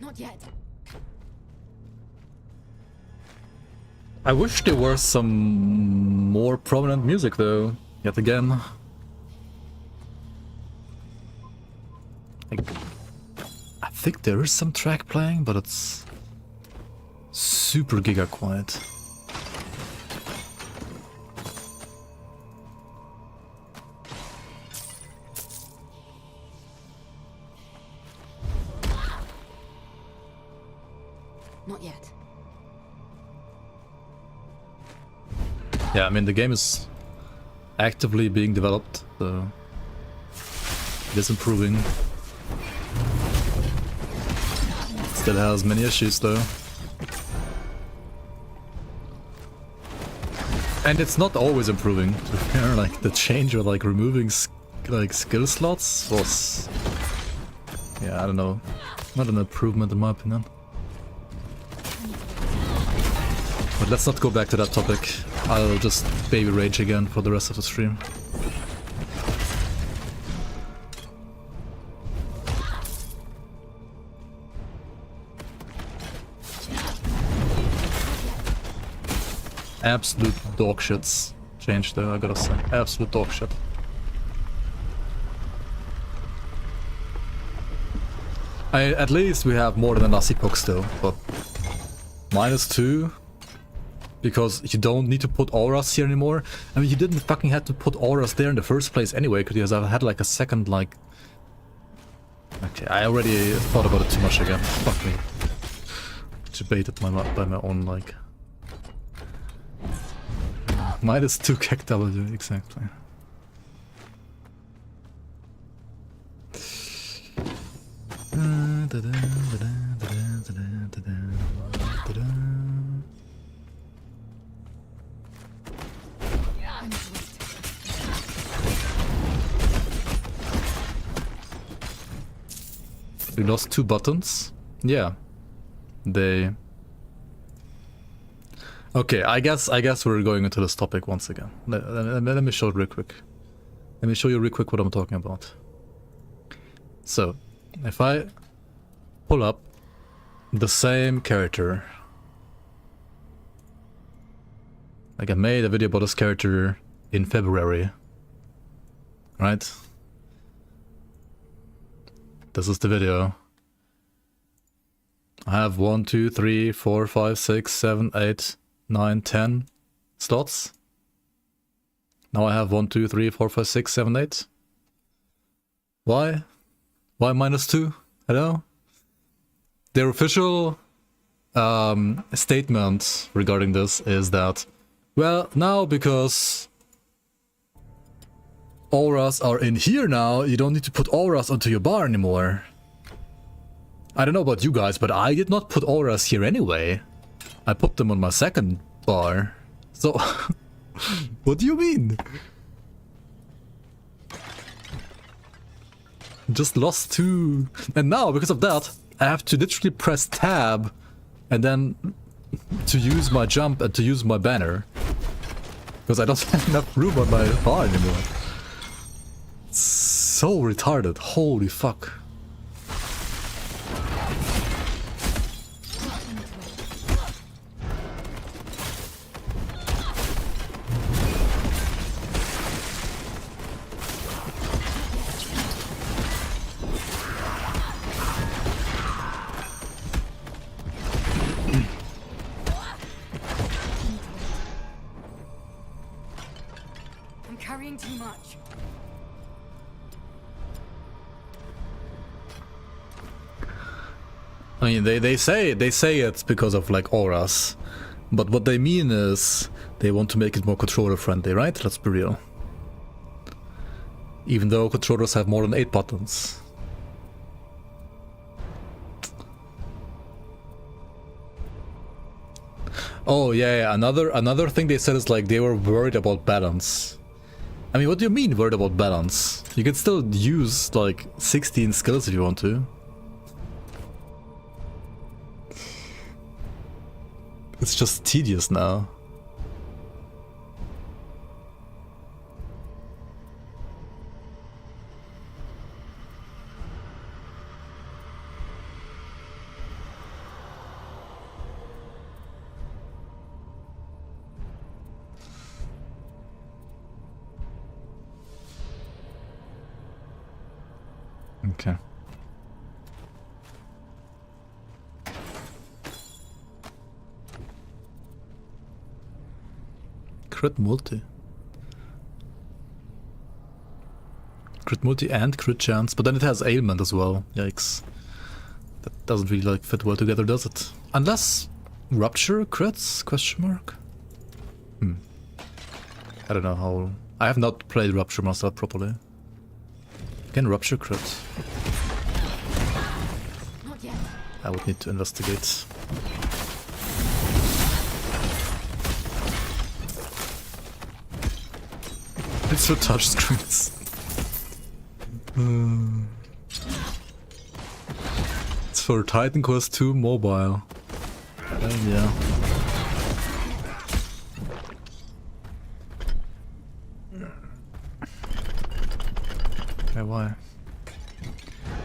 Not yet.
I wish there were some more prominent music though, yet again. Like, I think there is some track playing, but it's super giga quiet.
Not yet.
Yeah, I mean the game is actively being developed, so it is improving. Still has many issues though. And it's not always improving, to be fair. Like the change of like removing skill slots was, yeah, I don't know, not an improvement in my opinion. But let's not go back to that topic. I'll just baby rage again for the rest of the stream. Absolute dog shits changed though, I gotta say. Absolute dog shit. At least we have more than enough epoch still, but -2 because you don't need to put auras here anymore. I mean, you didn't fucking have to put auras there in the first place anyway, because I had like a second like... Okay, I already thought about it too much again. Fuck me. Debated by my own like... -2 kek W, exactly. We lost 2 buttons? Yeah. They... Okay, I guess we're going into this topic once again. Let me show it real quick. Let me show you real quick what I'm talking about. So, if I pull up the same character, like I made a video about this character in February, right? This is the video. I have 1, 2, 3, 4, 5, 6, 7, 8, 9, 10 slots. Now I have 1, 2, 3, 4, 5, 6, 7, 8. Why? Why -2? Hello? Their official statement regarding this is that, well, now because auras are in here now, you don't need to put auras onto your bar anymore. I don't know about you guys, but I did not put auras here anyway. I put them on my second bar. So, what do you mean? Just lost 2. And now, because of that, I have to literally press tab and then to use my jump and to use my banner. Because I don't have enough room on my bar anymore. It's so retarded. Holy fuck.
I'm carrying too much.
I mean, they say it's because of like auras, but what they mean is they want to make it more controller friendly, right? Let's be real. Even though controllers have more than 8 buttons. Oh yeah, another thing they said is like they were worried about balance. I mean, what do you mean worried about balance? You can still use like 16 skills if you want to. It's just tedious now. Okay. Crit multi. Crit multi and crit chance, but then it has ailment as well. Yikes. That doesn't really like fit well together, does it? Unless rupture crits? Question mark. I don't know how. I have not played rupture myself properly. Can rupture crit?
Not yet.
I would need to investigate. It's for touch screens. It's for Titan Quest 2 mobile. Yeah. Okay, why?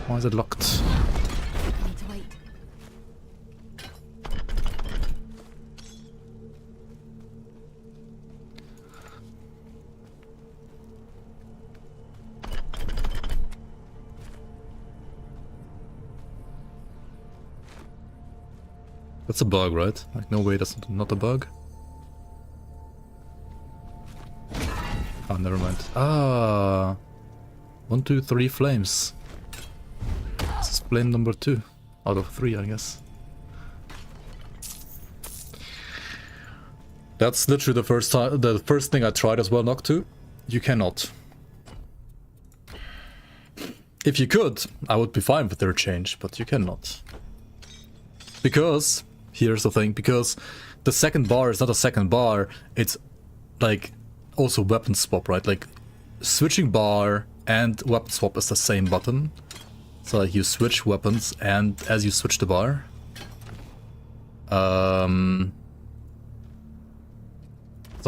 Why is it locked?
I need to wait.
That's a bug, right? Like, no way, that's not a bug. Oh, never mind. Ah, 1, 2, 3 flames. This is flame number 2 out of 3, I guess. That's literally the first thing I tried as well, Knock 2. You cannot. If you could, I would be fine with their change, but you cannot. Because, here's the thing, because the second bar is not a second bar, it's like also weapon swap, right? Like switching bar and weapon swap is the same button. So like you switch weapons and as you switch the bar. So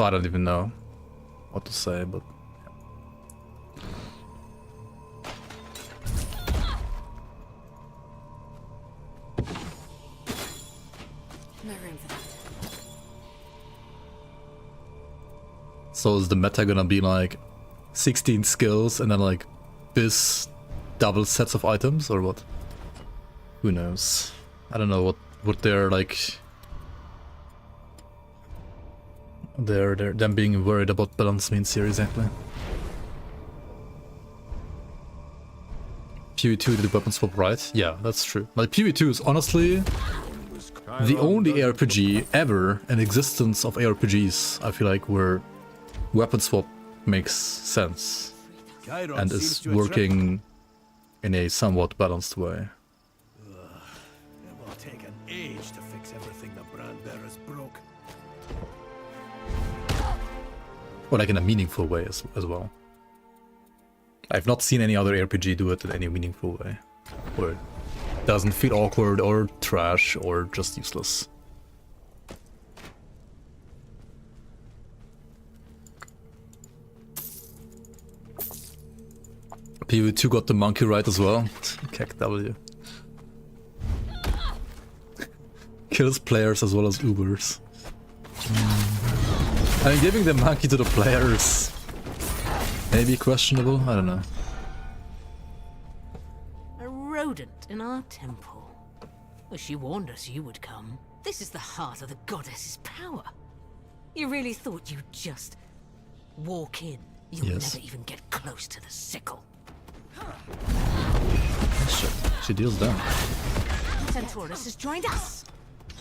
I don't even know what to say, but
No room for that.
so is the meta gonna be like 16 skills and then like this double sets of items or what? Who knows? I don't know what they're like. They're them being worried about balance means here exactly. PvE2 did the weapon swap right? Yeah, that's true. Like PvE2 is honestly the only ARPG ever in existence of ARPGs, I feel like, where weapon swap makes sense and is working in a somewhat balanced way.
It will take an age to fix everything the brand bearers broke.
Or like in a meaningful way as well. I've not seen any other RPG do it in any meaningful way. Where it doesn't feel awkward or trash or just useless. PvE2 got the monkey right as well. Kek W. Kills players as well as Ubers. I mean, giving the monkey to the players maybe questionable, I don't know.
A rodent in our temple. Well, she warned us you would come. This is the heart of the goddess's power. You really thought you'd just walk in? You'll
Yes.
never even get close to the sickle.
Shit, she deals damage.
Centaurus has joined us.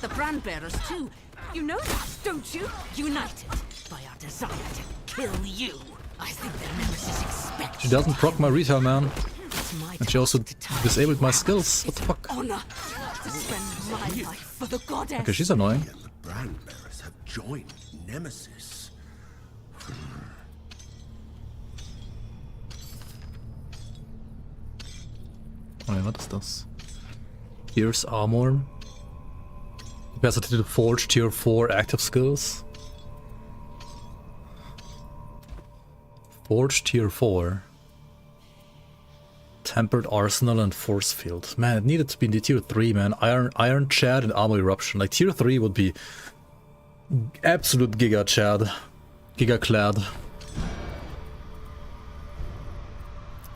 The brand bearers too. You know that, don't you? United by our desire to kill you. I think the nemesis expects.
She doesn't proc my retail, man.
It's my
And she also
task to tie
disabled my
hands.
skills. What the fuck?
Honor to spend my life for the goddess.
Okay, she's annoying.
And the brand bearers have joined Nemesis.
Wait, what is this? Here's armor. Capacity to forge tier 4 active skills. Forge tier 4. Tempered arsenal and force field. Man, it needed to be in the tier 3, man. Iron Chad and armor eruption. Like tier 3 would be absolute giga Chad. Giga clad.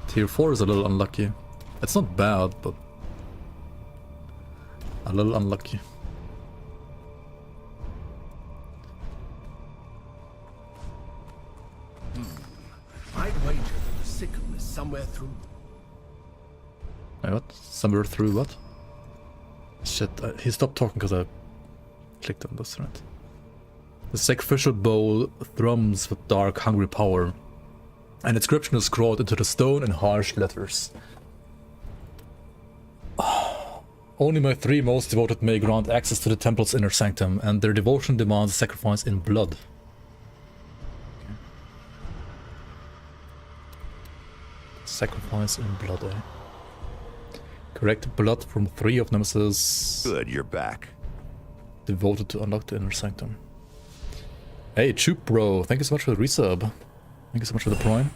Tier 4 is a little unlucky. It's not bad, but a little unlucky.
I'd wager that the sickle is somewhere through.
Wait, what? Somewhere through what? Shit, he stopped talking because I clicked on this, right? The sacrificial bowl thrums with dark, hungry power. An inscription is scrawled into the stone in harsh letters. Only my 3 most devoted may grant access to the temple's inner sanctum, and their devotion demands a sacrifice in blood. Okay. Sacrifice in blood, eh? Correct blood from 3 of Nemesis.
Good, you're back.
Devoted to unlock the inner sanctum. Hey, Choop bro, thank you so much for the resub. Thank you so much for the prime.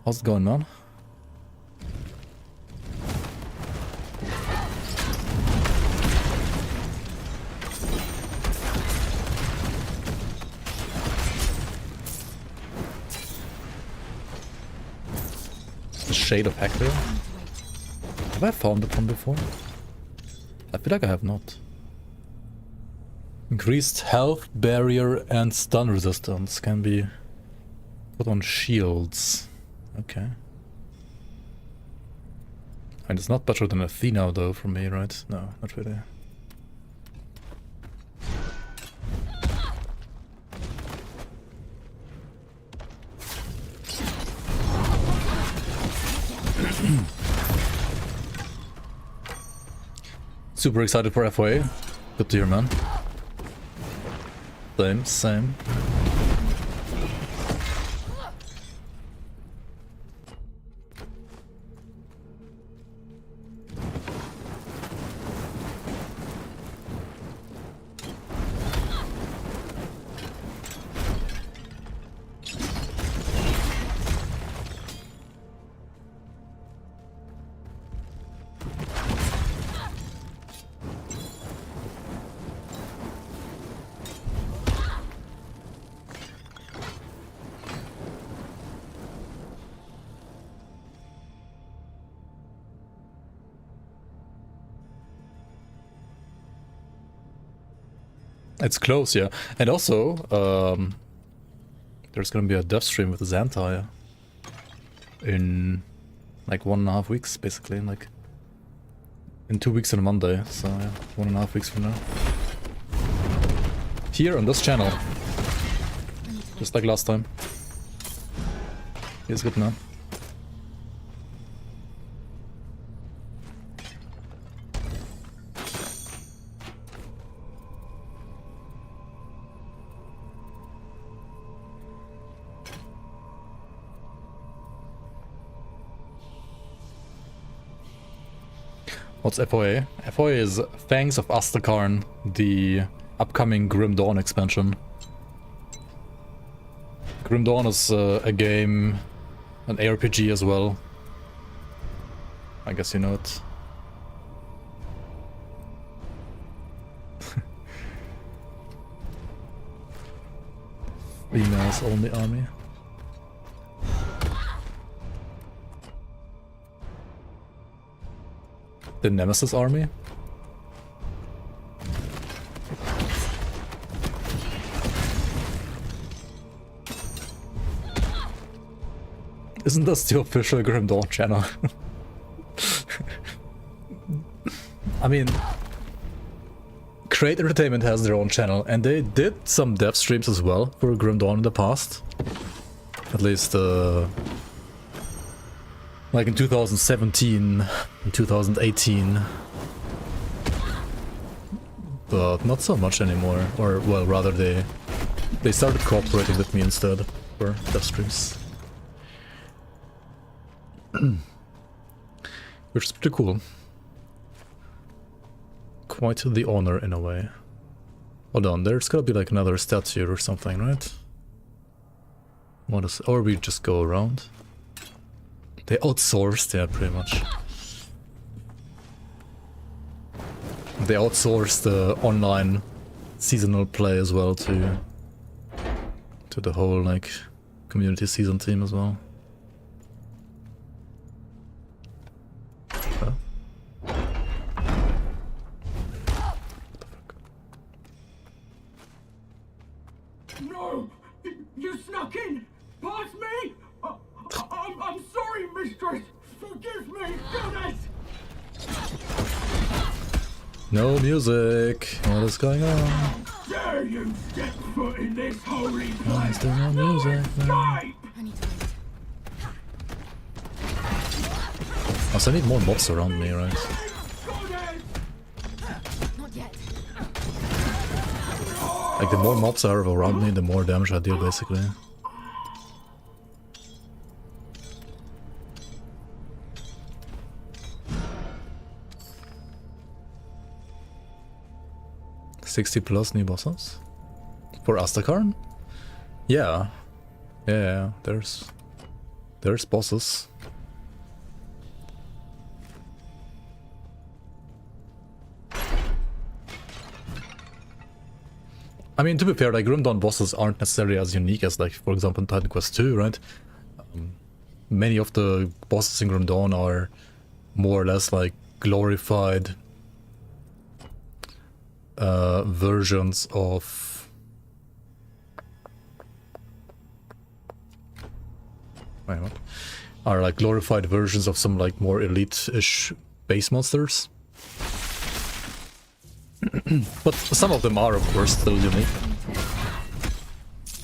How's it going, man? The Shade of Hector? Have I found it from before? I feel like I have not. Increased health, barrier, and stun resistance can be put on shields. Okay. And it's not better than Athena though for me, right? No, not really. Super excited for FOA. Good to hear, man. Same. It's close, yeah. And also, there's gonna be a dev stream with Xantai in like 1.5 weeks, basically, in 2 weeks and a Monday, so yeah, 1.5 weeks from now. Here on this channel, just like last time. He's good now. What's FOA? FOA is Fangs of Astakarn, the upcoming Grim Dawn expansion. Grim Dawn is a game, an ARPG as well. I guess you know it. Females only army. The Nemesis army? Isn't this the official Grim Dawn channel? I mean, Create Entertainment has their own channel, and they did some dev streams as well for Grim Dawn in the past. At least, like in 2017 and 2018. But not so much anymore. Or, well, rather they started cooperating with me instead for dev streams. Which is pretty cool. Quite the honor in a way. Hold on, there's gotta be like another statue or something, right? What is, or we just go around. They outsourced, yeah, pretty much. They outsourced the online seasonal play as well to the whole like community season team as well. Huh?
No! You snuck in! Past me!
No music. What is going on?
Dare you step foot in this holy
Why is there no music? Also, I need more mobs around me, right?
Not yet.
Like, the more mobs are around me, the more damage I deal, basically. +60 new bosses? For Astakarn? Yeah. Yeah, there's bosses. I mean, to be fair, like, Grimdawn bosses aren't necessarily as unique as, like, for example, in Titan Quest 2, right? Many of the bosses in Grimdawn are more or less, like, glorified versions of... Wait, what? Are, like, glorified versions of some, like, more elite-ish base monsters. But some of them are, of course, still unique.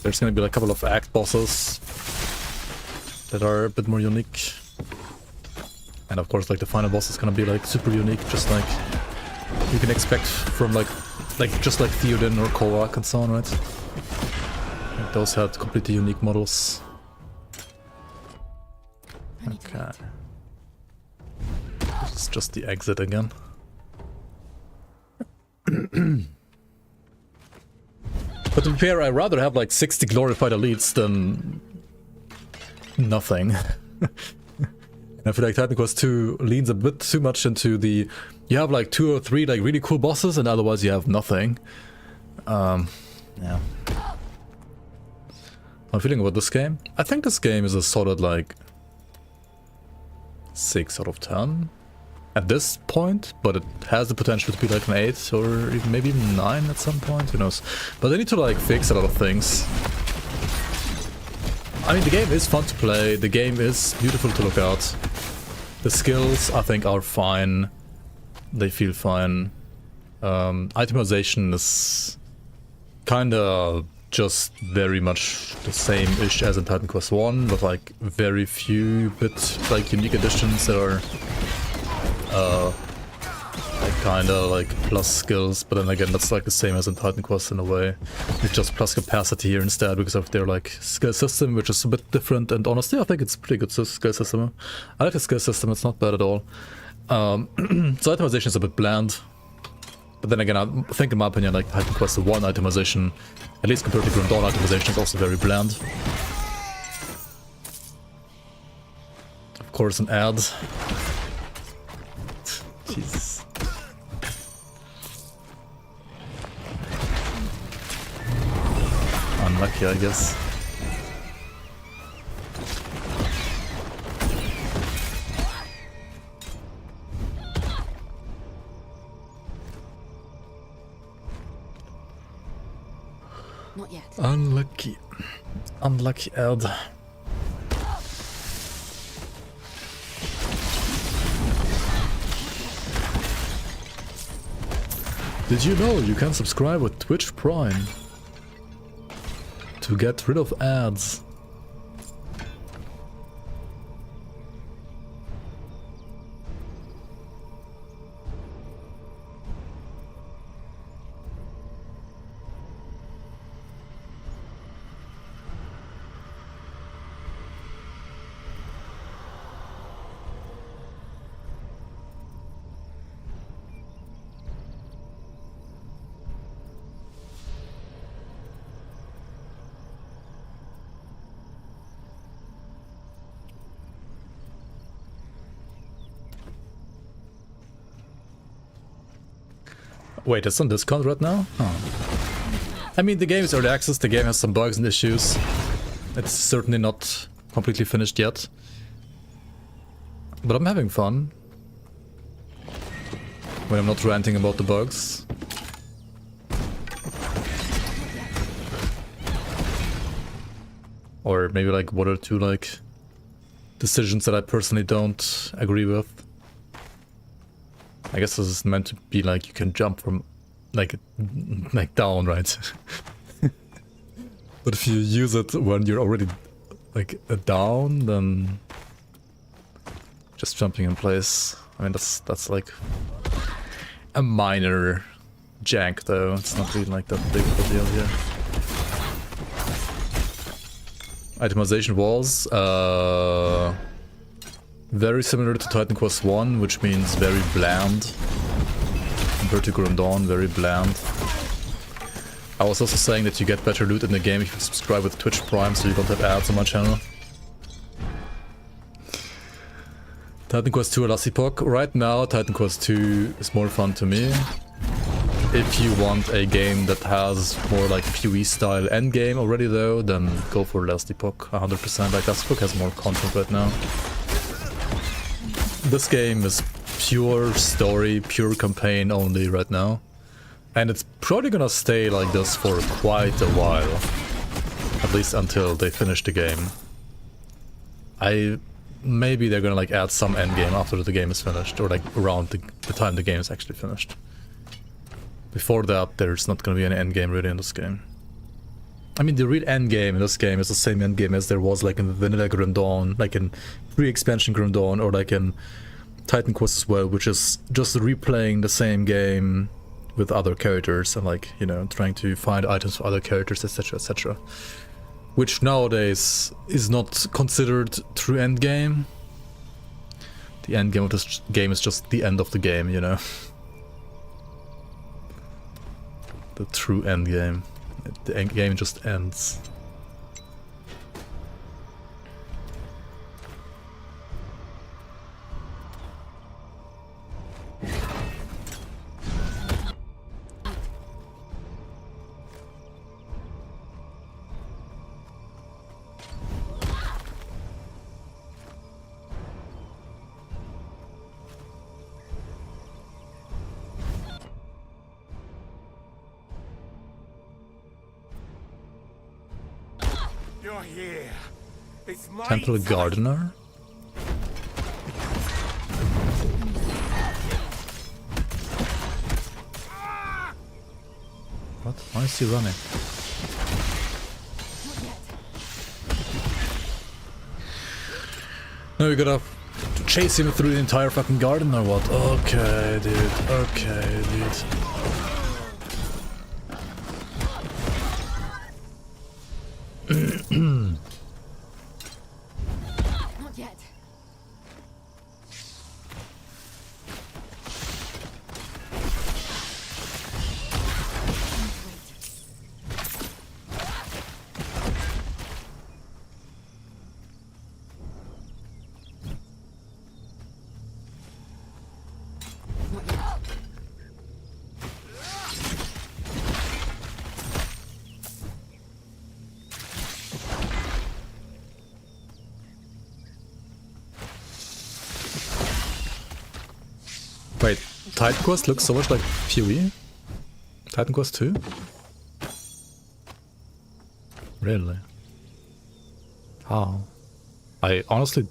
There's gonna be like a couple of act bosses that are a bit more unique. And of course, like, the final boss is gonna be like super unique, just like you can expect from like just like Theoden or Korak and so on, right? Like, those had completely unique models. Okay. This is just the exit again. But to be fair, I'd rather have like 60 glorified elites than nothing. I feel like Titan Quest 2 leans a bit too much into the... You have like 2 or 3 like really cool bosses and otherwise you have nothing. Yeah. I'm feeling about this game. I think this game is a solid like 6 out of 10. At this point, but it has the potential to be like an 8 or even maybe even 9 at some point, who knows. But they need to like fix a lot of things. I mean, the game is fun to play, the game is beautiful to look at. The skills, I think, are fine. They feel fine. Itemization is kinda just very much the same-ish as in Titan Quest 1, but like very few bit like unique additions that are like kinda like plus skills, but then again that's like the same as in Titan Quest in a way. It's just plus capacity here instead because of their like skill system, which is a bit different, and honestly I think it's a pretty good skill system. I like the skill system, it's not bad at all. So itemization is a bit bland. But then again, I think in my opinion like Titan Quest 1 itemization, at least compared to Grimdawn itemization, is also very bland. Of course an ad. Jesus. Unlucky, I guess.
Not yet.
Unlucky. Unlucky ad. Did you know you can subscribe with Twitch Prime to get rid of ads? Wait, it's on discount right now? Oh. I mean, the game is early access, the game has some bugs and issues. It's certainly not completely finished yet. But I'm having fun. When I'm not ranting about the bugs. Or maybe like 1 or 2 like decisions that I personally don't agree with. I guess this is meant to be like you can jump from like down, right? But if you use it when you're already like down, then just jumping in place. I mean, that's like a minor jank, though. It's not really like that big of a deal here. Itemization was very similar to Titan Quest 1, which means very bland. Compared to Grim Dawn, very bland. I was also saying that you get better loot in the game if you subscribe with Twitch Prime, so you don't have ads on my channel. Titan Quest 2 or Last Epoch. Right now, Titan Quest 2 is more fun to me. If you want a game that has more like PoE style endgame already though, then go for Last Epoch 100%. Like Last Epoch has more content right now. This game is pure story, pure campaign only right now. And it's probably gonna stay like this for quite a while. At least until they finish the game. Maybe they're gonna like add some endgame after the game is finished, or like around the time the game is actually finished. Before that, there's not gonna be any endgame really in this game. I mean, the real endgame in this game is the same endgame as there was like in Vanilla Grim Dawn, like in pre-expansion Grim Dawn, or like in Titan Quest as well, which is just replaying the same game with other characters and like, you know, trying to find items for other characters, etc, etc. Which nowadays is not considered true endgame. The endgame of this game is just the end of the game, you know. The true endgame. The endgame just ends.
You're here. It's my
Temple Gardener? What? Why is he running? No, we gotta chase him through the entire fucking garden or what? Okay, dude. Okay, dude.
Not yet.
Wait, Titan Quest looks so much like PoE? Titan Quest 2? Really? How? I honestly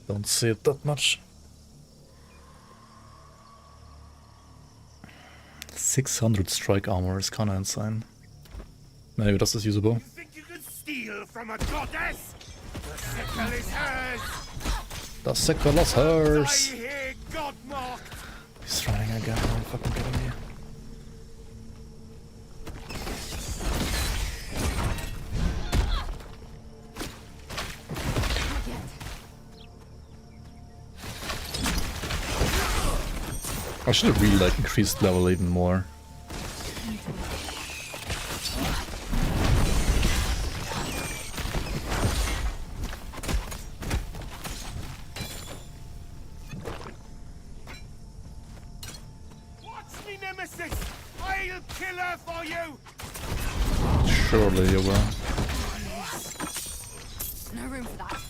don't see it that much. 600 strike armor is kinda insane. Maybe this is usable.
think you could steal from a goddess? The sickle is hers.
The sickle is hers.
Die here, God-marked.
He's running again, are you fucking kidding me? I should have really like increased level even more.
Watch me, Nemesis. I'll kill her for you.
Surely you will.
No room for that.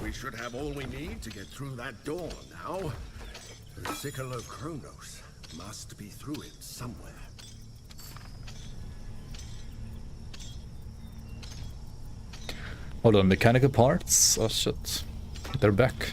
We should have all we need to get through that door now. The sickle of Kronos must be through it somewhere.
Hold on, mechanical parts? Oh shit. They're back.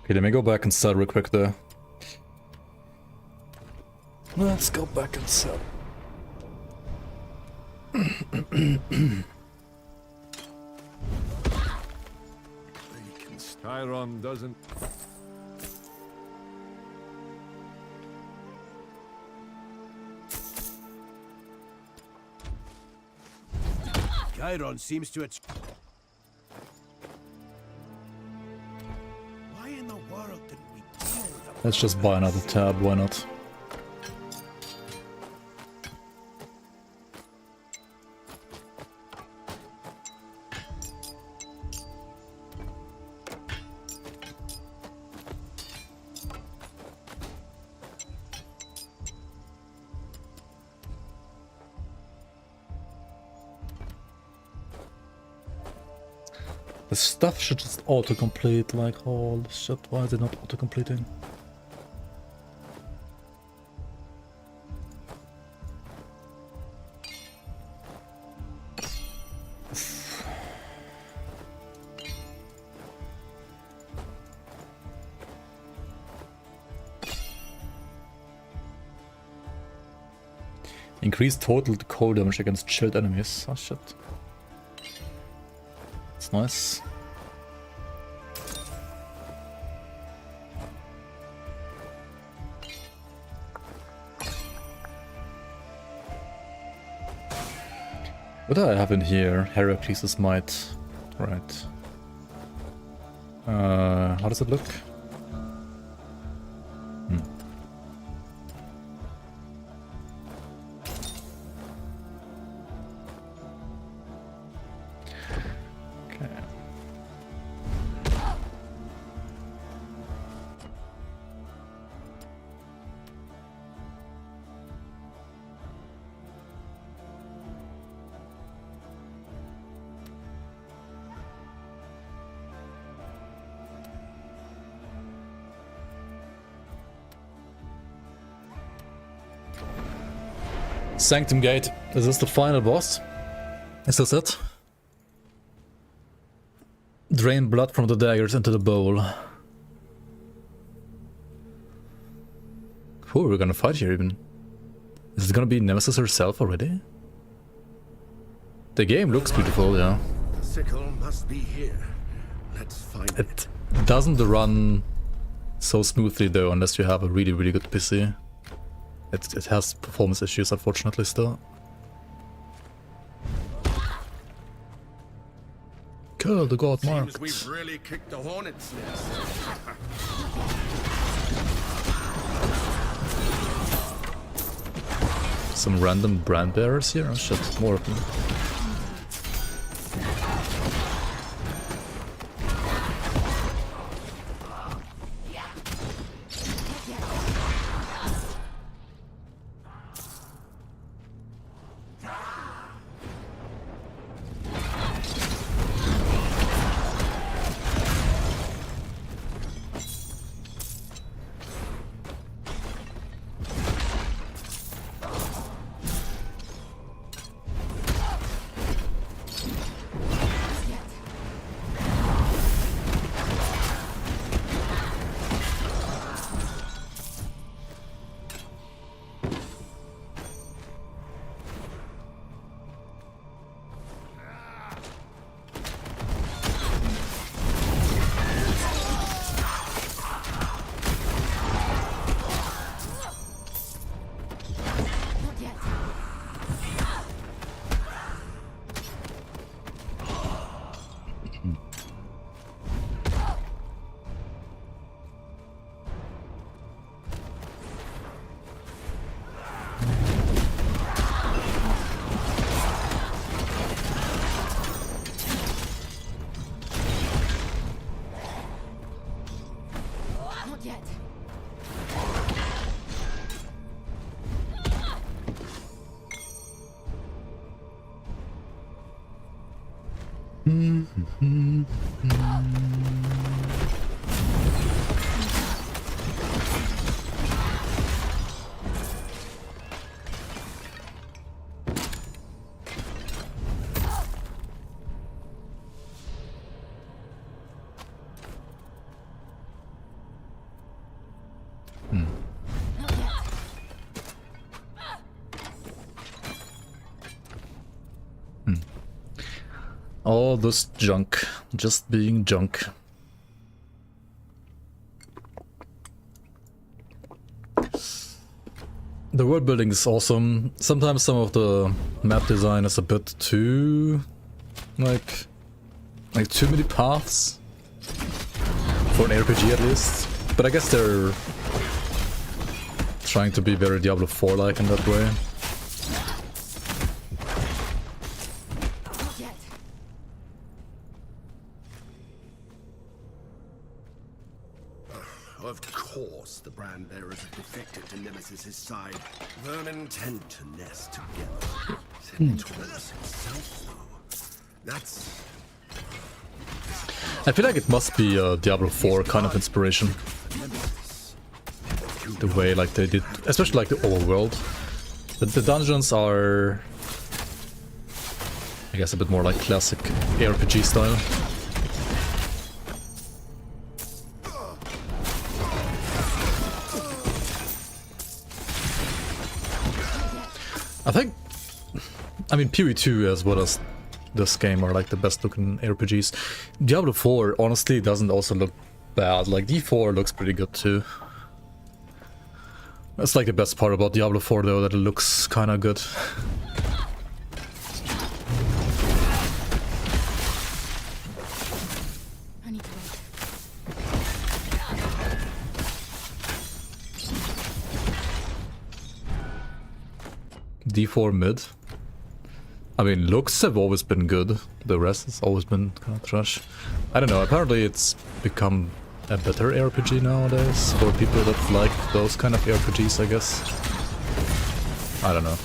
Okay, let me go back and sell real quick there. Let's go back and sell.
Chiron doesn't...
Chiron seems to... Why in the world didn't we deal with them?
Let's just buy another tab, why not? The stuff should just auto-complete, like, holy shit, why is it not auto-completing? Increase total cold damage against chilled enemies. Oh shit. That's nice. What do I have in here? Heracles' Might. Right. How does it look? Sanctum Gate. Is this the final boss? Is this it? Drain blood from the daggers into the bowl. Who are we gonna fight here even? Is it gonna be Nemesis herself already? The game looks beautiful, yeah.
The sickle must be here. Let's find
it. It doesn't run so smoothly though, unless you have a really, really good PC. It has performance issues, unfortunately, still. Kill the god marked.
Seems we've really kicked the hornet's nest.
Some random brand bearers here? Oh shit, more of them. All this junk, just being junk. The world building is awesome. Sometimes some of the map design is a bit too, like too many paths for an RPG at least. But I guess they're trying to be very Diablo 4-like in that way.
Of course, the brand bearers have defected to Nemesis's side. Vermin tend to nest together. Centaurus himself, though. That's...
I feel like it must be a Diablo 4 kind of inspiration. The way like they did, especially like the overworld. The dungeons are, I guess, a bit more like classic RPG style. I mean, PoE2 as well as this game are like the best looking RPGs. Diablo 4 honestly doesn't also look bad. Like D4 looks pretty good too. That's like the best part about Diablo 4 though, that it looks kind of good. D4 mid. I mean, looks have always been good. The rest has always been kind of trash. I don't know, apparently it's become a better RPG nowadays for people that like those kind of RPGs, I guess. I don't know.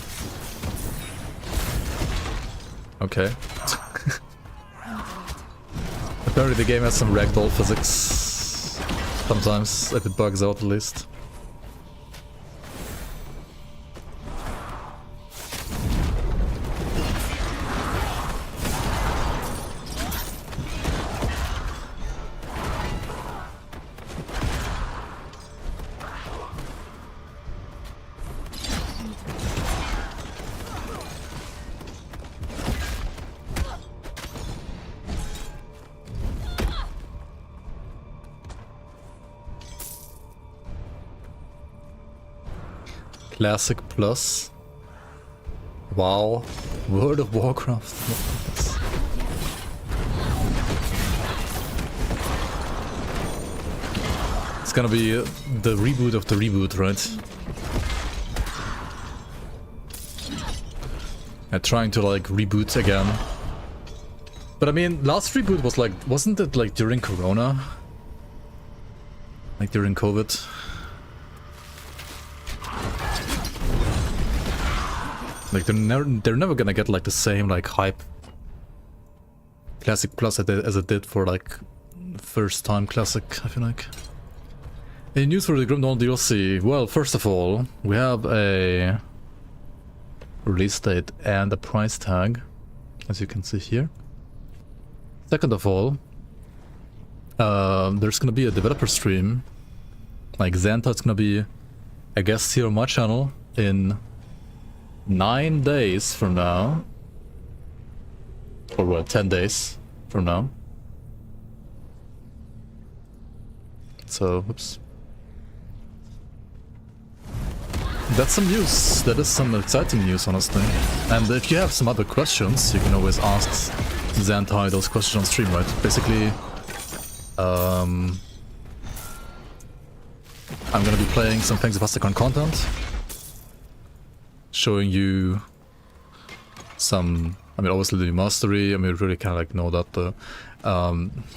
Okay. Apparently the game has some ragdoll physics. Sometimes, if it bugs out at least. Classic Plus. Wow. World of Warcraft. It's gonna be the reboot of the reboot, right? And trying to like reboot again. But I mean, last reboot was like, wasn't it like during Corona? Like during COVID? Like they're never gonna get like the same like hype Classic Plus as it did for like first time Classic, I feel like. Any news for the Grim Dawn DLC? Well, first of all, we have a release date and a price tag, as you can see here. Second of all, there's gonna be a developer stream. Like Xanta is gonna be a guest here on my channel in 9 days from now. Or what, 10 days from now. So, oops. That's some news. That is some exciting news, honestly. And if you have some other questions, you can always ask Xantai those questions on stream, right? Basically, I'm gonna be playing some Fangs of Aztekon content, showing you some, I mean, obviously the mastery. I mean, we really kind of like know that the,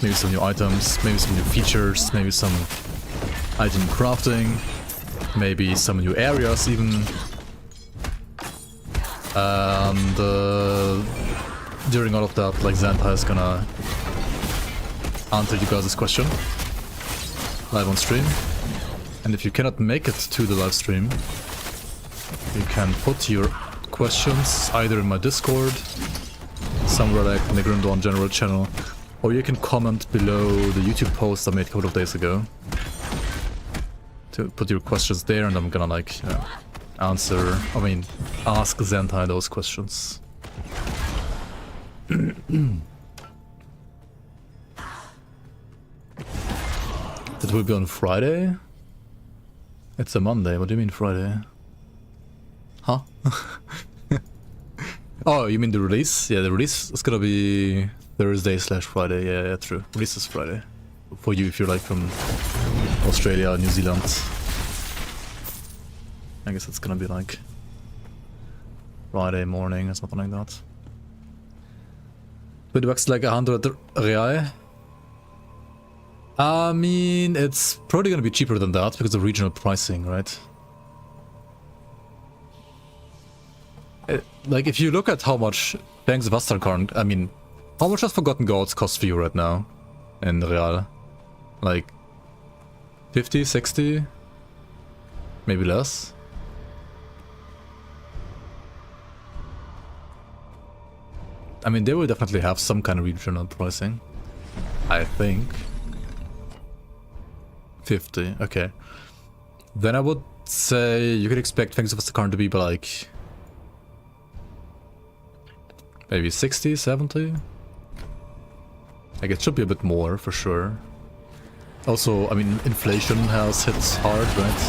maybe some new items, maybe some new features, maybe some item crafting, maybe some new areas even. And during all of that, like Xanta is gonna answer you guys' question live on stream. And if you cannot make it to the live stream, you can put your questions either in my Discord, somewhere like in the Grim Dawn general channel, or you can comment below the YouTube post I made a couple of days ago. To put your questions there, and I'm gonna like, you know, ask Xantai those questions. It will be on Friday? It's a Monday, what do you mean Friday? Huh? Oh, you mean the release? Yeah, the release is gonna be Thursday/Friday, yeah, true. Release is Friday. For you if you're like from Australia or New Zealand. I guess it's gonna be like Friday morning or something like that. But it works like 100 real. I mean, it's probably gonna be cheaper than that because of regional pricing, right? Like, if you look at how much Banks of Astarkarn, I mean, how much does Forgotten Gods cost for you right now in real? Like 50, 60? Maybe less? I mean, they will definitely have some kind of regional pricing. I think. 50, okay. Then I would say you could expect Fangs of Astarkarn to be like maybe 60, 70? Like, it should be a bit more for sure. Also, I mean, inflation has hit hard, right?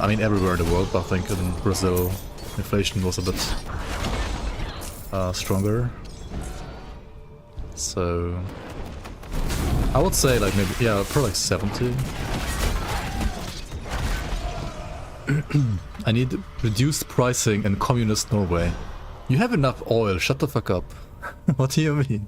I mean, everywhere in the world, but I think in Brazil, inflation was a bit stronger. So I would say like maybe, yeah, probably like 70. I need reduced pricing in communist Norway. You have enough oil, shut the fuck up. What do you mean?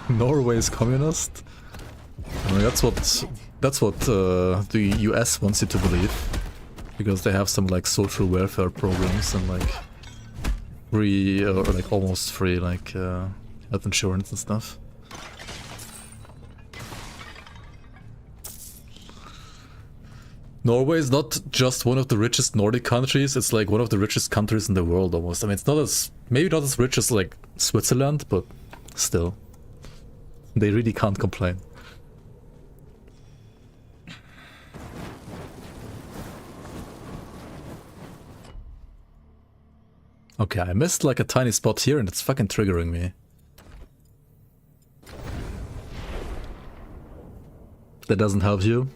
Norway is communist? I mean, that's what the US wants you to believe, because they have some like social welfare programs and like free or like almost free like health insurance and stuff. Norway is not just one of the richest Nordic countries, it's like one of the richest countries in the world almost. I mean, it's not as, maybe not as rich as like Switzerland, but still. They really can't complain. Okay, I missed like a tiny spot here and it's fucking triggering me. That doesn't help you?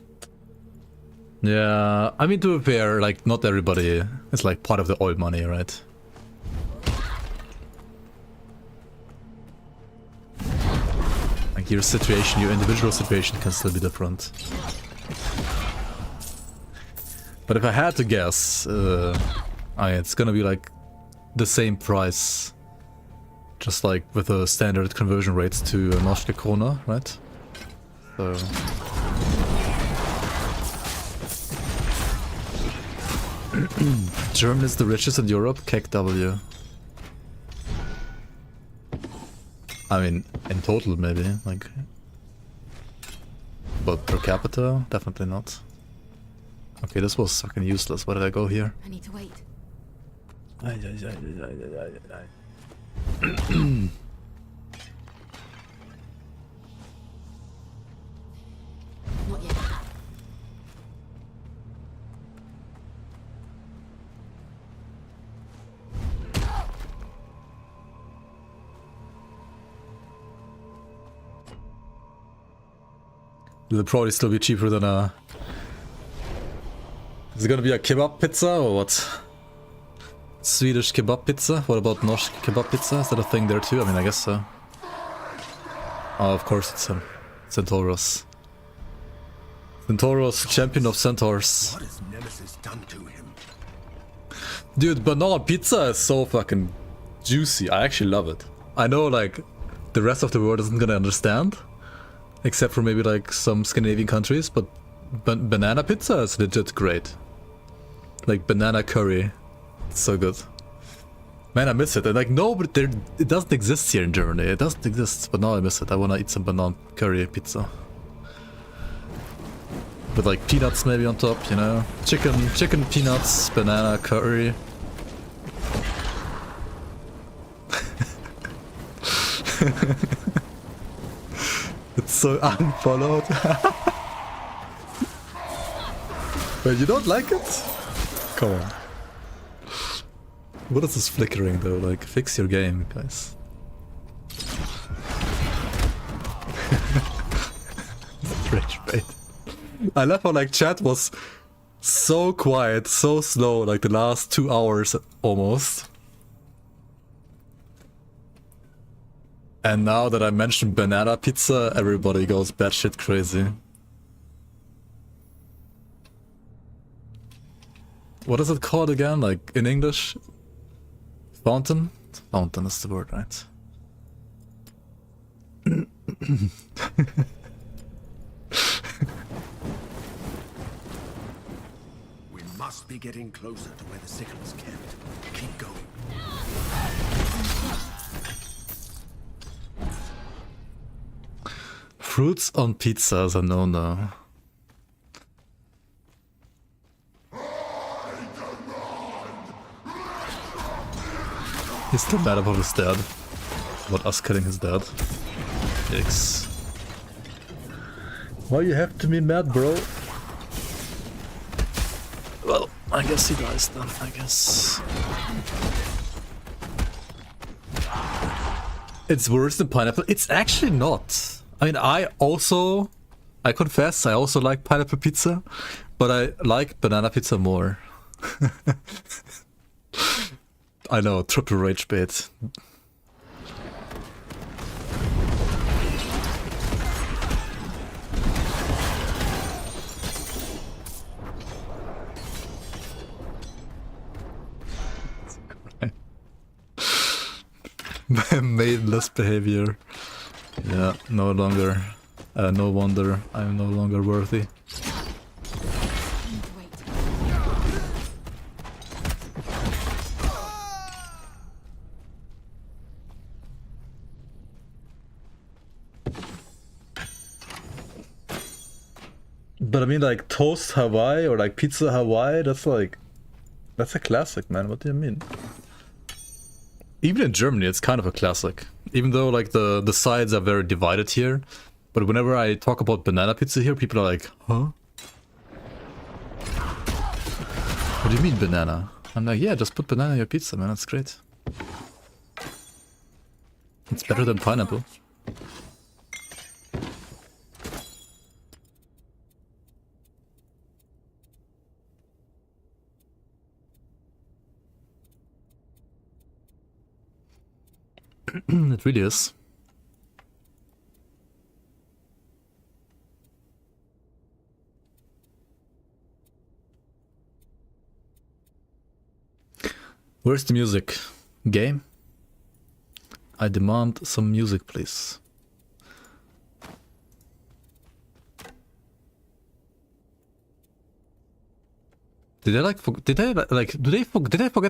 Yeah, I mean, to be fair, like, not everybody is like part of the oil money, right? Like, your situation, your individual situation can still be different. But if I had to guess, it's gonna be like the same price, just like with the standard conversion rates to norske krona, right? So Germany is the richest in Europe, KW. I mean, in total maybe, like, but per capita, definitely not. Okay, this was fucking useless. Why did I go here?
I need to wait. Not yet.
It'll probably still be cheaper than a... Is it gonna be a kebab pizza or what? Swedish kebab pizza? What about norsk kebab pizza? Is that a thing there too? I mean, I guess so. Oh, of course it's him. Centauros. Centauros, champion of centaurs.
What has Nemesis done to him?
Dude, banana pizza is so fucking juicy. I actually love it. I know, like, the rest of the world isn't gonna understand. Except for maybe like some Scandinavian countries, but banana pizza is legit great. Like banana curry. It's so good. Man, I miss it. And like, no, but it doesn't exist here in Germany. It doesn't exist, but now I miss it. I wanna eat some banana curry pizza. With like peanuts maybe on top, you know? Chicken, peanuts, banana curry. It's so unfollowed. Wait, you don't like it? Come on. What is this flickering though? Like, fix your game, guys. Rage bait. I love how like chat was so quiet, so slow, like the last 2 hours almost. And now that I mentioned banana pizza, everybody goes batshit crazy. What is it called again? Like in English? Fountain? Fountain is the word, right?
We must be getting closer to where the sickle is kept. Keep going.
Fruits on pizza is a no-no. He's still mad about his dad. About us killing his dad. Yikes. Why you have to be mad, bro? Well, I guess he dies then, I guess. It's worse than pineapple? It's actually not. I mean, I confess, I also like pineapple pizza, but I like banana pizza more. I know, triple rage bait. Maidenless behavior. Yeah, no longer. No wonder I'm no longer worthy. But I mean, like toast Hawaii or like pizza Hawaii, that's a classic, man. What do you mean? Even in Germany, it's kind of a classic. Even though like the sides are very divided here. But whenever I talk about banana pizza here, people are like, huh? What do you mean banana? I'm like, yeah, just put banana in your pizza, man. That's great. It's better than pineapple. It really is. Where's the music? Game? I demand some music, please. Did I forget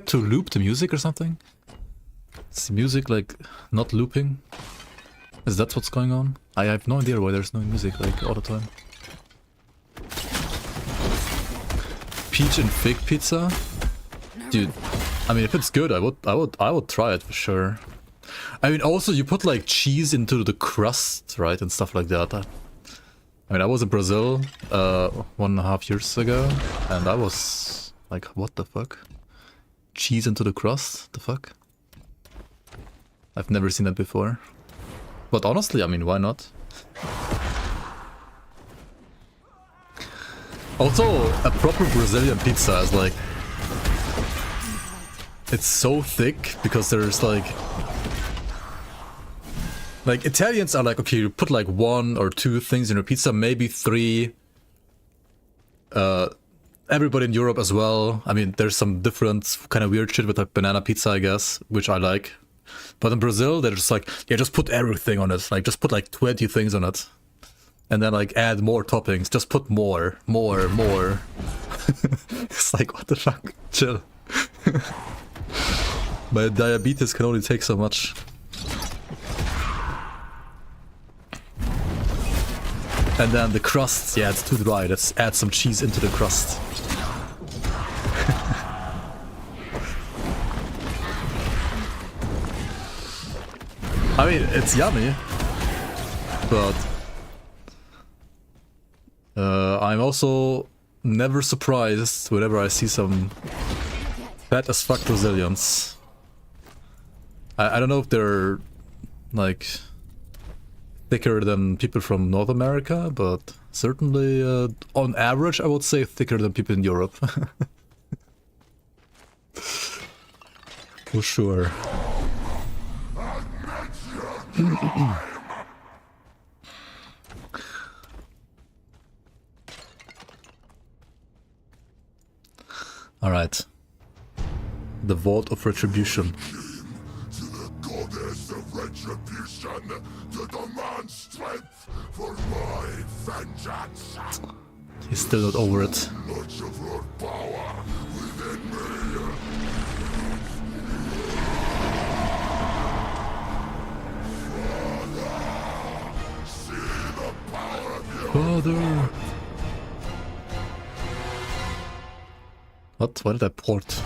to loop the music or something? Is the music like not looping? Is that what's going on? I have no idea why there's no music like all the time. Peach and fig pizza? Dude, I mean if it's good I would try it for sure. I mean also you put like cheese into the crust, right, and stuff like that. I mean I was in Brazil 1.5 years ago and I was like, what the fuck? Cheese into the crust? The fuck? I've never seen that before. But honestly, I mean, why not? Also, a proper Brazilian pizza is like... It's so thick because there's like... Like, Italians are like, okay, you put like 1 or 2 things in your pizza, maybe 3. Everybody in Europe as well. I mean, there's some different kind of weird shit with like banana pizza, I guess, which I like. But in Brazil, they're just like, yeah, just put everything on it. Like, just put like 20 things on it. And then like add more toppings. Just put more. It's like, what the fuck? Chill. My diabetes can only take so much. And then the crust, yeah, it's too dry. Let's add some cheese into the crust. I mean, it's yummy, but I'm also never surprised whenever I see some fat as fuck Brazilians. I don't know if they're like thicker than people from North America, but certainly on average I would say thicker than people in Europe. For sure. Alright. The Vault of Retribution.
To the goddess of retribution, to demand strength for my vengeance.
He's still not over it.
Much of her power within me.
Father! What? Why did I port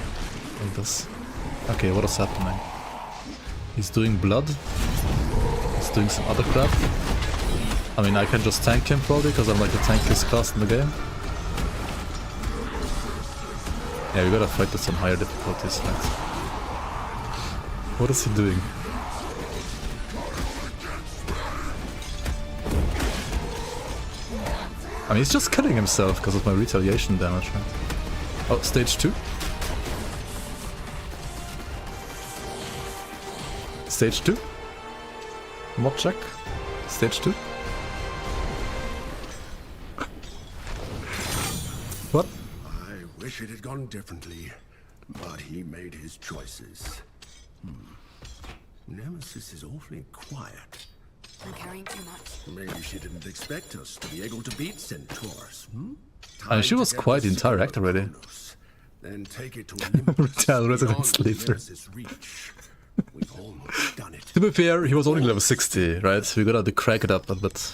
like this? Okay, what is happening? He's doing blood. He's doing some other crap. I mean, I can just tank him probably, because I'm like the tankiest class in the game. Yeah, we gotta fight this on higher difficulties, right? What is he doing? I mean, he's just killing himself because of my retaliation damage, right? Oh, stage 2? Stage 2? Mod check? Stage 2? What?
I wish it had gone differently, but he made his choices. Nemesis is awfully quiet.
I'm carrying too much.
Maybe she didn't expect us to be able to beat Centaurus.
I mean, she was quite the entire act already.
Then take it to Olympus.
Tell Resident Sleeper.
We've almost done it.
To be fair, he was only level 60, right? We gotta crack it up a bit.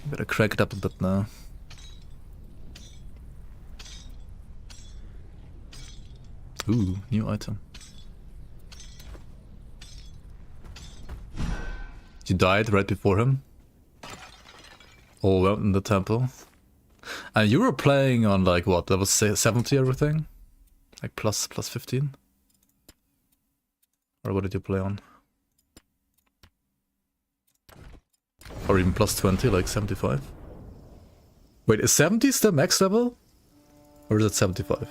We gotta crack it up a bit now. Ooh, new item. You died right before him. All went in the temple. And you were playing on like what? Level 70 everything? Like plus 15? Or what did you play on? Or even plus 20, like 75? Wait, is 70 still max level? Or is it 75?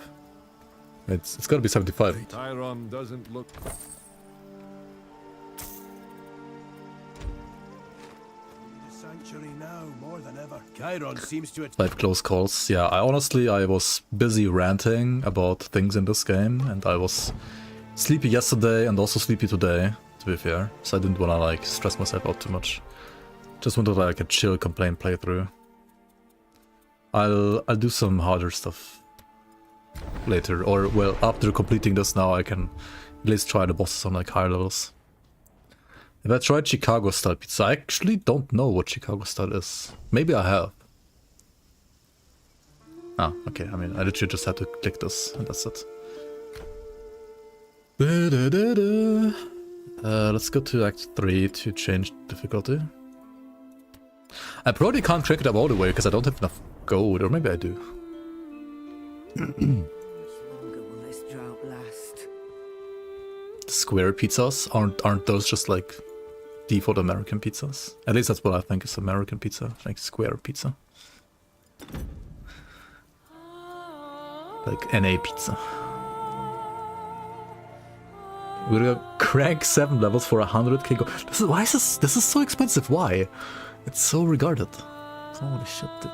It's gotta be 75.
Tyron doesn't look...
Sanctuary now more than ever. Chiron seems to...
Like close calls. Yeah, I was busy ranting about things in this game, and I was sleepy yesterday and also sleepy today, to be fair. So I didn't wanna like stress myself out too much. Just wanted like a chill complaint playthrough. I'll do some harder stuff later, or well, after completing this now I can at least try the bosses on like higher levels. If I tried Chicago style pizza, I actually don't know what Chicago style is. Maybe I have. Ah, okay, I mean, I literally just had to click this, and that's it. Let's go to Act 3 to change difficulty. I probably can't crack it up all the way, because I don't have enough gold, or maybe I do. Square pizzas? Aren't those just like default American pizzas? At least that's what I think is American pizza, like square pizza. Like NA pizza. We're gonna crank 7 levels for 100k gold. Why is this is so expensive? Why? It's so regarded. Holy shit, dude.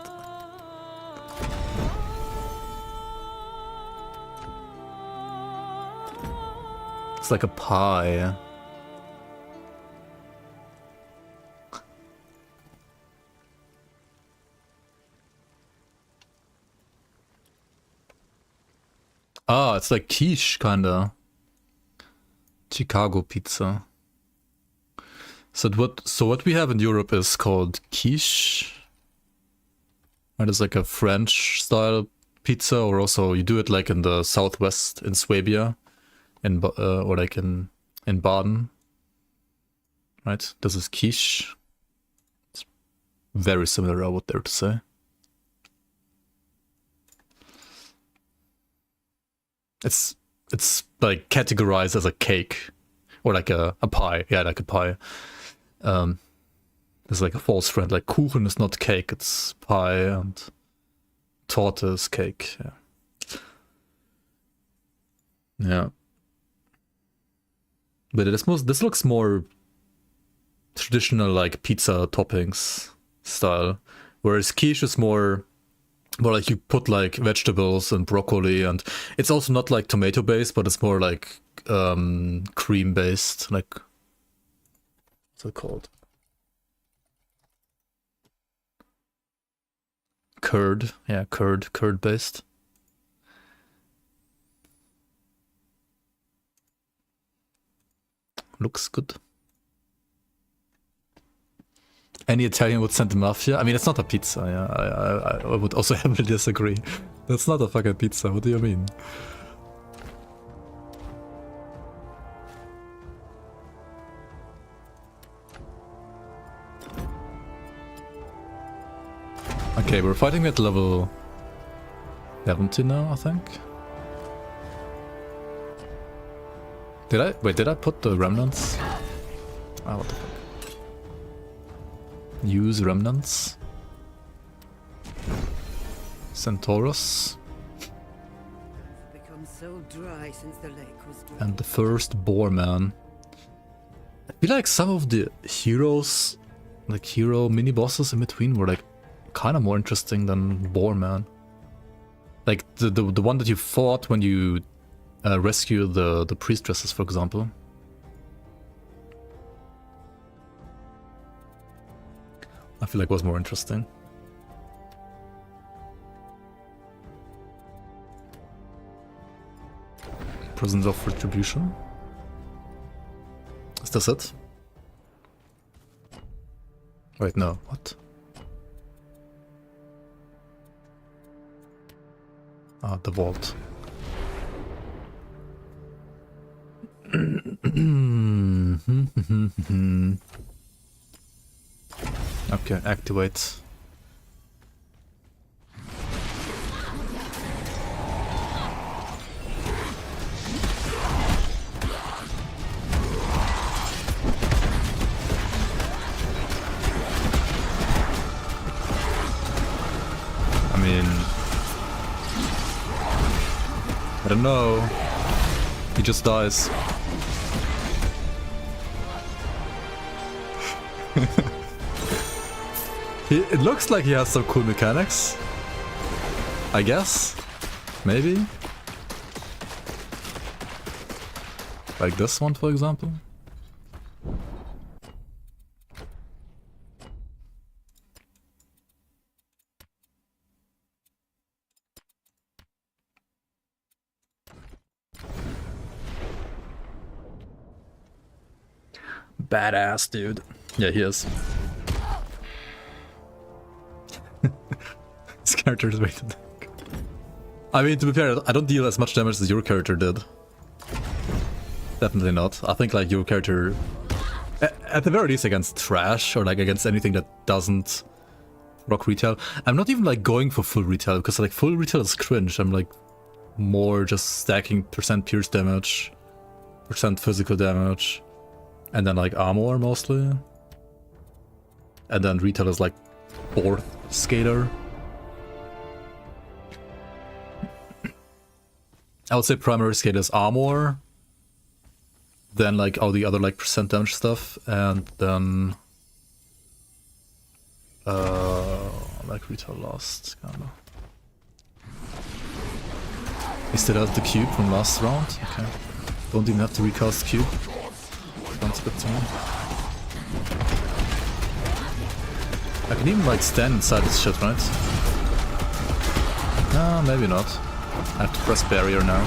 It's like a pie. Ah, it's like quiche, kinda. Chicago pizza. So what we have in Europe is called quiche. And it's like a French style pizza, or also you do it like in the southwest in Swabia, or like in Baden. right? This is quiche. It's very similar, I would dare to say. It's like categorized as a cake or like a pie. Yeah, like a pie. There's like a false friend. Like Kuchen is not cake, it's pie, and Torte is cake. Yeah. Yeah. But this looks more traditional, like pizza toppings style, whereas quiche is more like you put like vegetables and broccoli, and it's also not like tomato based, but it's more like cream based. Like, what's it called? Curd. Yeah, curd based. Looks good. Any Italian would send the mafia. I mean, it's not a pizza. Yeah, I would also heavily disagree. That's not a fucking pizza. What do you mean? Okay, we're fighting at level 70 now, I think. Did I put the remnants? Ah, what the fuck. Use remnants. Centaurus.
Become so dry since the lake was dry.
And the first boar man. I feel like some of the heroes, like hero mini bosses in between, were like kind of more interesting than boar man. Like the one that you fought when you rescue the priestesses, for example. I feel like it was more interesting. Prisons of Retribution. Is this it? Wait, no. What? Ah, the vault. Okay, activate. I mean, I don't know. He just dies. It looks like he has some cool mechanics. I guess. Maybe. Like this one, for example. Badass, dude. Yeah, he is. This character is way too dark. I mean, to be fair, I don't deal as much damage as your character did. Definitely not. I think like your character, at the very least against trash, or like against anything that doesn't rock retail. I'm not even like going for full retail, because like full retail is cringe. I'm like more just stacking percent pierce damage, percent physical damage, and then like armor mostly. And then retail is like fourth scalar. I would say primary scale is armor, then like all the other like percent damage stuff, and then like retail lost, kinda. He still has the cube from last round. Okay, don't even have to recast cube. Sounds good to me. I can even like stand inside this shit, right? No, maybe not. I have to press barrier now.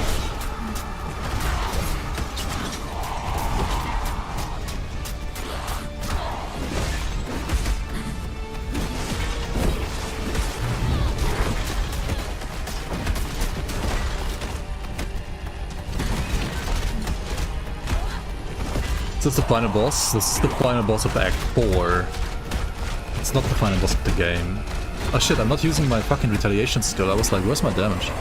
this the final boss? This is the final boss of Act 4. It's not the final boss of the game. Oh shit, I'm not using my fucking retaliation skill. I was like, where's my damage?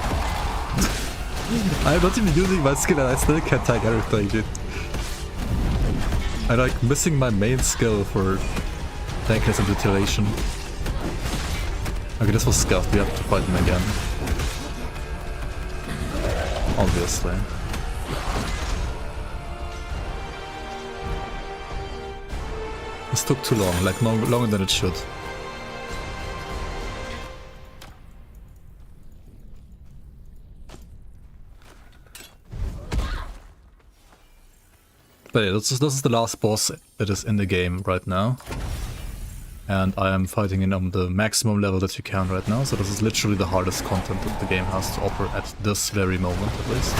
I'm not even using my skill and I still can't tank everything, dude. I'm like missing my main skill for tankiness and retaliation. Okay, this was scuffed. We have to fight him again. Obviously. This took too long, like longer than it should. But yeah, this is the last boss that is in the game right now. And I am fighting in on the maximum level that you can right now, so this is literally the hardest content that the game has to offer at this very moment, at least.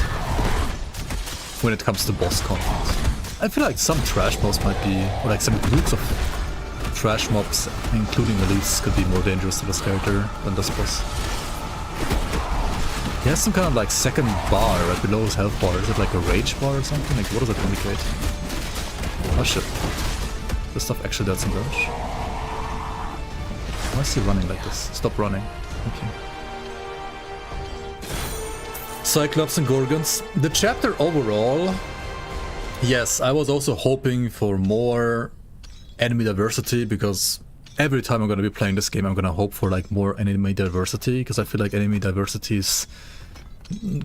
When it comes to boss content. I feel like some trash mobs might be, or like some groups of trash mobs, including elites, could be more dangerous to this character than this boss. He has some kind of like second bar right below his health bar. Is it like a rage bar or something? Like what does it indicate? Oh shit. This stuff actually does some damage. Why is he running like this? Stop running. Okay. Cyclops and Gorgons. The chapter overall, yes, I was also hoping for more enemy diversity, because every time I'm going to be playing this game I'm going to hope for like more enemy diversity, because I feel like enemy diversity is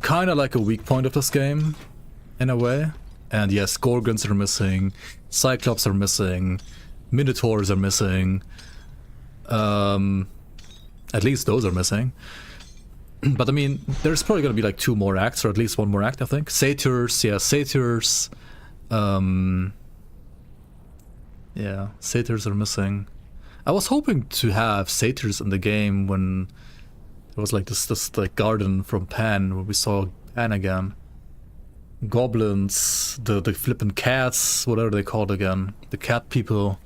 kind of like a weak point of this game in a way. And yes, Gorgons are missing, Cyclops are missing, Minotaurs are missing, at least those are missing. But I mean, there's probably going to be like 2 more acts, or at least 1 more act, I think. Satyrs, yeah, Satyrs. Yeah, Satyrs are missing. I was hoping to have Satyrs in the game when there was like this like garden from Pan, where we saw Pan again. Goblins, the flippin' cats, whatever they called again. The cat people.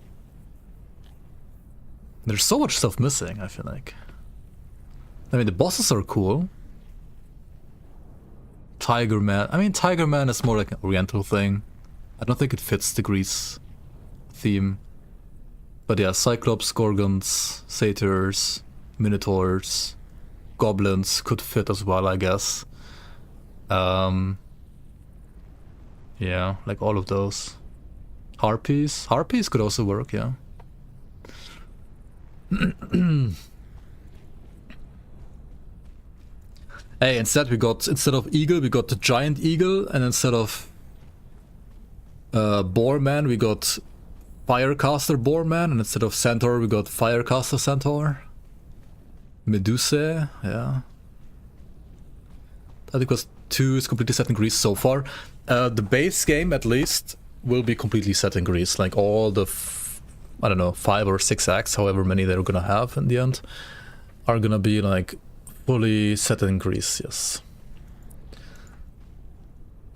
There's so much stuff missing, I feel like. I mean, the bosses are cool. Tiger Man. I mean, Tiger Man is more like an oriental thing. I don't think it fits the Greece theme. But yeah, Cyclops, Gorgons, Satyrs, Minotaurs, Goblins could fit as well, I guess. Yeah, like all of those. Harpies? Harpies could also work, yeah. Hey, instead of eagle, we got the giant eagle, and instead of boar man, we got firecaster boar man, and instead of centaur, we got firecaster centaur. Medusa, yeah. I think it was 2 is completely set in Greece so far. The base game, at least, will be completely set in Greece. Like all the, I don't know, 5 or 6 acts, however many they're gonna have in the end, are gonna be like fully set in Greece, yes.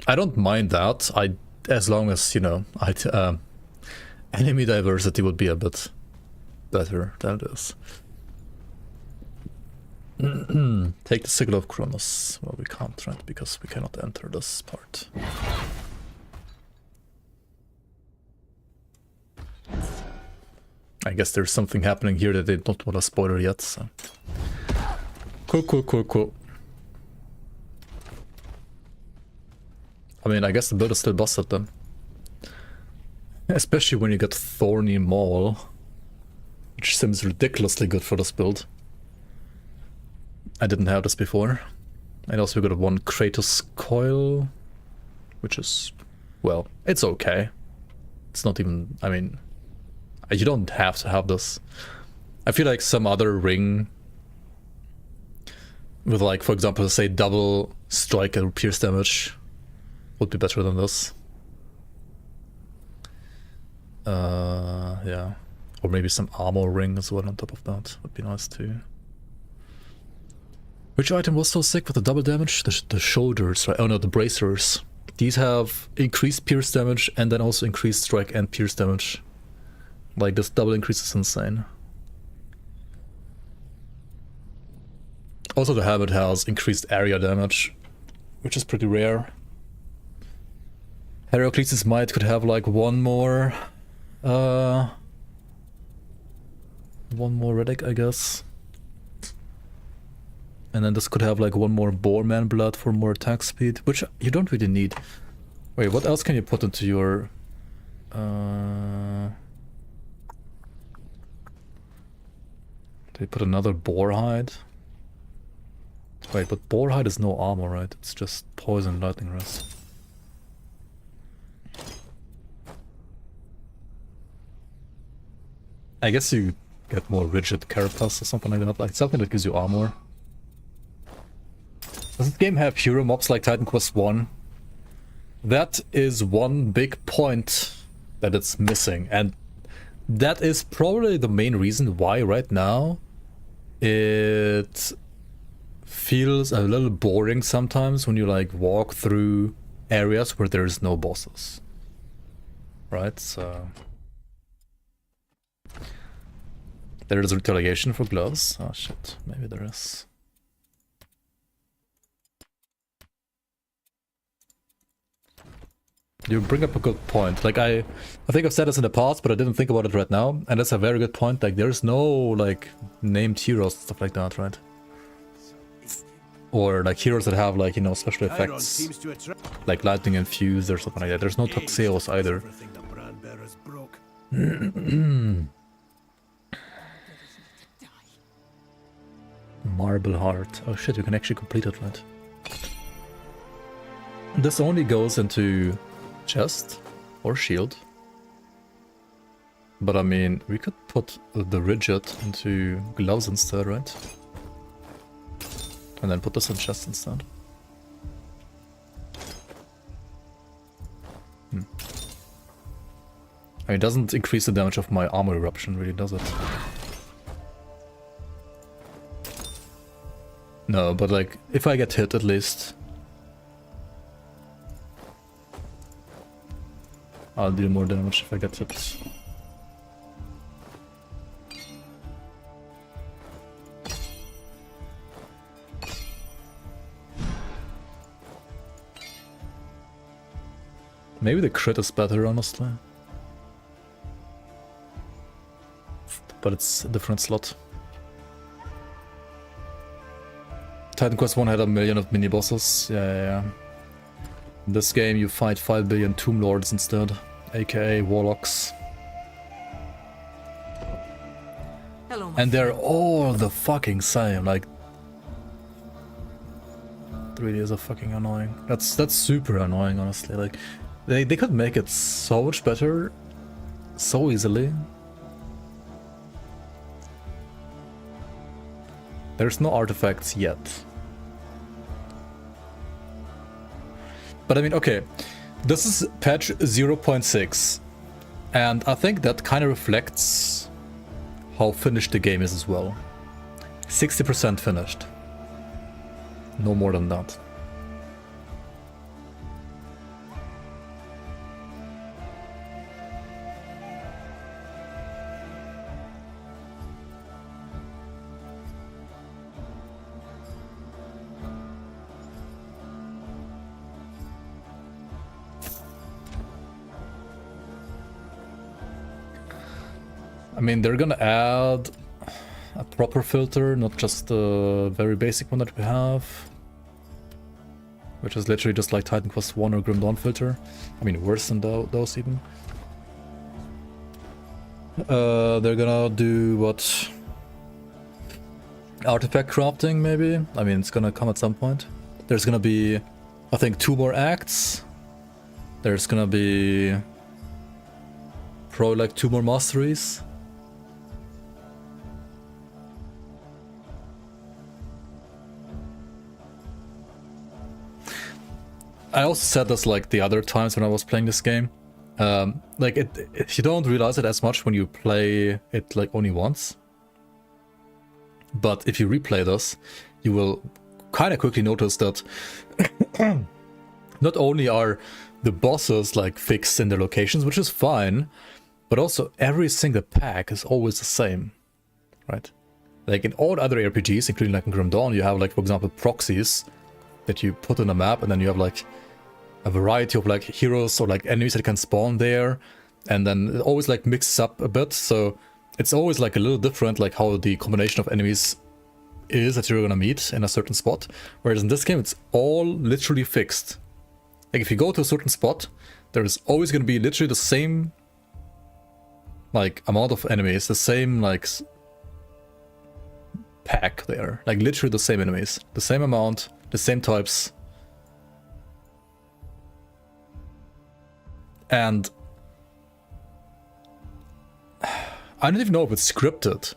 I don't mind that, as long as, you know, enemy diversity would be a bit better than this. Take the Sickle of Kronos. Well, we can't, right? Because we cannot enter this part. I guess there's something happening here that they don't want to spoiler yet, so... Cool. I mean, I guess the build is still busted then. Especially when you get Thorny Maul, which seems ridiculously good for this build. I didn't have this before. And also we got 1 Kratos Coil, which is, well, it's okay. It's not even, I mean, you don't have to have this. I feel like some other ring with, like, for example, say double strike and pierce damage would be better than this. Yeah. Or maybe some armor ring as well on top of that would be nice too. Which item was so sick with the double damage? The shoulders, right? Oh no, the bracers. These have increased pierce damage and then also increased strike and pierce damage. Like, this double increase is insane. Also, the helmet has increased area damage, which is pretty rare. Heracles' Might could have like one more relic, I guess. And then this could have like one more Boarman Blood for more attack speed, which you don't really need. Wait, what else can you put into your... They put another Boar Hide? Wait, but Boar Hide is no armor, right? It's just poison lightning rest. I guess you get more rigid carapace or something like that, like something that gives you armor. Does this game have hero mobs like Titan Quest 1? That is one big point that it's missing, and that is probably the main reason why right now it feels a little boring sometimes when you like walk through areas where there's no bosses. Right, so... There is retaliation for gloves. Oh shit, maybe there is. You bring up a good point. Like I think I've said this in the past, but I didn't think about it right now, and that's a very good point. Like there's no like named heroes and stuff like that, right? Or like heroes that have like, you know, special effects, like lightning infused or something like that. There's no Toxeos either. Marble Heart. Oh shit, you can actually complete it, right? This only goes into chest or shield. But I mean, we could put the rigid into gloves instead, right? And then put this in chest instead. I mean, it doesn't increase the damage of my armor eruption, really, does it? No, but like, if I get hit at least, I'll deal more damage if I get hit. Maybe the crit is better, honestly. But it's a different slot. Titan Quest 1 had 1 million of mini-bosses. Yeah. In this game you fight 5 billion Tomb Lords instead, aka Warlocks.
Hello,
and they're all the fucking same, like... It really is a fucking annoying. That's super annoying, honestly. Like, they could make it so much better, so easily. There's no artifacts yet. But I mean, okay, this is patch 0.6, and I think that kind of reflects how finished the game is as well. 60% finished. No more than that. I mean, they're gonna add a proper filter, not just the very basic one that we have, which is literally just like Titan Quest 1 or Grim Dawn filter. I mean, worse than those even. They're gonna do what? Artifact crafting, maybe? I mean, it's gonna come at some point. There's gonna be, I think, 2 more acts. There's gonna be probably like 2 more masteries. I also said this like the other times when I was playing this game. Like you don't realize it as much when you play it like only once. But if you replay this, you will kind of quickly notice that not only are the bosses like fixed in their locations, which is fine, but also every single pack is always the same, right? Like in all other RPGs, including like in Grim Dawn, you have like, for example, proxies that you put on a map, and then you have like a variety of like heroes or like enemies that can spawn there, and then it always like mixes up a bit, so it's always like a little different, like how the combination of enemies is that you're gonna meet in a certain spot. Whereas in this game, it's all literally fixed. Like if you go to a certain spot, there is always gonna be literally the same like amount of enemies, the same like pack there, like literally the same enemies, the same amount, the same types. And I don't even know if it's scripted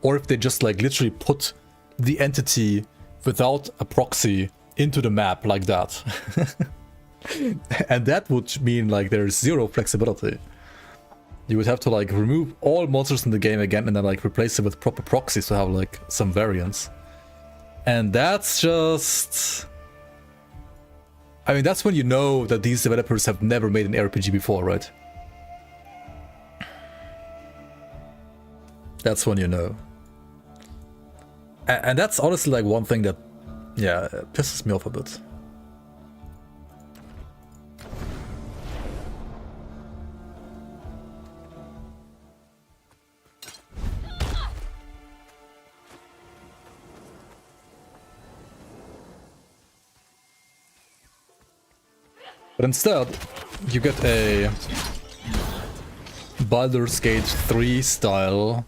or if they just like literally put the entity without a proxy into the map like that. And that would mean like there's zero flexibility. You would have to like remove all monsters in the game again and then like replace them with proper proxies to have like some variance. And that's just... I mean, that's when you know that these developers have never made an RPG before, right? That's when you know. And that's honestly like one thing that, yeah, pisses me off a bit. But instead, you get a Baldur's Gate 3 style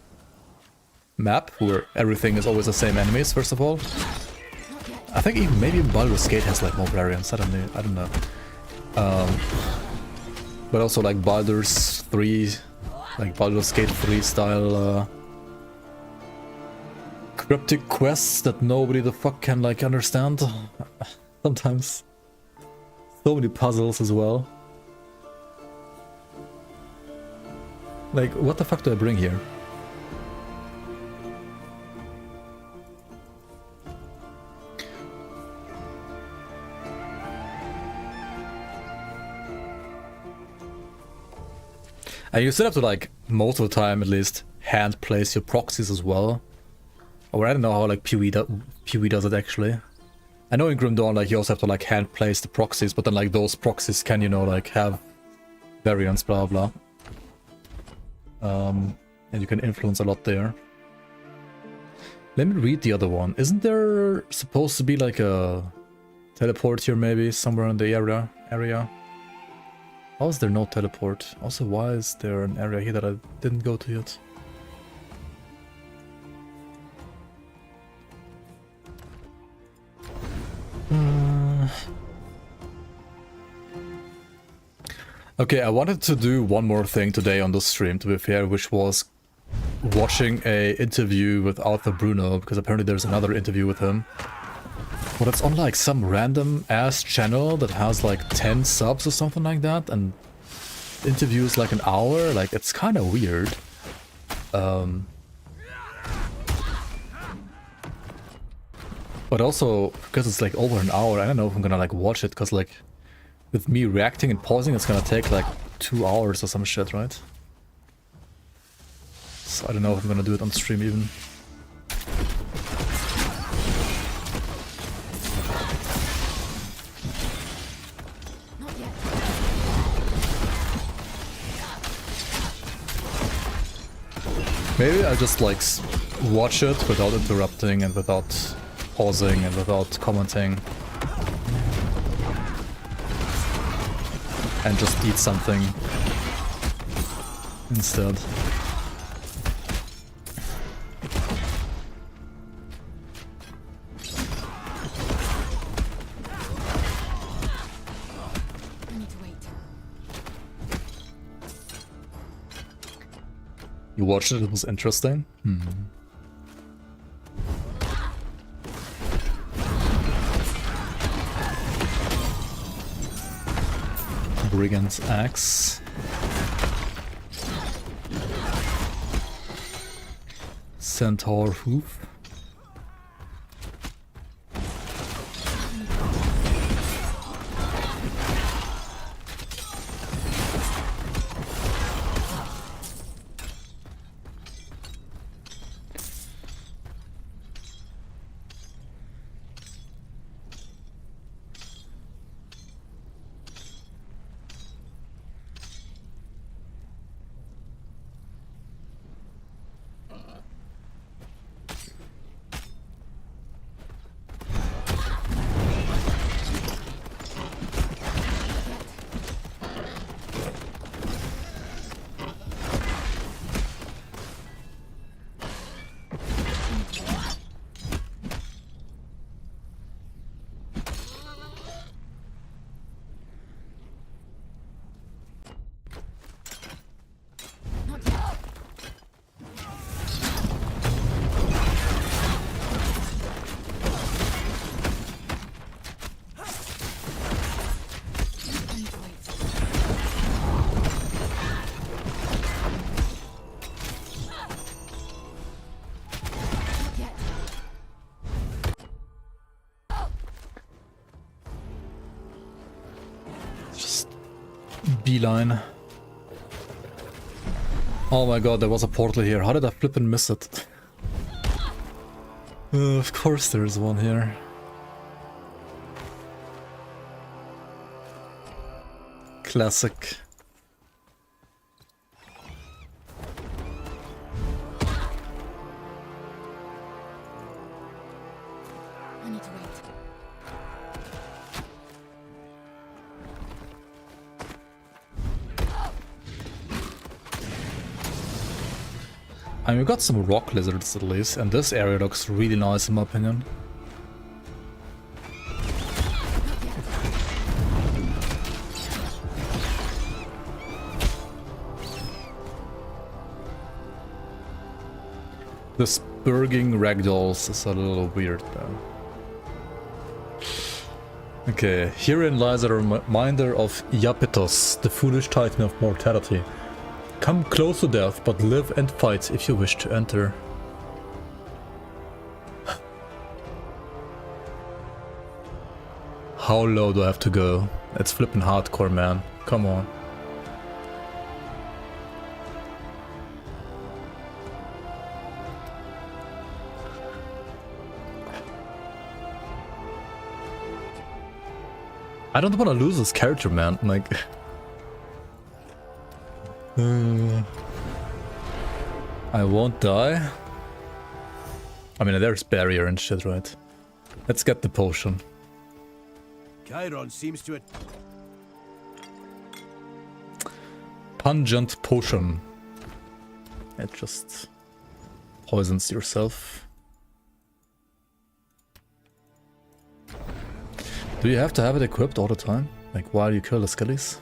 map where everything is always the same enemies, first of all. I think even maybe Baldur's Gate has like more variants, I don't know. But also like Baldur's 3, like Baldur's Gate 3 style cryptic quests that nobody the fuck can like understand sometimes. So many puzzles as well. Like, what the fuck do I bring here? And you still have to, like, most of the time at least, hand place your proxies as well. Or I don't know how, like, PoE does it actually. I know in Grim Dawn, like, you also have to, like, hand place the proxies, but then, like, those proxies can, you know, like, have variants, blah, blah. And you can influence a lot there. Let me read the other one. Isn't there supposed to be, like, a teleport here, maybe, somewhere in the area? How is there no teleport? Also, why is there an area here that I didn't go to yet? Okay, I wanted to do one more thing today on the stream, to be fair, which was watching a interview with Arthur Bruno, because apparently there's another interview with him. But it's on like some random ass channel that has like 10 subs or something like that, and interviews like an hour. Like, it's kind of weird. But also, because it's like over an hour, I don't know if I'm gonna like watch it, because like with me reacting and pausing, it's gonna take like 2 hours or some shit, right? So I don't know if I'm gonna do it on stream even.
Not yet.
Maybe I'll just like watch it without interrupting and without pausing and without commenting. And just eat something instead.
I need to wait.
You watched it? It was interesting? Brigand's Axe. Centaur Hoof. beeline. Oh my god, there was a portal here. How did I flip and miss it? Of course there's one here. Classic.
I need to wait.
I mean, we got some rock lizards at least, and this area looks really nice in my opinion. The spurging ragdolls is a little weird though. Okay, herein lies a reminder of Iapetos, the foolish titan of mortality. Come close to death, but live and fight if you wish to enter. How low do I have to go? It's flippin' hardcore, man. Come on. I don't want to lose this character, man. Like... I won't die. I mean, there's barrier and shit, right? Let's get the potion.
Chiron seems to...
Pungent potion. It just poisons yourself. Do you have to have it equipped all the time? Like while you kill the skellies?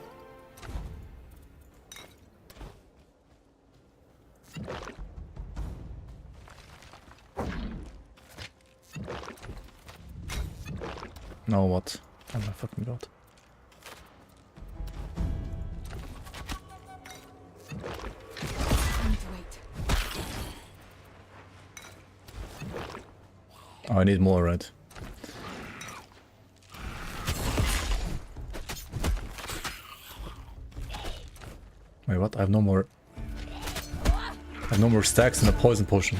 No, what? Oh my fucking god.
I need to wait.
Oh, I need more, right? Wait, what? I have no more... I have no more stacks in a poison potion.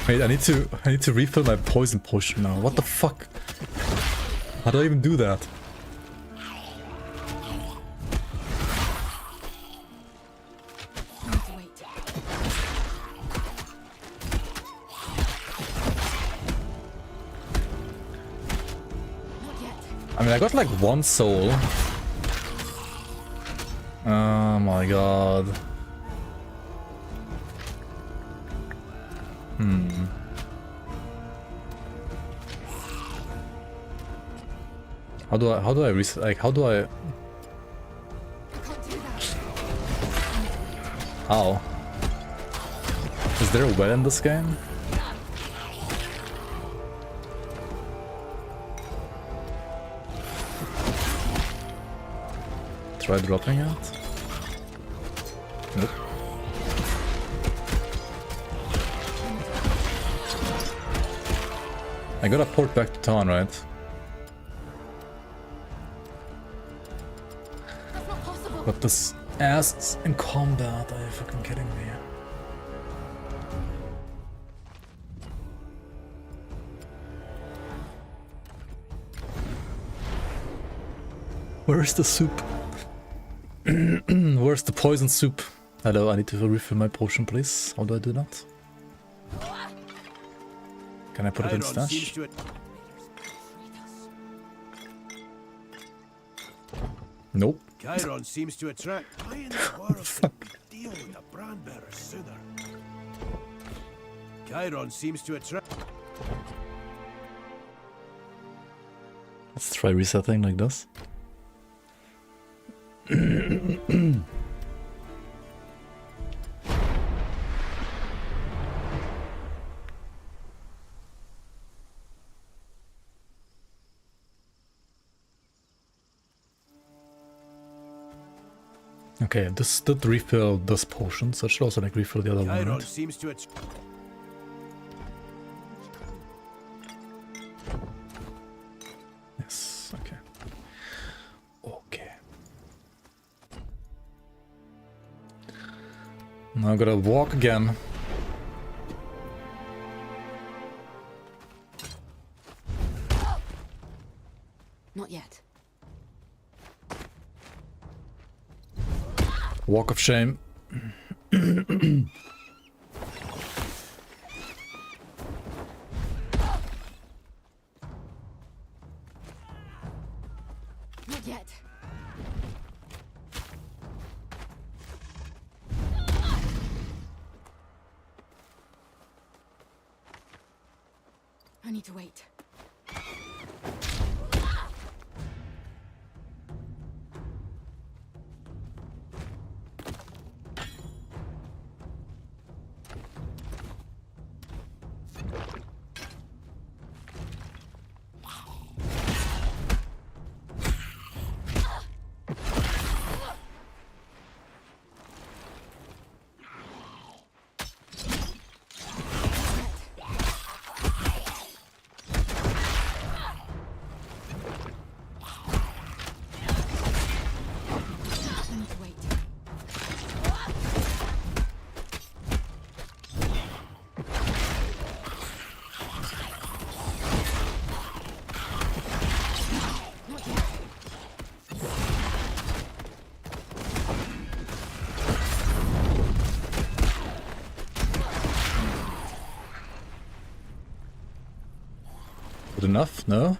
Wait, I need to refill my poison potion now. What the fuck? How do I even do that? I mean, I got like one soul. Oh my god. How do I reset, like, how do I... Ow. Is there a well in this game? Try dropping it? Nope. I gotta port back to town, right? But this ass in combat, are you fucking kidding me? Where's the soup? Where's the poison soup? Hello, I need to refill my potion, please. How do I do that? Can I put it in stash? Nope.
Chiron seems to attract. Why in the world should we deal with the brand bearer sooner? Chiron seems to attract.
Let's try resetting like this. Okay, this did refill this potion, so it should also like refill the other one. Right?
Seems to
yes, okay. Okay. Now I gotta walk again.
Not yet.
Walk of shame.
Not yet. I need to wait.
Good enough? No?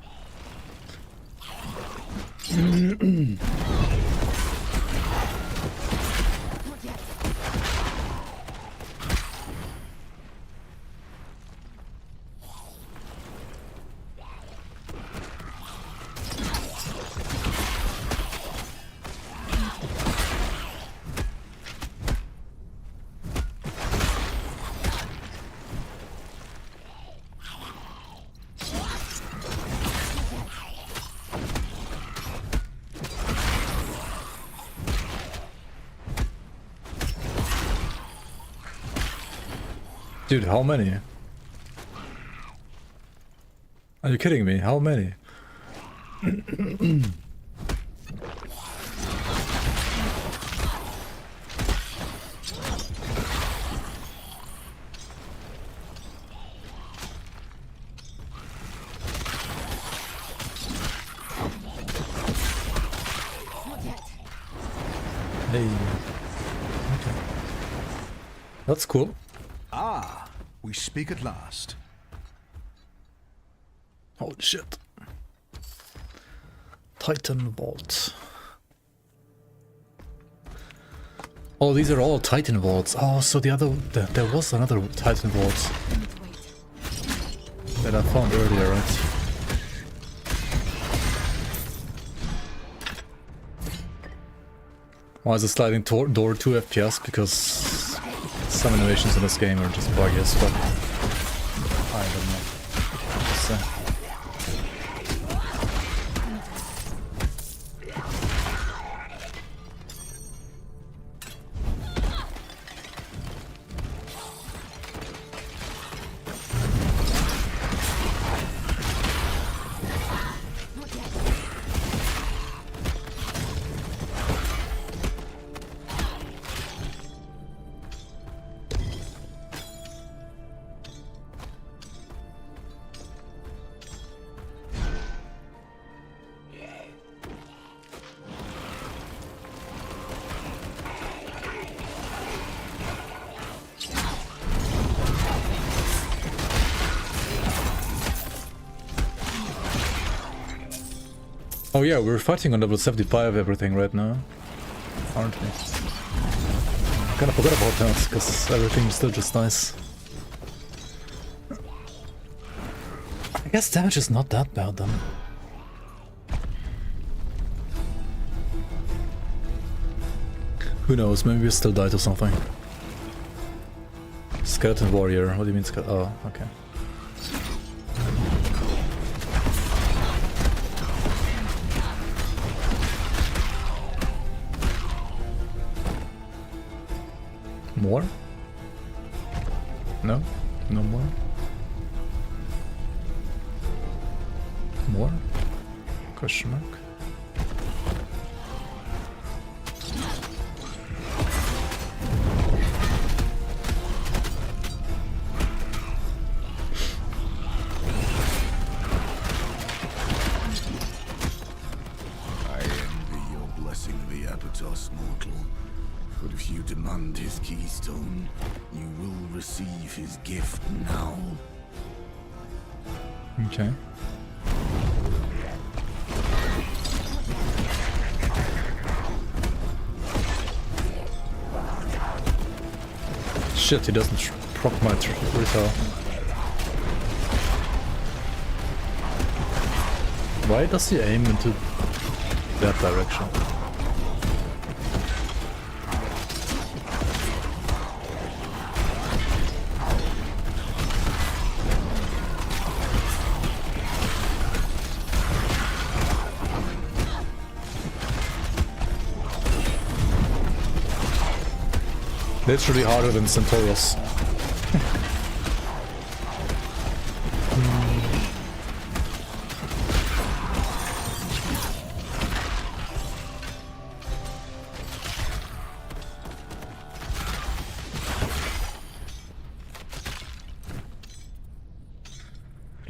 Dude, how many? Are you kidding me? How many? Hey. Okay. That's cool.
Ah, we speak at last.
Holy shit. Titan Vault. Oh, these are all Titan Vaults. Oh, so there was another Titan Vault that I found earlier, right? Why is it sliding door 2 FPS? Because some animations in this game are just buggy as fuck. I don't know. Oh yeah, we're fighting on level 75 everything right now, aren't we? I kinda forgot about that, because everything is still just nice. I guess damage is not that bad then. Who knows, maybe we still die to something. Skeleton warrior, what do you mean skeleton? Oh, okay. More? No? No more? More? Question mark?
If you demand his keystone, you will receive his gift now.
Okay. Shit, he doesn't proc my retail. Why does he aim into that direction? Literally harder than Centaurus.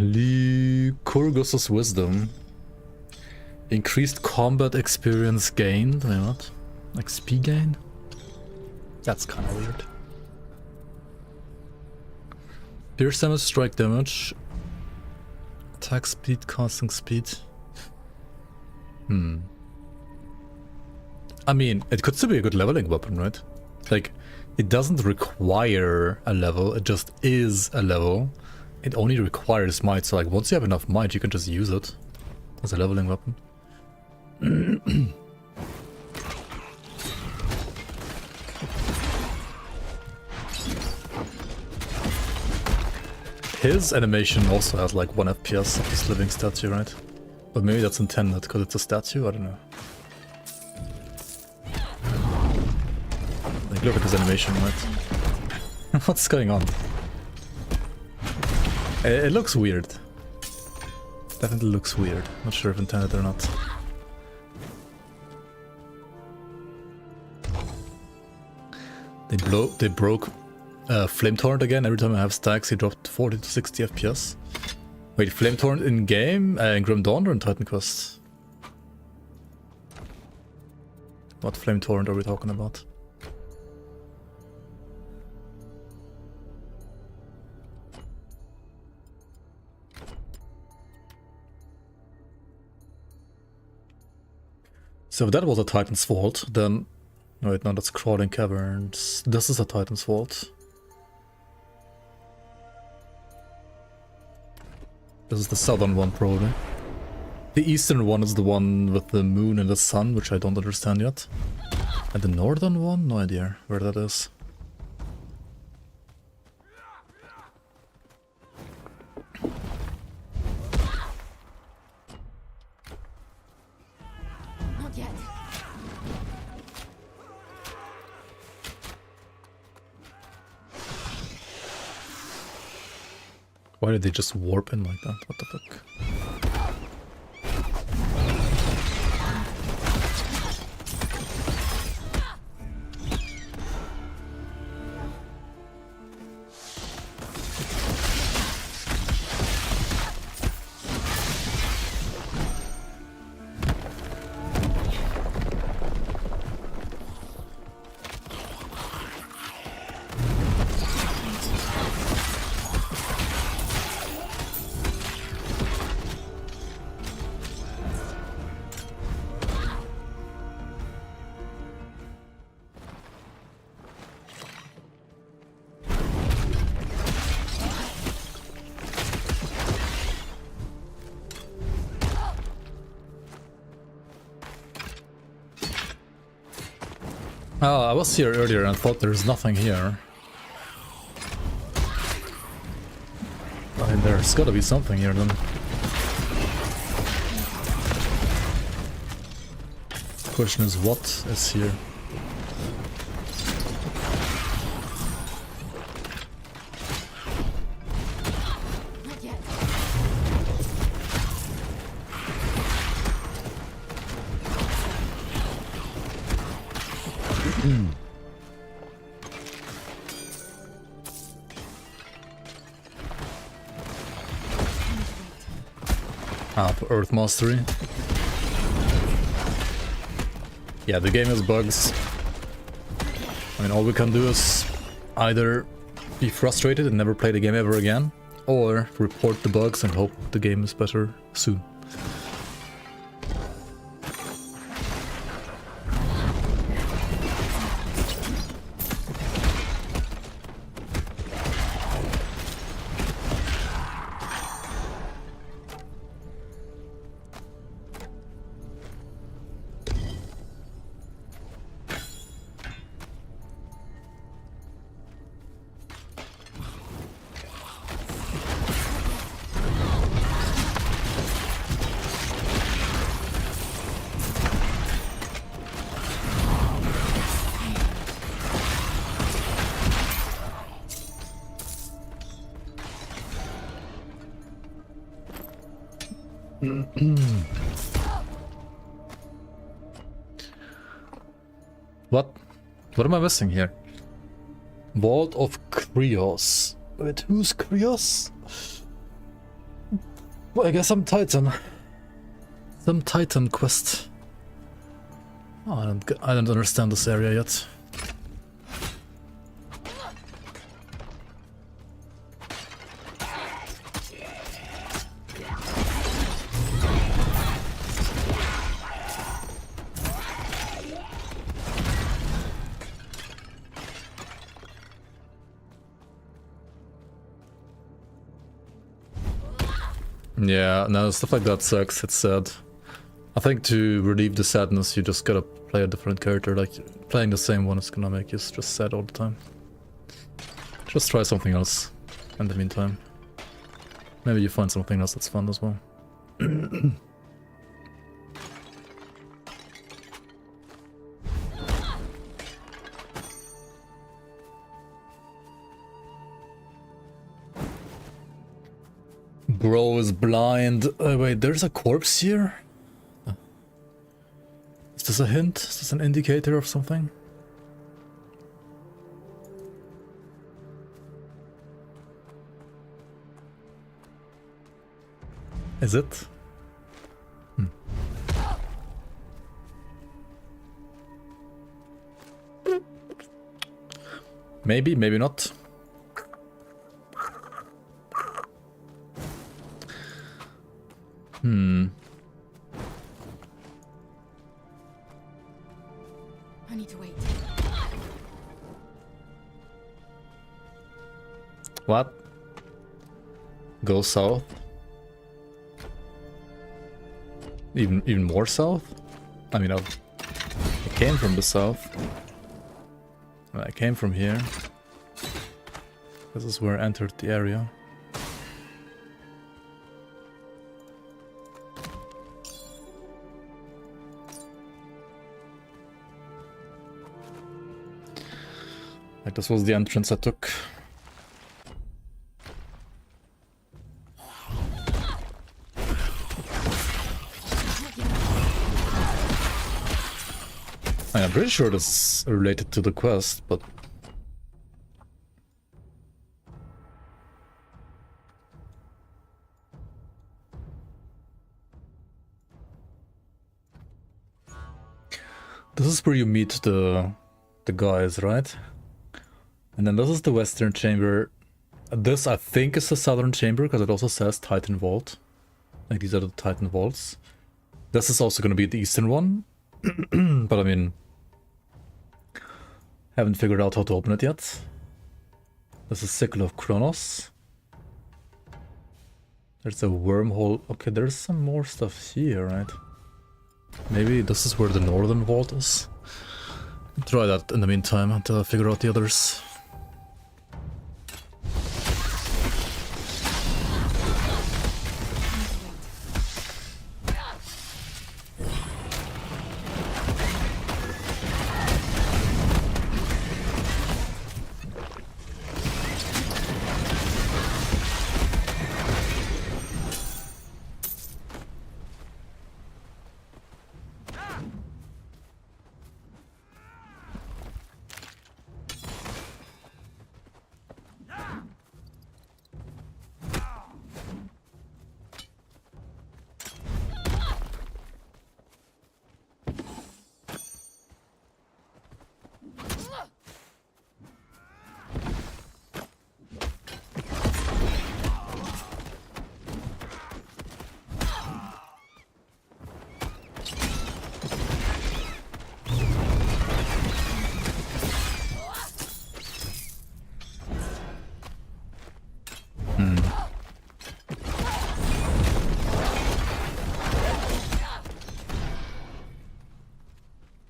Lycurgus' wisdom. Increased combat experience gained. Wait, what? XP gain? That's kind of weird. Pierce damage, strike damage. Attack speed, casting speed. I mean, it could still be a good leveling weapon, right? Like, it doesn't require a level, it just is a level. It only requires might, so like once you have enough might, you can just use it as a leveling weapon. His animation also has like 1 FPS of this living statue, right? But maybe that's intended because it's a statue, I don't know. Like, look at this animation, right? What's going on? It looks weird. Definitely looks weird. Not sure if intended or not. They broke Flame Torrent again. Every time I have stacks, he dropped 40 to 60 FPS. Wait, Flame Torrent in game? In Grim Dawn or in Titan Quest? What Flame Torrent are we talking about? So if that was a Titan's Vault, then... Wait, no, that's Crawling Caverns. This is a Titan's Vault. This is the southern one, probably. The eastern one is the one with the moon and the sun, which I don't understand yet. And the northern one? No idea where that is.
Not yet.
Why did they just warp in like that? What the fuck? Oh, I was here earlier and thought there's nothing here. I mean, there's gotta be something here then. Question is, what is here? Earth Mastery. Yeah, the game has bugs. I mean, all we can do is either be frustrated and never play the game ever again, or report the bugs and hope the game is better soon. What? What am I missing here? Vault of Krios. Wait, who's Krios? Well, I guess I'm Titan. Some Titan quest. Oh, I don't understand this area yet. Yeah, no, stuff like that sucks, it's sad. I think to relieve the sadness, you just gotta play a different character. Like, playing the same one is gonna make you just sad all the time. Just try something else in the meantime. Maybe you find something else that's fun as well. Bro is blind. Wait, there's a corpse here? Is this a hint? Is this an indicator of something? Is it? Maybe, maybe not.
I need to wait.
What? Go south? Even more south? I mean, I came from the south. I came from here. This is where I entered the area. Like, this was the entrance I took. I'm pretty sure this is related to the quest, but... This is where you meet the guys, right? And then this is the western chamber. This, I think, is the southern chamber, because it also says Titan Vault. Like, these are the Titan Vaults. This is also going to be the eastern one. But I mean... haven't figured out how to open it yet. This is Sickle of Kronos. There's a wormhole. Okay, there's some more stuff here, right? Maybe this is where the northern vault is. Try that in the meantime until I figure out the others.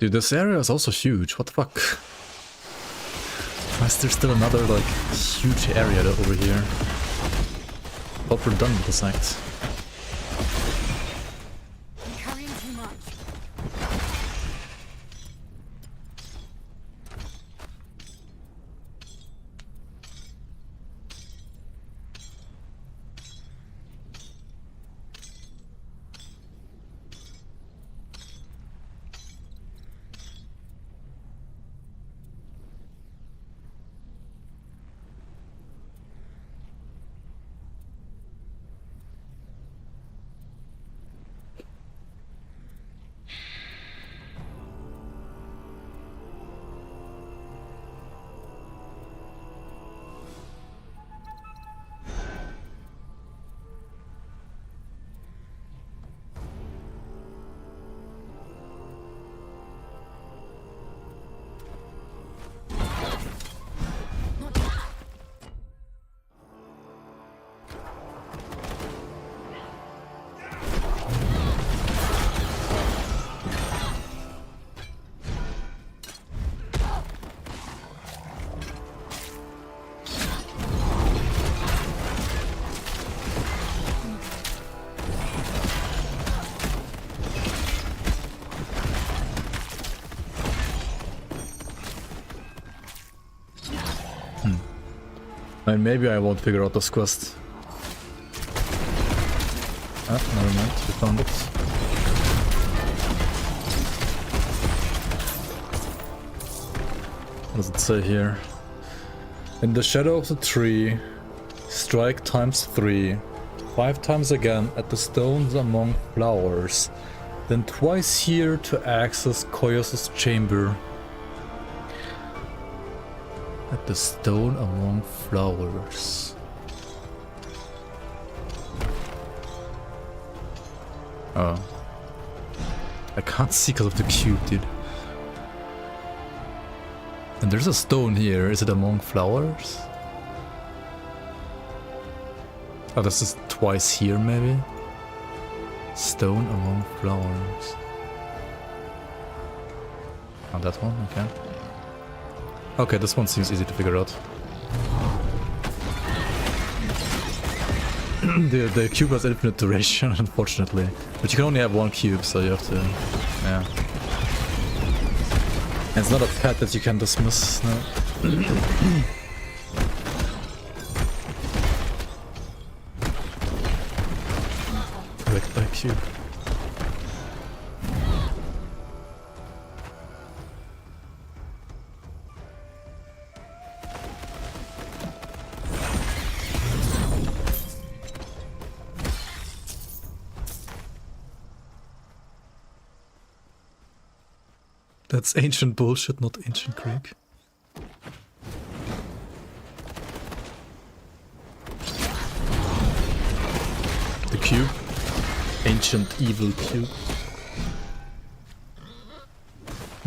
Dude, this area is also huge. What the fuck? Why is there still another, like, huge area over here? Thought we're done with this act.
I'm carrying too much.
And maybe I won't figure out this quest. Ah, never mind, we found it. What does it say here? In the shadow of the tree, strike ×3, 5 times again at the stones among flowers, then twice here to access Koyos' chamber. At the stone among flowers. Oh. I can't see because of the cube, dude. And there's a stone here. Is it among flowers? Oh, this is twice here, maybe? Stone among flowers. Oh, that one? Okay. Okay, this one seems easy to figure out. the cube has infinite duration, unfortunately. But you can only have one cube, so you have to... yeah. And it's not a pet that you can dismiss, no. Wrecked by cube. That's ancient bullshit, not ancient Greek. The cube. Ancient evil cube.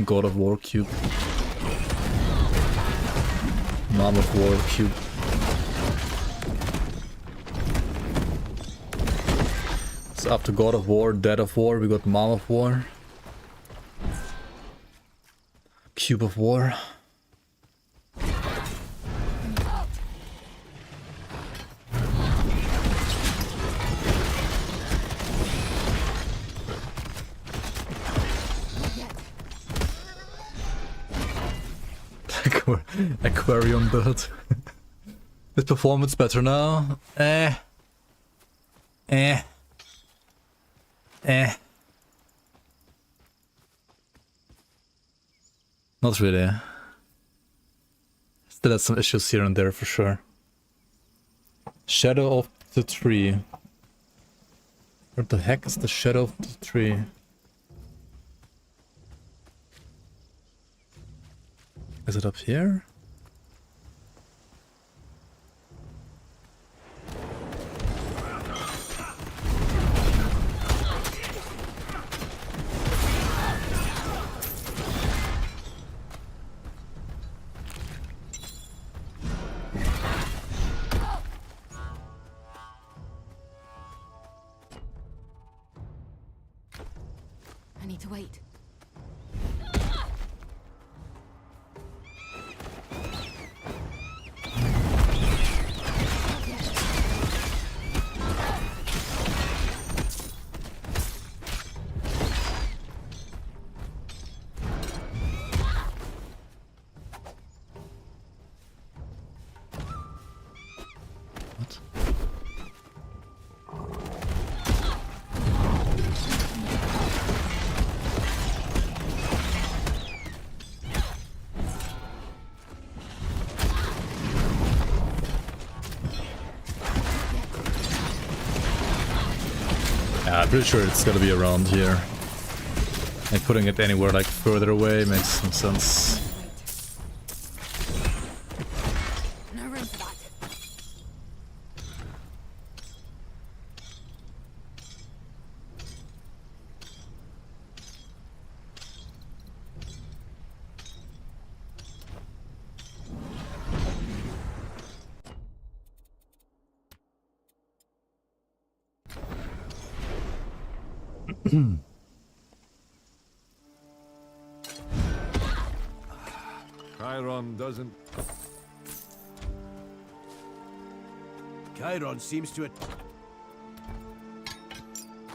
God of War cube. Mom of War cube. So after God of War, Dead of War, we got Mom of War. Cube of War. Aquarium bird. Is performance better now? Not really. Still has some issues here and there for sure. Shadow of the tree. Where the heck is the shadow of the tree? Is it up here?
I need to wait.
pretty sure it's gotta be around here. Like putting it anywhere like further away makes some sense.
No room for that.
Chiron doesn't...
Chiron seems to...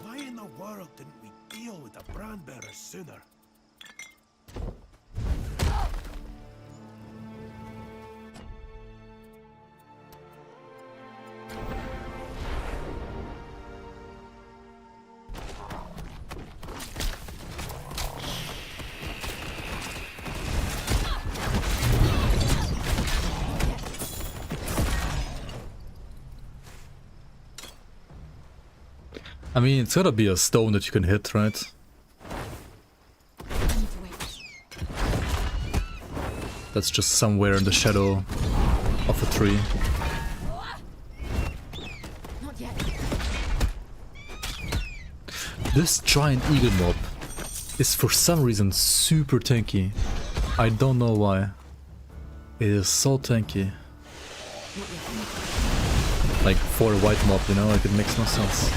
Why in the world didn't we deal with the brand bearers sooner?
I mean, it's gotta be a stone that you can hit, right? That's just somewhere in the shadow of a tree.
Not yet.
This giant eagle mob is for some reason super tanky. I don't know why. It is so tanky. Like for a white mob, you know, like it makes no sense.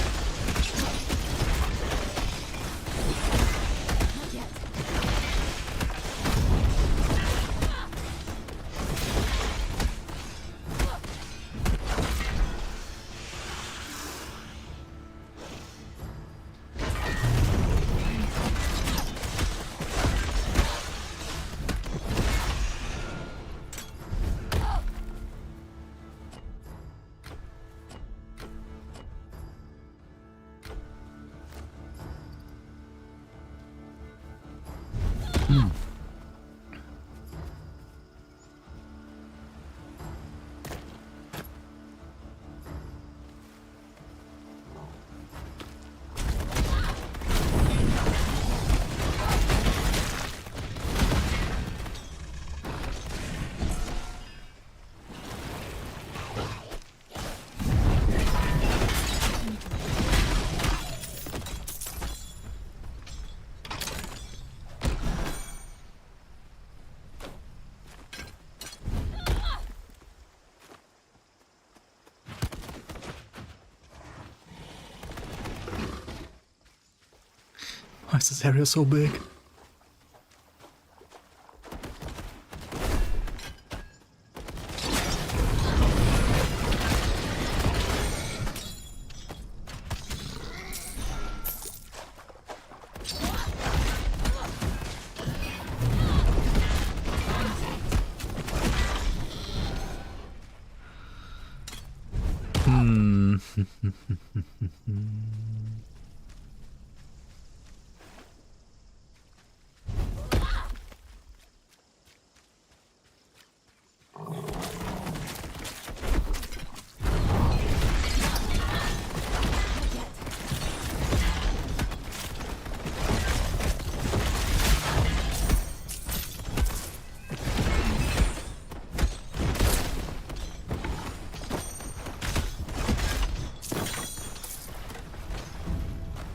Why is this area so big?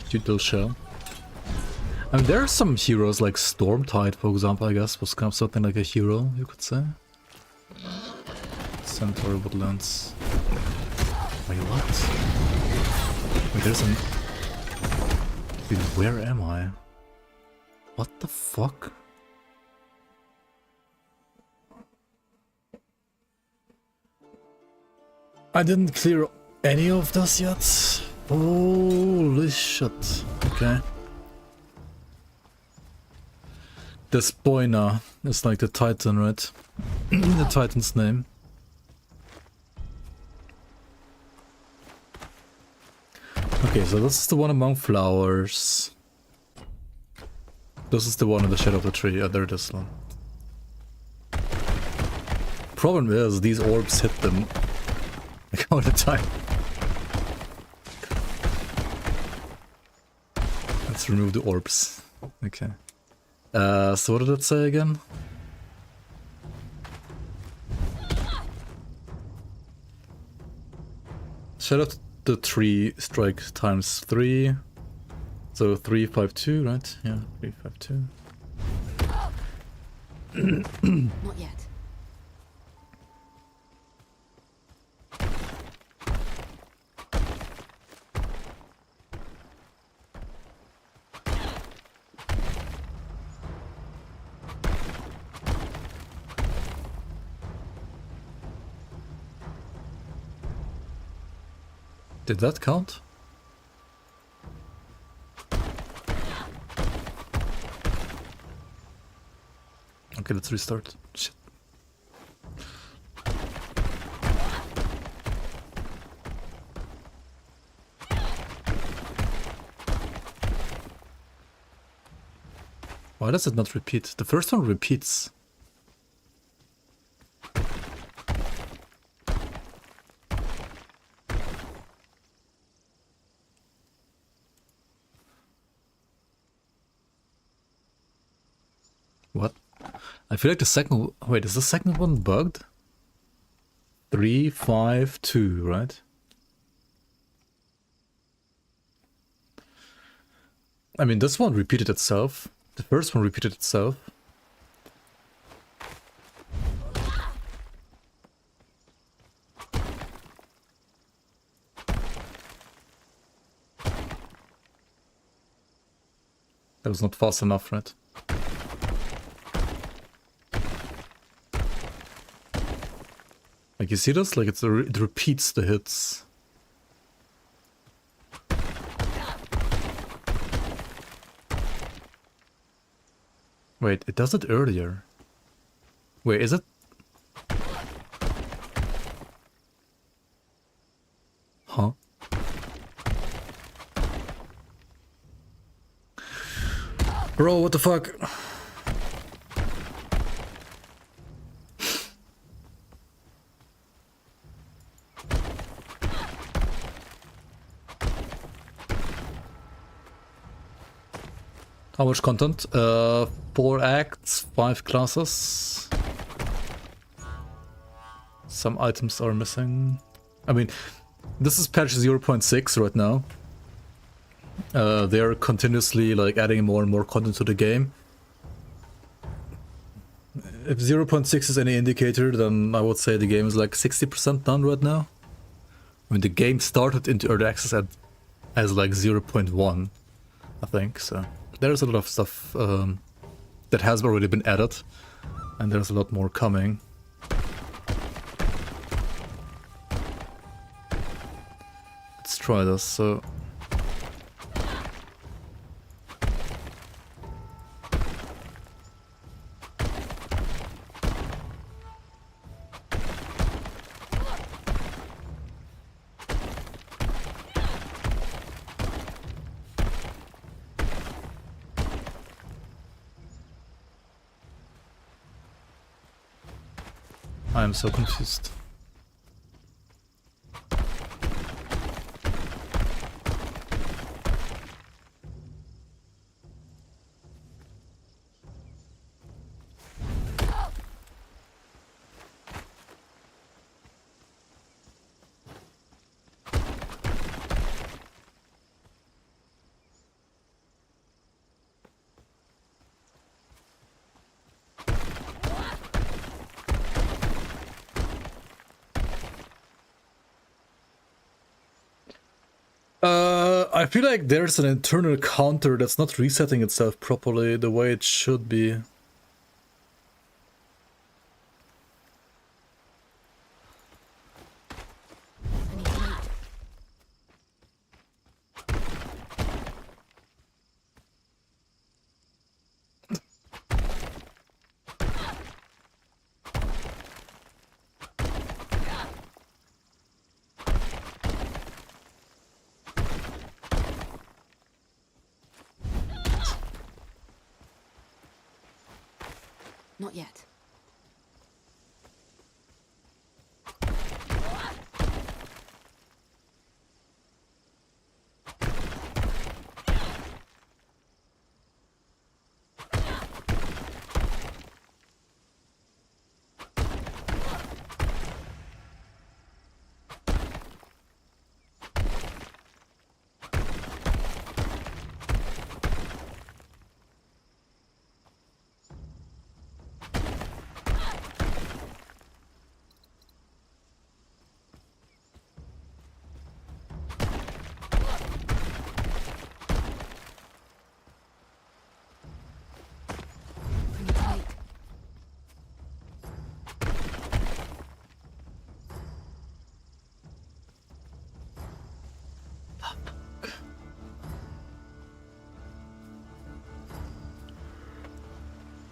Cute little shell. I mean, there are some heroes like Stormtide, for example, I guess, was kind of something like a hero, you could say. Centaur Woodlands. Wait, what? Wait, there's an... Dude, where am I? What the fuck? I didn't clear any of this yet. Holy shit. Okay. This Boina is like the Titan, right? The Titan's name. Okay, so this is the one among flowers. This is the one in the shadow of the tree. Yeah, there it is. One. Problem is, these orbs hit them like all the time. Let's remove the orbs. Okay. So what did it say again? Shout out the 3 strike times 3. So 352, right? Yeah, 352.
Not yet.
Did that count? Okay, let's restart. Shit. Why does it not repeat? The first one repeats. What? I feel like the second... Wait, is the second one bugged? 352, right? I mean, this one repeated itself. The first one repeated itself. That was not fast enough, right? Like, you see this? Like, it repeats the hits. Wait, it does it earlier. Wait, is it? Huh? Bro, what the fuck? How much content? 4 acts, 5 classes. Some items are missing. I mean, this is patch 0.6 right now. They're continuously like adding more and more content to the game. If 0.6 is any indicator, then I would say the game is like 60% done right now. When the game started into early access as like 0.1, I think, so. There's a lot of stuff that has already been added, and there's a lot more coming. Let's try this, so... I am so confused. I feel like there's an internal counter that's not resetting itself properly the way it should be.
Not yet.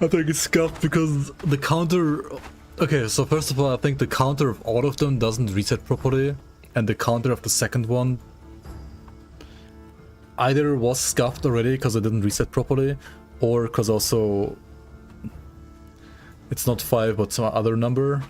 I think it's scuffed because the counter... Okay, so first of all, I think the counter of all of them doesn't reset properly, and the counter of the second one either was scuffed already because it didn't reset properly, or because also it's not 5 but some other number.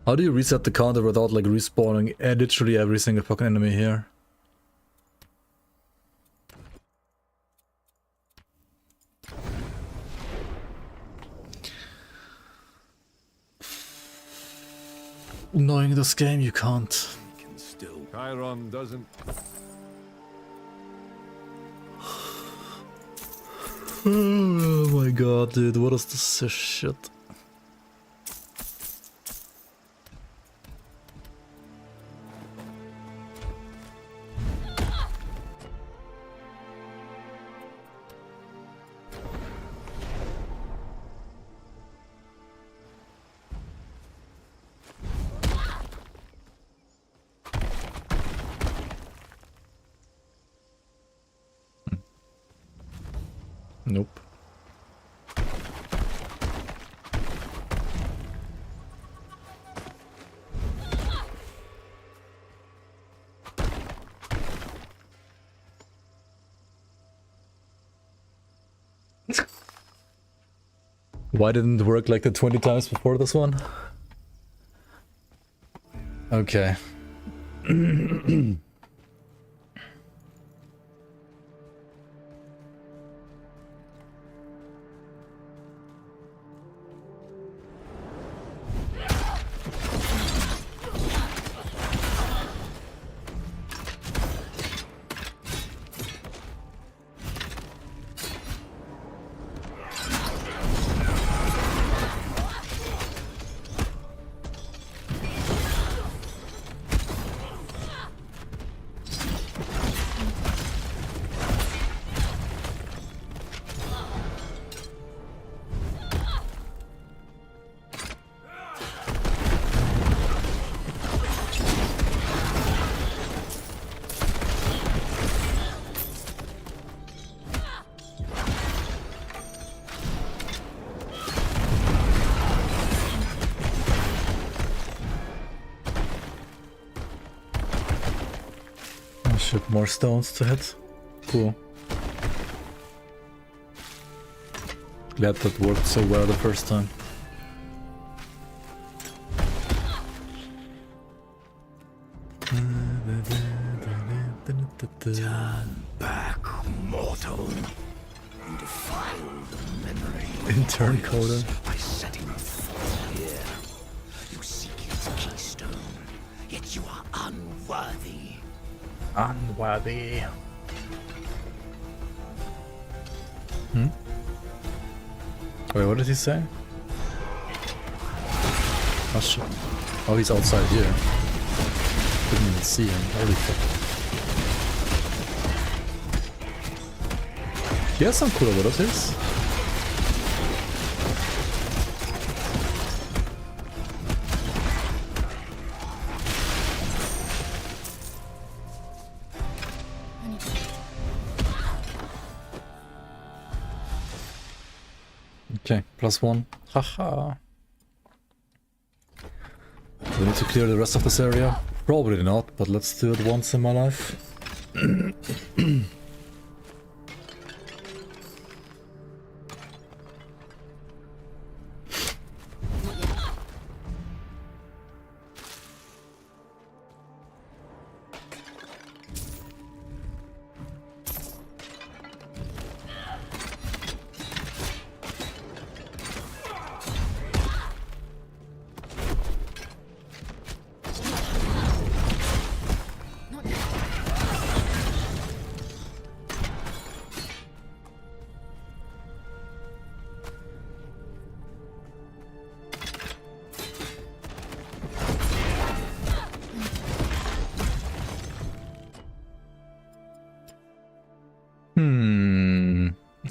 How do you reset the counter without like respawning literally every single fucking enemy here? Knowing this game, you can't.
Chiron doesn't...
Oh my god, dude, what is this shit? Nope. Why didn't it work like the 20 times before this one? Okay. Shit, more stones to hit. Cool. Glad that worked so well the first time.
Turn back, mortal, and defile the memory
Intern coder.
by setting foot here. You seek its keystone, yet you are unworthy.
Unworthy. Hmm? Wait, what did he say? Oh shit. Oh, he's outside here. Didn't even see him. Holy fuck. He has some cool abilities. Okay, +1. Haha. Do we need to clear the rest of this area? Probably not, but let's do it once in my life.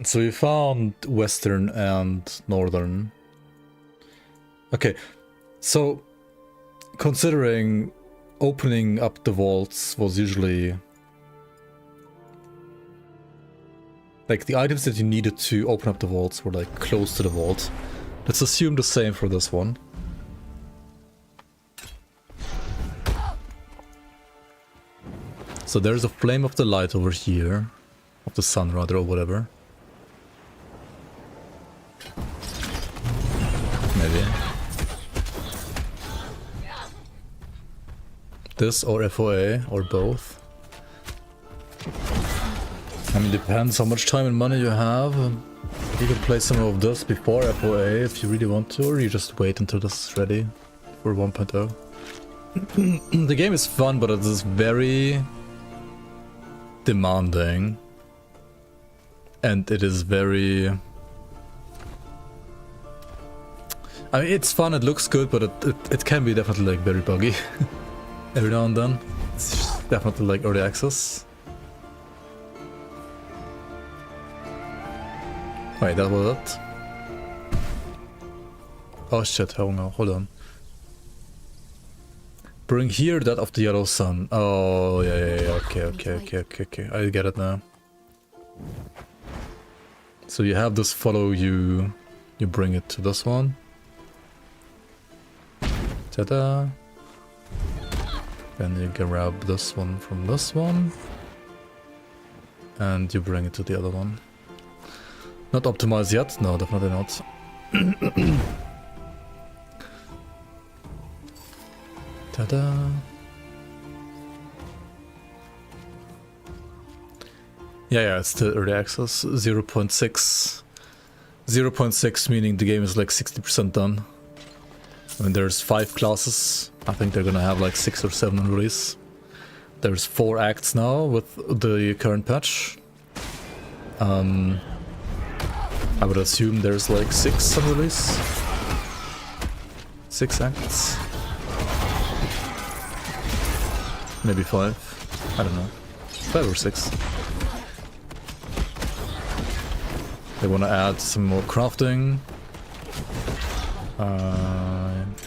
So we found western and northern. Okay, so considering opening up the vaults was usually like the items that you needed to open up the vaults were like close to the vault. Let's assume the same for this one. So there's a flame of the light over here, of the sun rather, or whatever. Maybe. This or FOA, or both. I mean, depends how much time and money you have. You can play some of this before FOA if you really want to, or you just wait until this is ready for 1.0. The game is fun, but it is very demanding. And it is very... I mean, it's fun, it looks good, but it can be definitely like very buggy. Every now and then. It's definitely like early access. Wait, that was it? Oh shit, hold on. Bring here that of the yellow sun. Oh, yeah, okay. I get it now. So you have this follow you, you bring it to this one. Ta-da! Then you grab this one from this one. And you bring it to the other one. Not optimized yet? No, definitely not. Ta-da! Yeah, it's still early access. 0.6. 0.6 meaning the game is like 60% done. I mean, there's 5 classes. I think they're gonna have like 6 or 7 on release. There's 4 acts now with the current patch. I would assume there's like 6 on release. 6 acts. Maybe 5. I don't know. 5 or 6. They want to add some more crafting.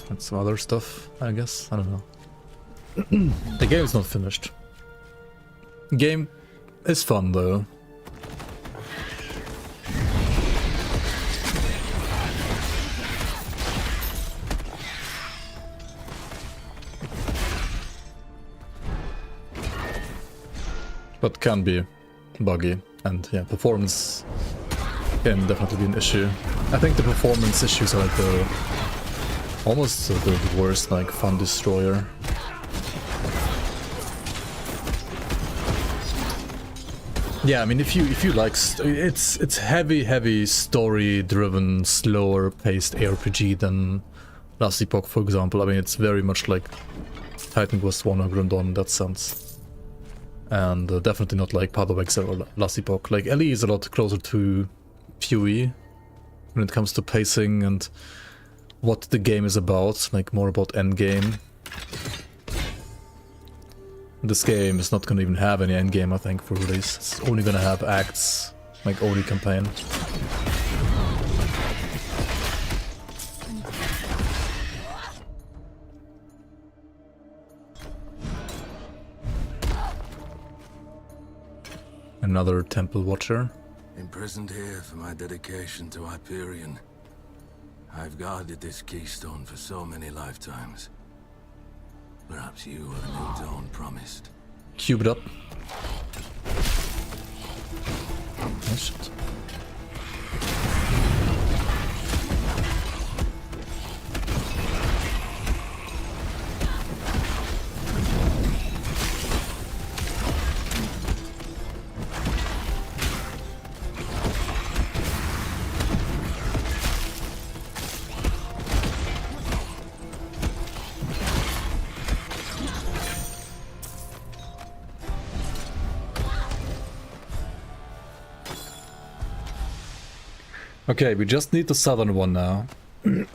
And some other stuff, I guess. I don't know. The game is not finished. Game is fun though. But can be buggy, and yeah, performance can definitely be an issue. I think the performance issues are like the almost the worst, like fun destroyer. Yeah, I mean, if you like, it's heavy story driven, slower paced ARPG than Last Epoch, for example. I mean, it's very much like Titan Quest 1 or Grim Dawn in that sense. And definitely not like Path of Exile or Last Epoch. Like, Ellie is a lot closer to PoE when it comes to pacing and what the game is about, like more about endgame. This game is not gonna even have any endgame, I think, for release. It's only gonna have acts, like only campaign. Another temple watcher.
Imprisoned here for my dedication to Hyperion. I've guarded this keystone for so many lifetimes. Perhaps you are the new dawn promised.
Cube it up. Oh shit. Okay, we just need the southern one now. But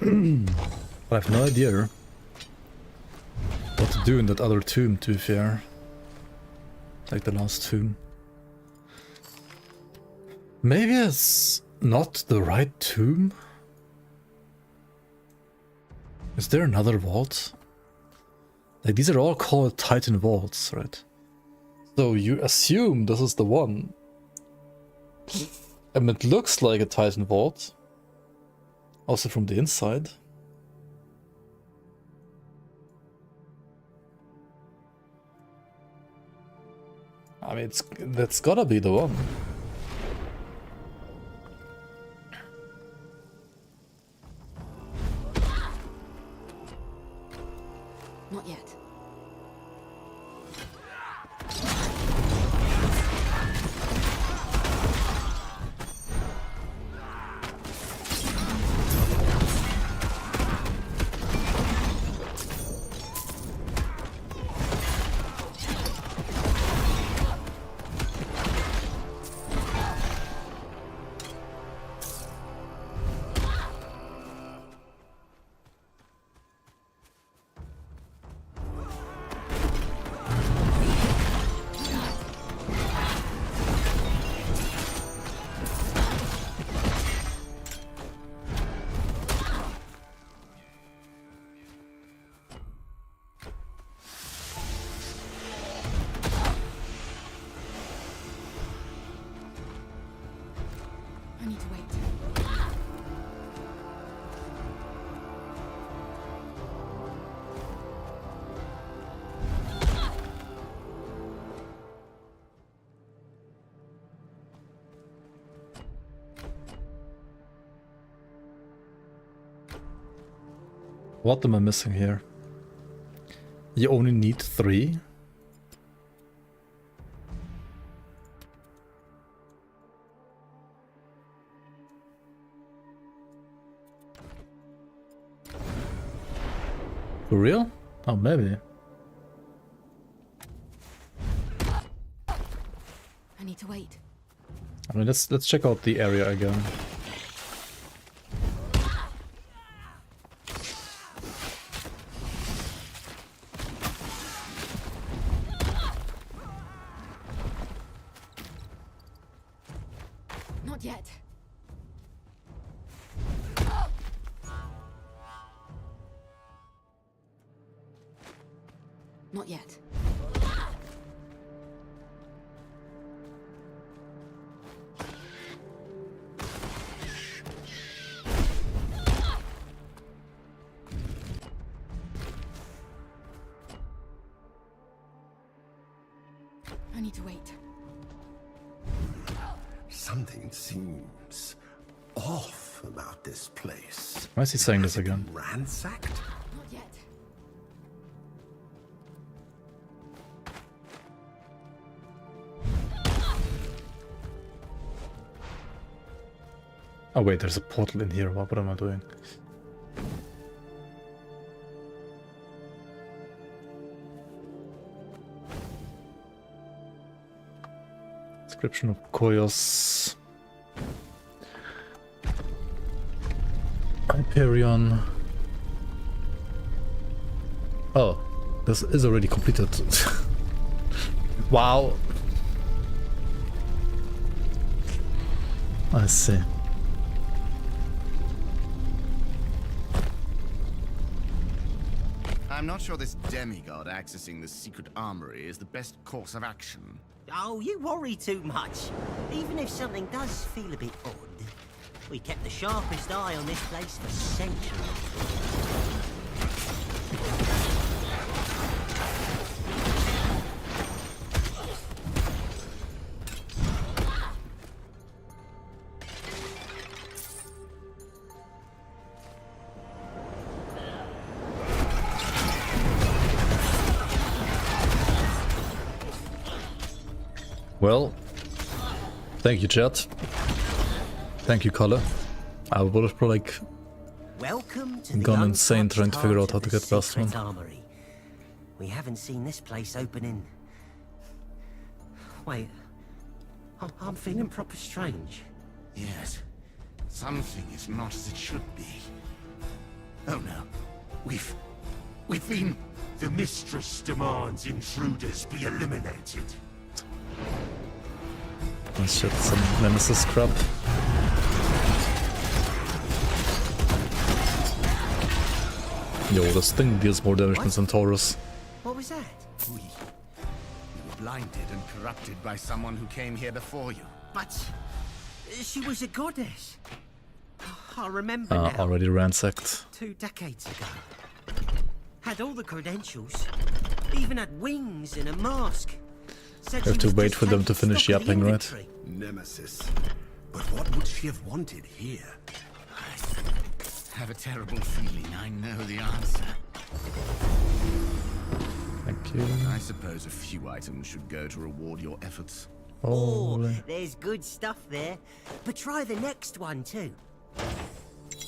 I have no idea what to do in that other tomb, to be fair. Like the last tomb. Maybe it's not the right tomb? Is there another vault? Like, these are all called Titan vaults, right? So you assume this is the one. And it looks like a Titan vault. Also from the inside. I mean, that's gotta be the one.
Not yet. I need to wait.
What am I missing here? You only need 3? For real? Oh, maybe.
I need to wait.
I mean, let's check out the area again.
Not yet. Not yet. I need to wait.
Something seems off about this place.
Why is he saying this again?
Ransacked?
Not yet.
Oh wait, there's a portal in here. What am I doing? Description of Koyos. Hyperion. Oh, this is already completed. Wow. I see.
I'm not sure this demigod accessing the secret armory is the best course of action.
Oh, you worry too much. Even if something does feel a bit odd, we kept the sharpest eye on this place for centuries.
Well, thank you, chat. Thank you, Color. I would have probably like
Welcome to
gone
the
insane trying to figure out how
untouched
to
heart
get past
of the
one.
secret armory. We haven't seen this place open in... Wait, I'm feeling proper strange.
Yes. Something is not as it should be. Oh no. We've been...
The mistress demands intruders be eliminated.
Oh shit, some Nemesis crap. Yo, this thing deals more damage than Centaurus.
What was that?
You were blinded and corrupted by someone who came here before you.
But she was a goddess. I remember now.
Already ransacked.
2 decades ago. Had all the credentials. Even had wings and a mask. Said
You have
she
to
was
wait
just
for them to
taking
finish
stock of the
yapping, right?
inventory.
Nemesis. But what would she have wanted here?
I have a terrible feeling I know the answer.
Thank you.
I suppose a few items should go to reward your efforts.
Oh, there's good stuff there. But try the next one too.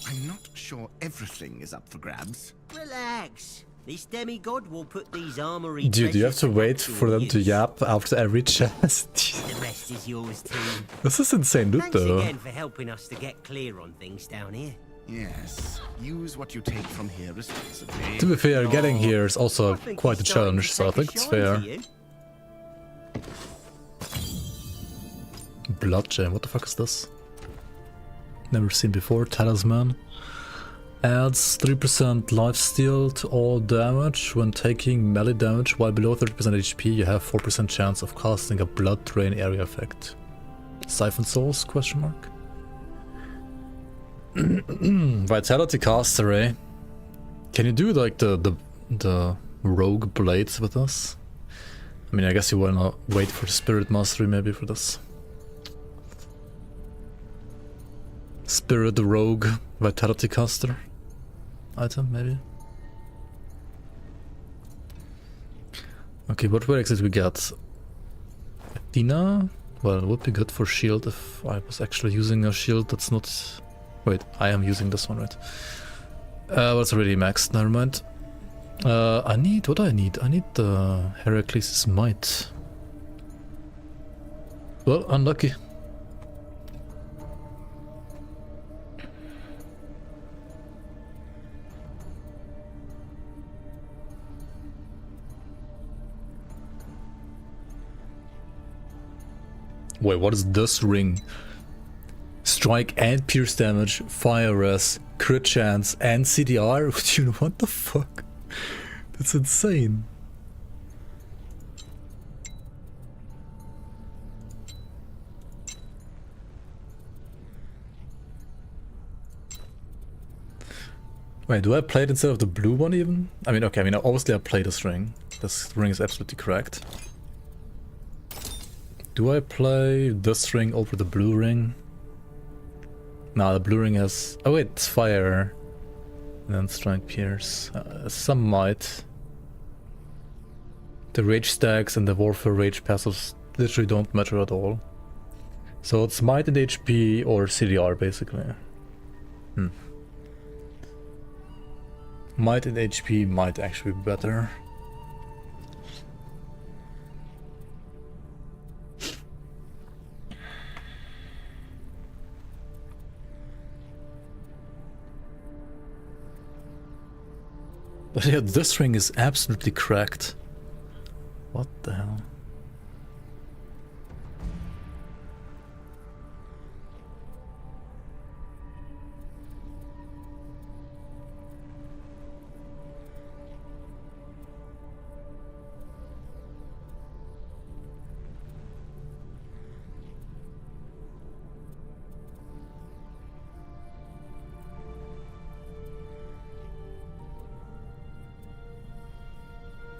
I'm not sure everything is up for grabs.
Relax. This demigod will put these armory.
Dude, you have to wait for them to yap after every chest.
The rest is yours too.
This is insane loot
Thanks
though.
again for helping us to get clear on things down here.
Yes, use what you take from here responsibly.
To be fair, getting here is also quite a challenge, so I think it's fair. Blood gem, what the fuck is this? Never seen before. Talisman. Adds 3% lifesteal to all damage when taking melee damage. While below 30% HP, you have 4% chance of casting a blood drain area effect. Siphon Souls? Question mark. Vitality caster, eh? Can you do like the rogue blades with us? I mean, I guess you wanna wait for the spirit mastery maybe for this. Spirit rogue vitality caster item maybe. Okay, what relics did we get? Athena? Well, it would be good for shield if I was actually using a shield that's not. Wait, I am using this one, right? Well, it's already maxed, never mind. I need, what do I need? I need the Heracles' Might. Well, unlucky. Wait, what is this ring? Strike and pierce damage, fire res, crit chance, and CDR? Dude, what the fuck? That's insane. Wait, do I play it instead of the blue one even? I mean, okay, obviously I play this ring. This ring is absolutely correct. Do I play this ring over the blue ring? No, the blue ring has... Oh wait, it's fire. And then strike pierce. Some might. The rage stacks and the warfare rage passives literally don't matter at all. So it's might and HP or CDR basically. Might and HP might actually be better. But yeah, this ring is absolutely cracked. What the hell?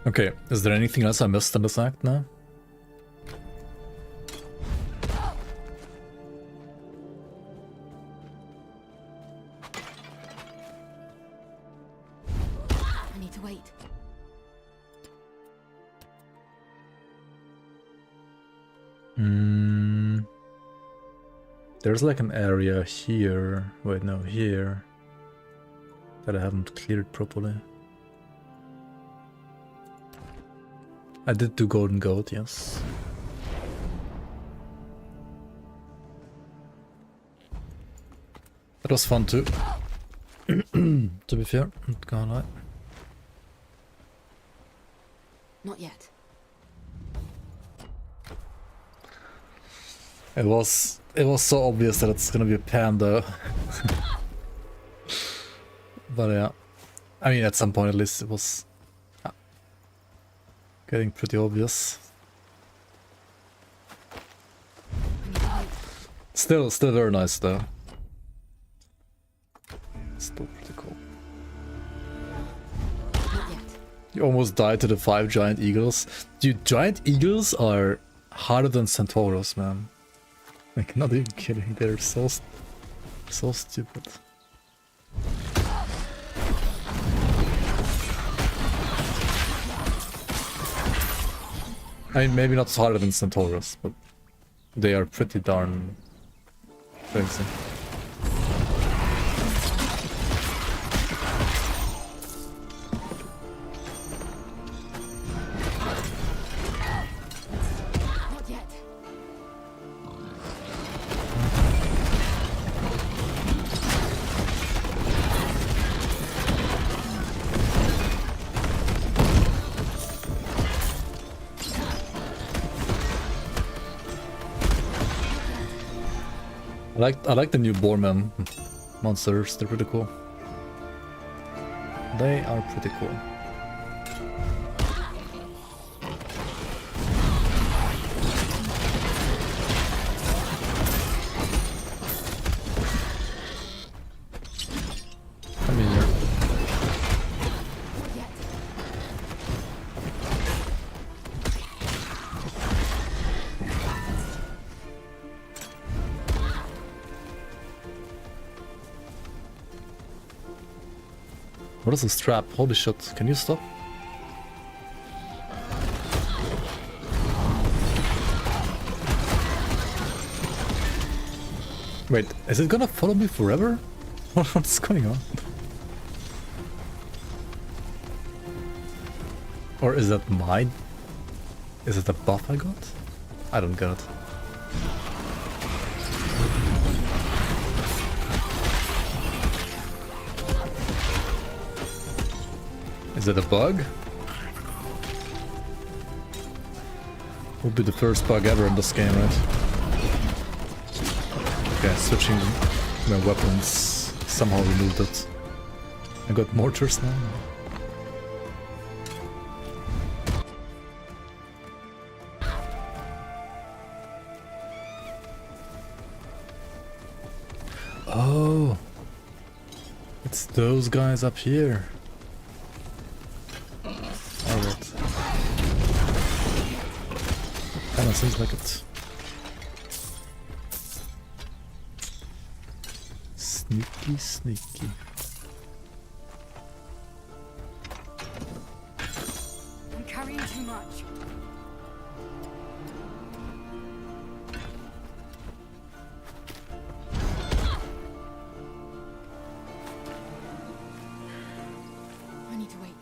Okay, is there anything else I missed in this act now?
I need to wait.
There's like an area here. Wait, no, here. That I haven't cleared properly. I did do Golden Goat, yes. That was fun too. To be fair, not gonna lie.
Not yet.
It was so obvious that it's gonna be a panda. But yeah, I mean, at some point at least it was getting pretty obvious. Still very nice though. Still pretty cool. You almost died to the 5 giant eagles. Dude, giant eagles are harder than Centauros, man. Like, not even kidding. They're so stupid. I mean, maybe not harder than Centauros, but they are pretty darn crazy. I like the new Boarman monsters, they're pretty cool. They are pretty cool. Come in here. What is this trap? Holy shit, can you stop? Wait, is it gonna follow me forever? What's going on? Or is that mine? Is it a buff I got? I don't get it. Is it a bug? Would be the first bug ever in this game, right? Okay, switching my weapons somehow removed it. I got mortars now. Oh, it's those guys up here. Alright. Kinda seems like it. Sneaky, sneaky.
I'm carrying too much.
I need to wait.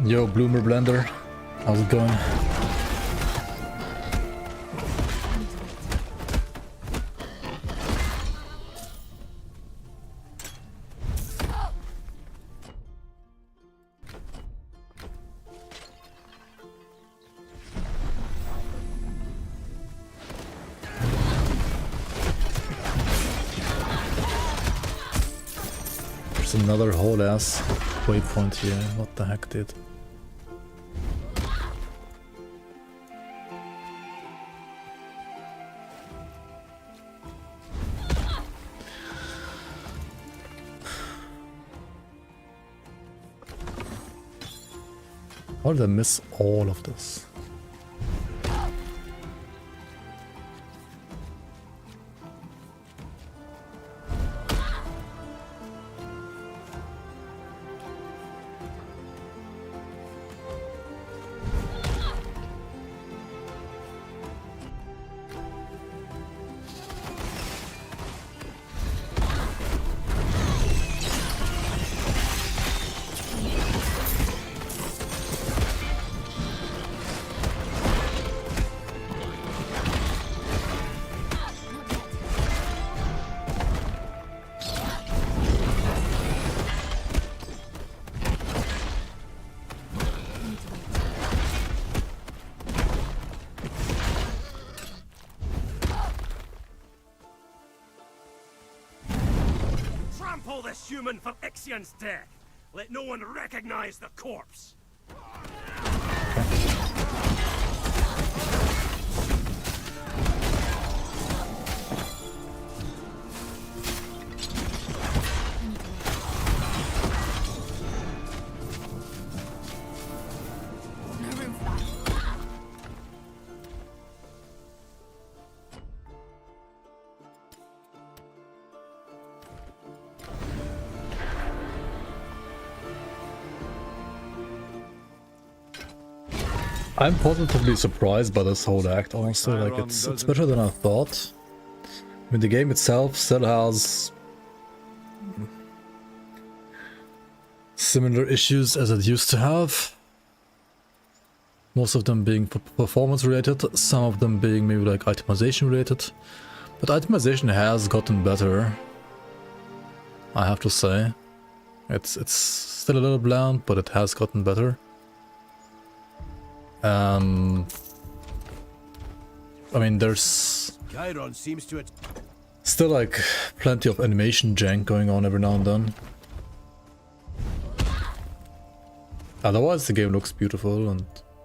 Yo, Bloomer Blender, how's it going? There's another whole ass waypoint here. What the heck, dude? How did I miss all of this?
this human for Ixion's death. Let no one recognize the corpse.
No room for that.
I'm positively surprised by this whole act, honestly. Like, it's better than I thought. I mean, the game itself still has similar issues as it used to have. Most of them being performance related, some of them being maybe like itemization related. But itemization has gotten better, I have to say. It's still a little bland, but it has gotten better. I mean, there's
Chiron seems to
still like plenty of animation jank going on every now and then. Otherwise, the game looks beautiful and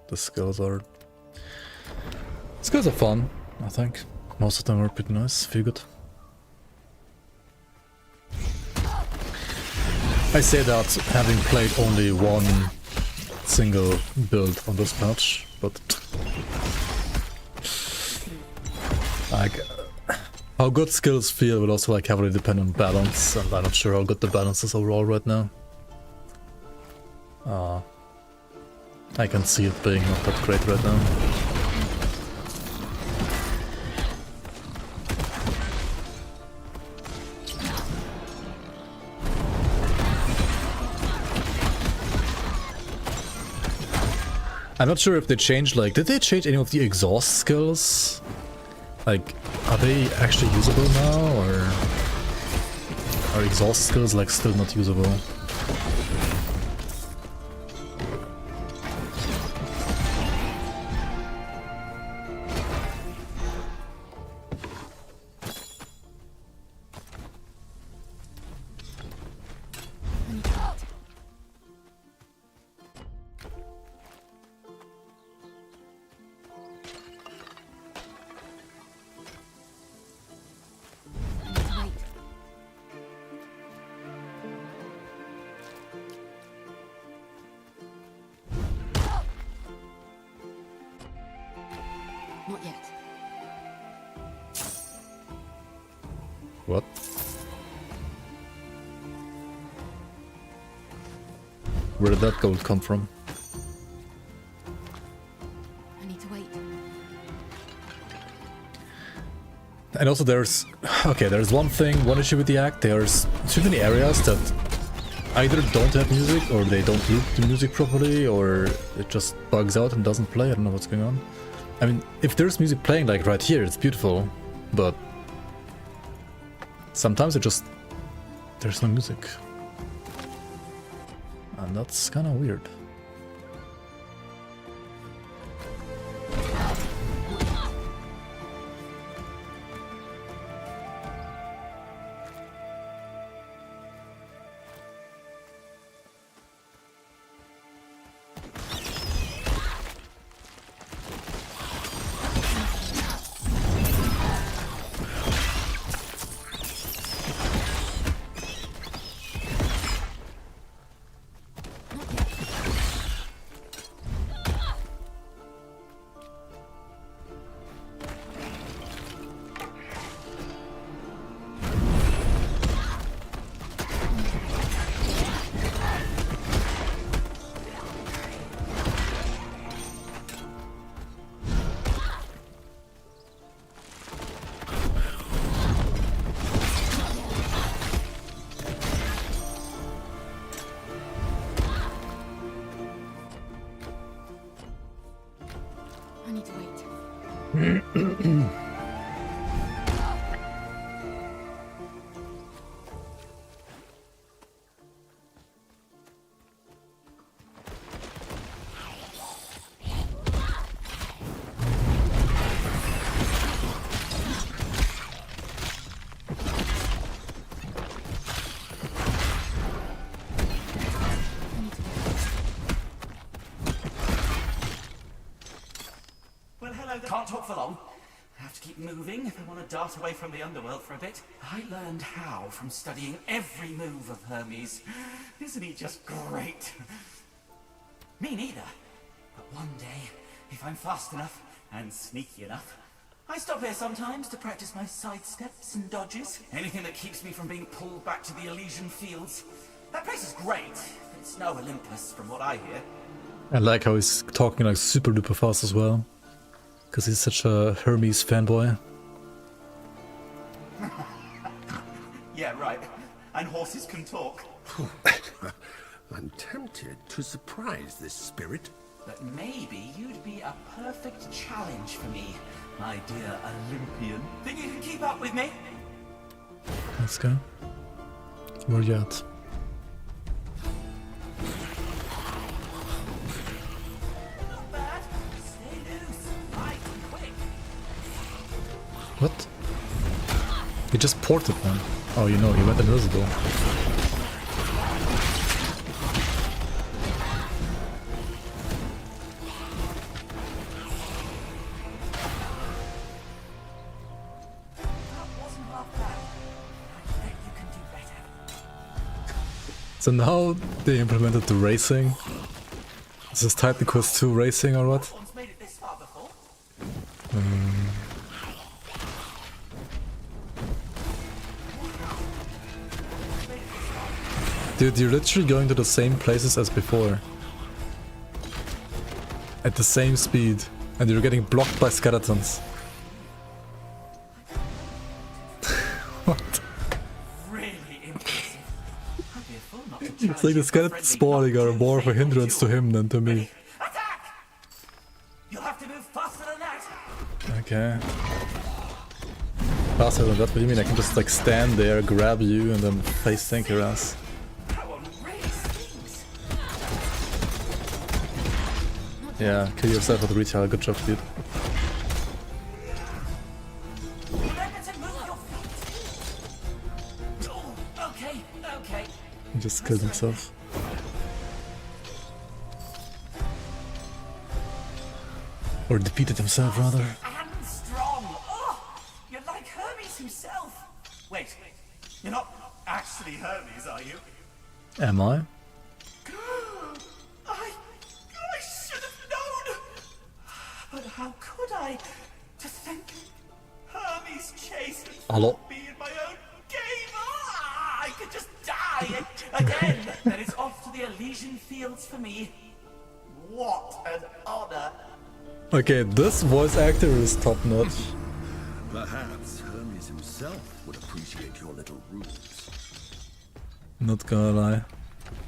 the skills are fun, I think. Most of them are pretty nice, feel good. I say that having played only one single build on this patch, but like how good skills feel will also like heavily depend on balance, and I'm not sure how good the balance is overall right now. I can see it being not that great right now. I'm not sure if they changed, like, did they change any of the exhaust skills? Like, are they actually usable now, or are exhaust skills, like, still not usable?
Not yet.
What? Where did that gold come from?
I need to wait.
And also there's... Okay, there's one issue with the act. There's too many areas that either don't have music, or they don't loop the music properly, or it just bugs out and doesn't play. I don't know what's going on. I mean, if there's music playing like right here, it's beautiful, but sometimes there's no music. And that's kind of weird.
I need to wait.
can't talk for long. I have to keep moving if I want to dart away from the underworld for a bit. I learned how from studying every move of Hermes. Isn't he just great? Me neither. But one day, if I'm fast enough and sneaky enough, I stop here sometimes to practice my sidesteps and dodges. Anything that keeps me from being pulled back to the Elysian Fields. That place is great, but it's no Olympus from what I hear.
I like how he's talking like super duper fast as well. Because he's such a Hermes fanboy.
Yeah, right. And horses can talk.
I'm tempted to surprise this spirit.
But maybe you'd be a perfect challenge for me, my dear Olympian. Think you can keep up with me?
Let's go. Where you at?
Not bad. Stay loose. Light and quick.
What? He just ported, man. Oh, you know, he went invisible. So now they implemented the racing. Is this Titan Quest 2 racing or what? Dude, you're literally going to the same places as before. At the same speed. And you're getting blocked by skeletons. What? It's like the skeleton spawning are more of a hindrance to him than to me.
You'll have to move faster than that.
Okay. Faster than that? What do you mean? I can just like stand there, grab you, and then face tank your ass. Yeah, kill yourself with retail. Good job, dude.
Okay.
He just killed himself. Or defeated himself, rather.
And strong. Oh, you're like Hermes himself. Wait, you're not actually Hermes, are you?
Am I?
I should have known. But how could I? To think Hermes chased
Hello?
me in my own game. I could just die again. Then it's off to the Elysian Fields for me. What an honor.
Okay, this voice actor is top notch.
Perhaps Hermes himself would appreciate your little ruse.
Not gonna lie.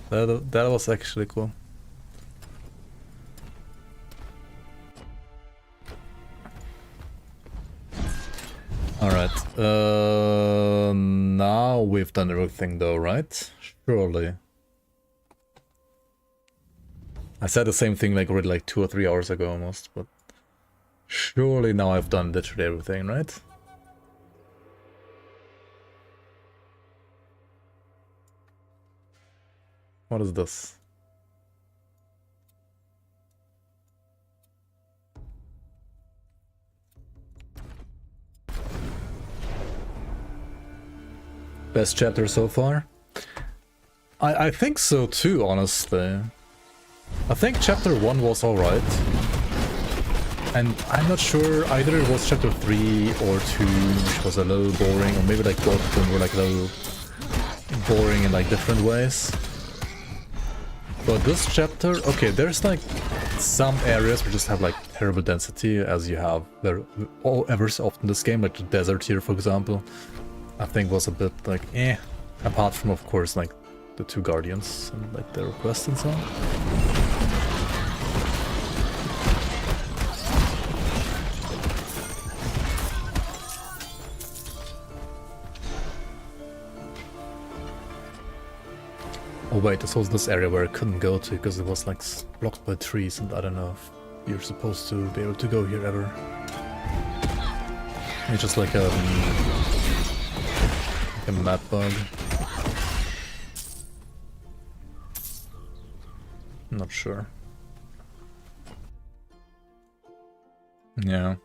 That was actually cool. Alright. Now we've done everything though, right? Surely. I said the same thing like already like 2 or 3 hours ago almost, but surely now I've done literally everything, right? What is this? Best chapter so far? I think so too, honestly. I think chapter 1 was alright. And I'm not sure either it was chapter 3 or 2, which was a little boring, or maybe like both of them were like a little boring in like different ways. But this chapter, okay, there's like some areas which just have like terrible density, as you have ever so often in this game, like the desert here, for example. I think was a bit like eh, apart from of course like the 2 guardians and like their requests and so on. Oh wait, this was this area where I couldn't go to because it was like blocked by trees, and I don't know if you're supposed to be able to go here ever. It's just like a map bug. I'm not sure. Yeah.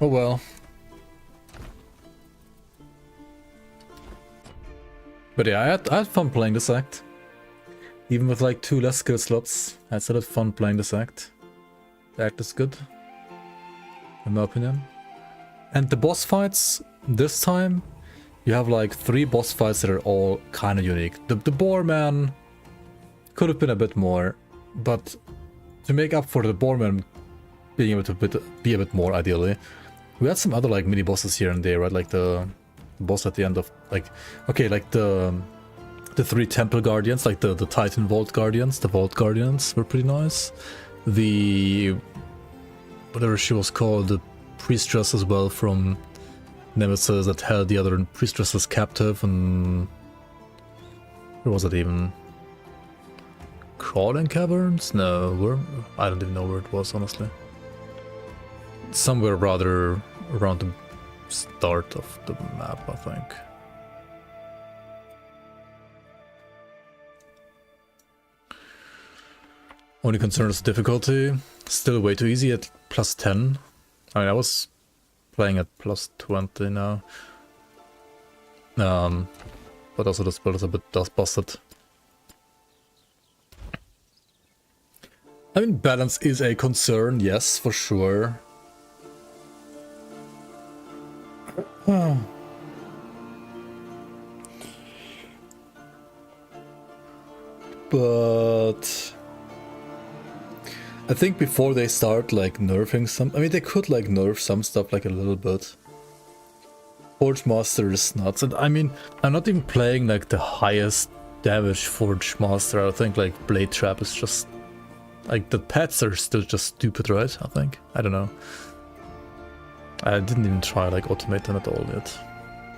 Oh well. But yeah, I had fun playing this act. Even with like 2 less skill slots, I still had fun playing this act. The act is good, in my opinion. And the boss fights, this time, you have like 3 boss fights that are all kind of unique. The Boar Man could have been a bit more, but to make up for the Boar Man being able to be a bit more, ideally, we had some other like mini bosses here and there, right? Like the boss at the end of like, okay, like the 3 Temple Guardians, like the Titan Vault Guardians, the Vault Guardians were pretty nice. The whatever she was called, the priestess as well from Nemesis that held the other priestesses captive, and where was it even? Crawling Caverns? No, where? I don't even know where it was, honestly. Somewhere rather around the start of the map, I think. Only concern is difficulty. Still way too easy at +10. I mean, I was playing at +20 now. But also this build is a bit dust-busted. I mean, balance is a concern, yes, for sure. But I think before they start like nerfing some, I mean, they could like nerf some stuff like a little bit. Forge Master is nuts, and I mean, I'm not even playing like the highest damage Forge Master. I think like Blade Trap is just like the pets are still just stupid, right? I think, I don't know. I didn't even try like automate them at all yet.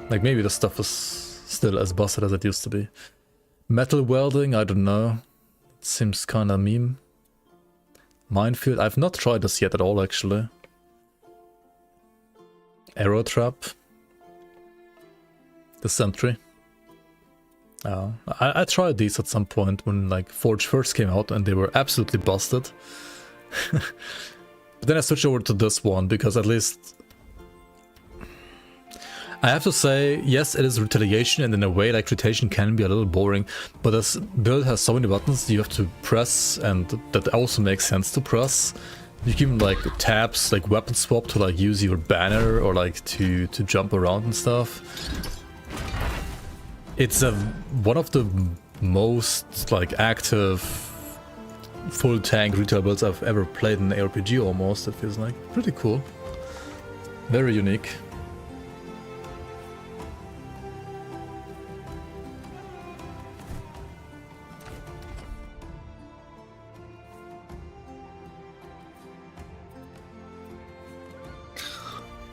Like maybe the stuff is still as busted as it used to be. Metal welding, I don't know. It seems kind of meme. Minefield, I've not tried this yet at all, actually. Arrow trap. The sentry. I tried these at some point when like Forge first came out and they were absolutely busted. But then I switched over to this one because at least I have to say, yes, it is retaliation, and in a way like retaliation can be a little boring, but this build has so many buttons you have to press, and that also makes sense to press. You can even like tabs, like weapon swap to like use your banner or like to jump around and stuff. It's one of the most like active full tank retail builds I've ever played in an ARPG almost, it feels like. Pretty cool. Very unique.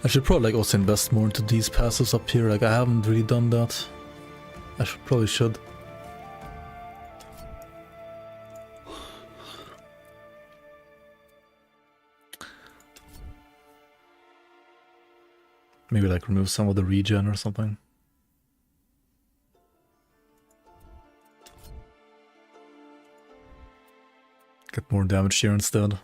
I should probably like also invest more into these passives up here, like I haven't really done that. I probably should. Maybe like remove some of the regen or something. Get more damage here instead.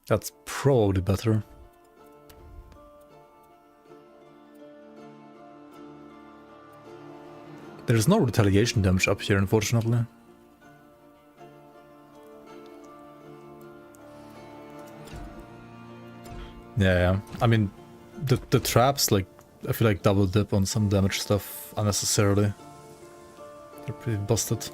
That's probably better. There's no retaliation damage up here, unfortunately. Yeah. I mean, the traps, like, I feel like double dip on some damage stuff unnecessarily. They're pretty busted.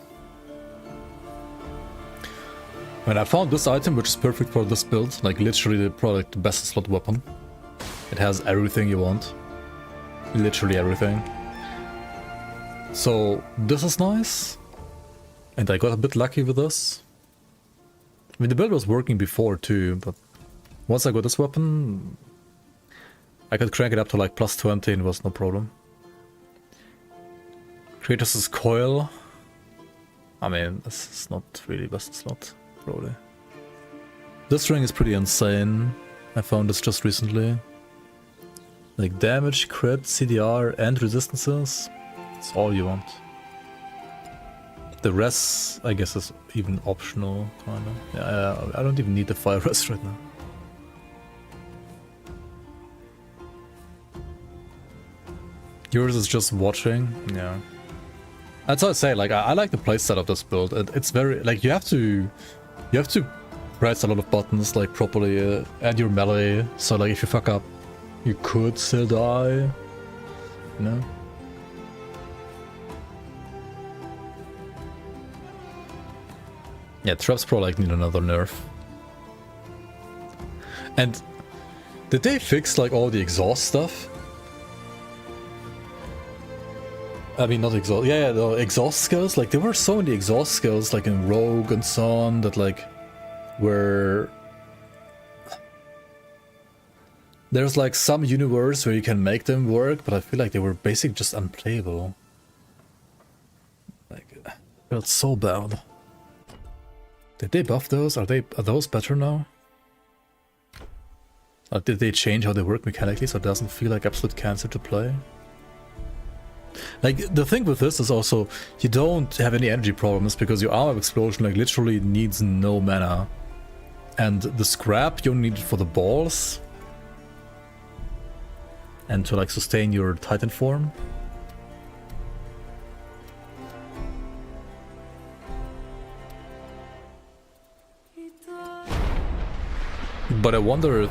When I found this item, which is perfect for this build, like literally probably the best slot weapon. It has everything you want. Literally everything. So this is nice. And I got a bit lucky with this. I mean, the build was working before too, but once I got this weapon, I could crank it up to like +20 and it was no problem. Kratos' coil. I mean, this is not really best slot. Probably. This ring is pretty insane. I found this just recently. Like damage, crit, CDR, and resistances. It's all you want. The rest, I guess, is even optional, kinda. Yeah, I don't even need the fire rest right now. Yours is just watching. Yeah. That's what I say. Like I like the playstyle of this build. It's very like you have to press a lot of buttons like properly and your melee. So like if you fuck up, you could still die. You know. Yeah, traps probably like need another nerf. And did they fix like all the exhaust stuff? I mean, not exhaust. Yeah, the exhaust skills. Like there were so many exhaust skills, like in Rogue and so on, that like were. There's like some universe where you can make them work, but I feel like they were basically just unplayable. Like, it felt so bad. Did they buff those? Are those better now? Or did they change how they work mechanically so it doesn't feel like absolute cancer to play? Like, the thing with this is also, you don't have any energy problems because your armor explosion like literally needs no mana. And the scrap you only need it for the balls. And to like sustain your Titan form. But I wonder...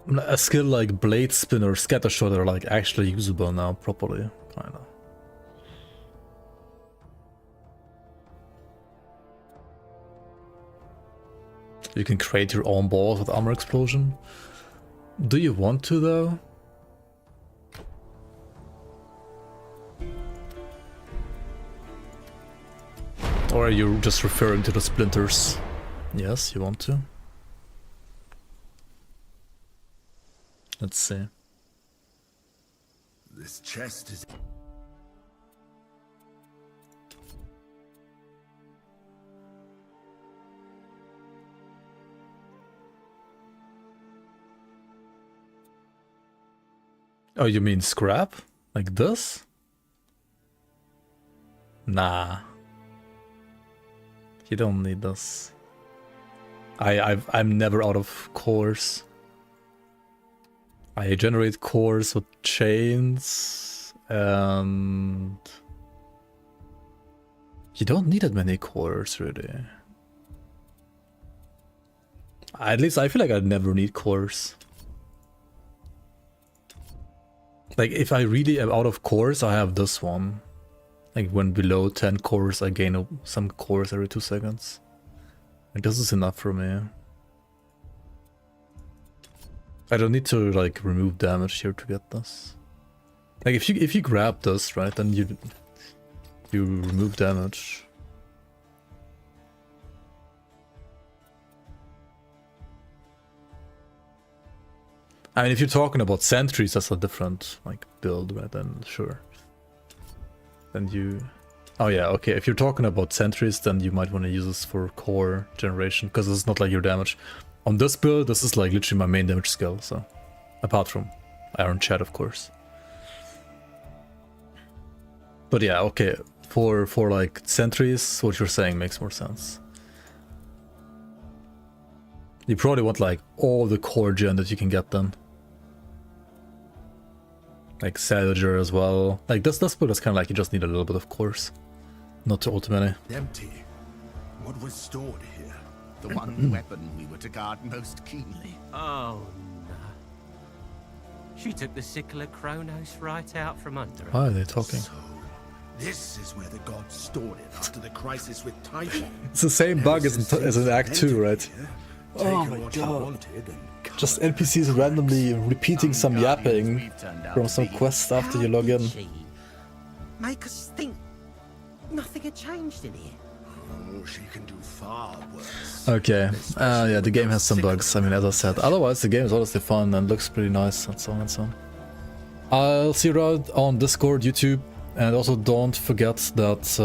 A skill like Blade Spin or Scatter Shot are like actually usable now properly, kinda. You can create your own balls with armor explosion. Do you want to though? Or are you just referring to the splinters? Yes, you want to. Let's see.
This chest is...
Oh, you mean scrap? Like this? Nah. You don't need this. I'm never out of cores. I generate cores with chains, and you don't need that many cores, really. At least I feel like I never need cores. Like, if I really am out of cores, I have this one. Like, when below 10 cores, I gain some cores every 2 seconds. And this is enough for me. I don't need to, like, remove damage here to get this. Like, if you grab this, right, then you remove damage. I mean, if you're talking about sentries, that's a different, like, build, right, then sure. Then you... Oh yeah, okay, if you're talking about sentries, then you might want to use this for core generation, because it's not like your damage. On this build, this is like literally my main damage skill, so... Apart from Iron Chat, of course. But yeah, okay, for like sentries, what you're saying makes more sense. You probably want like all the core gen that you can get then. Like Savager as well. Like this build is kind of like you just need a little bit of cores. Not too ultimately.
Empty. What was stored here?
The one weapon we were to guard most keenly.
Oh, no. She took the sickle of Kronos right out from under her.
Why are they talking?
So, this is where the gods stored it after the crisis with Typhon.
It's the same bug as in Act 2, right? Oh my god. Just NPCs randomly repeating some yapping from some quest after you log in.
Make us think nothing had changed in here.
Oh, she can do far worse.
Okay, yeah, the game has some bugs, I mean, as I said. Otherwise, the game is honestly fun and looks pretty nice and so on and so on. I'll see you around on Discord, YouTube, and also don't forget that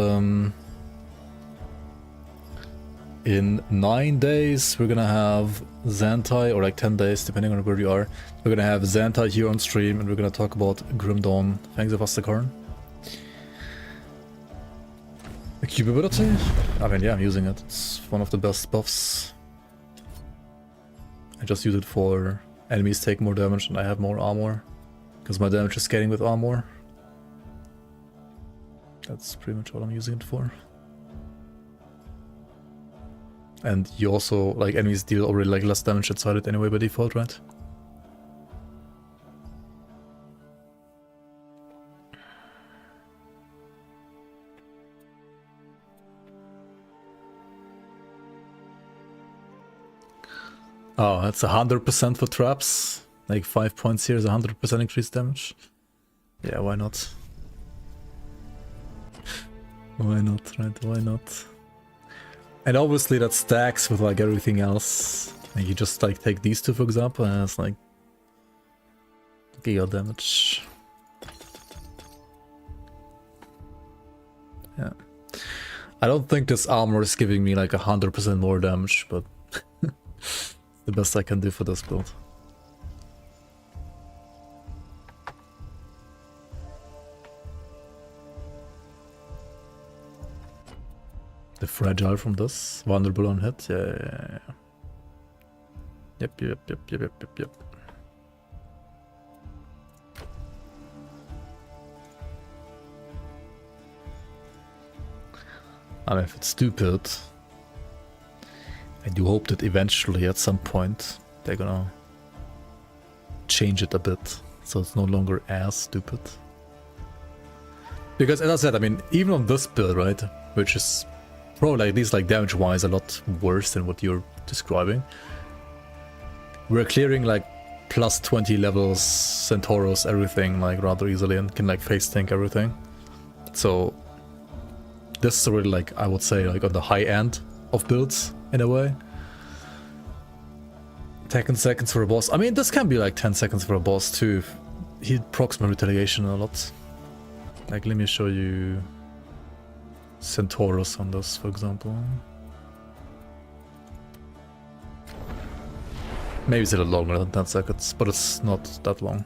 in 9 days we're gonna have Xantai, or like 10 days, depending on where you are. We're gonna have Xantai here on stream, and we're gonna talk about Grim Dawn. Thanks of us, the Karn. cube ability? I mean, yeah, I'm using it. It's one of the best buffs. I just use it for enemies take more damage and I have more armor. Because my damage is scaling with armor. That's pretty much what I'm using it for. And you also, like, enemies deal already like less damage inside it anyway by default, right? Oh, that's 100% for traps. Like 5 points here is 100% increased damage. Yeah, why not? Why not, right? Why not? And obviously that stacks with like everything else. Like you just like take these two for example and it's like giga damage. Yeah. I don't think this armor is giving me like 100% more damage, but it's the best I can do for this build. The fragile from this, vulnerable on hit, yeah. Yep. I mean, if it's stupid, I do hope that eventually at some point they're gonna change it a bit, so it's no longer as stupid. Because as I said, I mean, even on this build, right, which is probably like these like damage wise a lot worse than what you're describing. We're clearing like plus 20 levels, Centauros, everything like rather easily and can like face tank everything. So this is already like, I would say like on the high end of builds in a way. 10 seconds for a boss. I mean this can be like 10 seconds for a boss too. He procs my retaliation a lot. Like let me show you Centauros on this, for example. Maybe it's a little longer than 10 seconds, but it's not that long.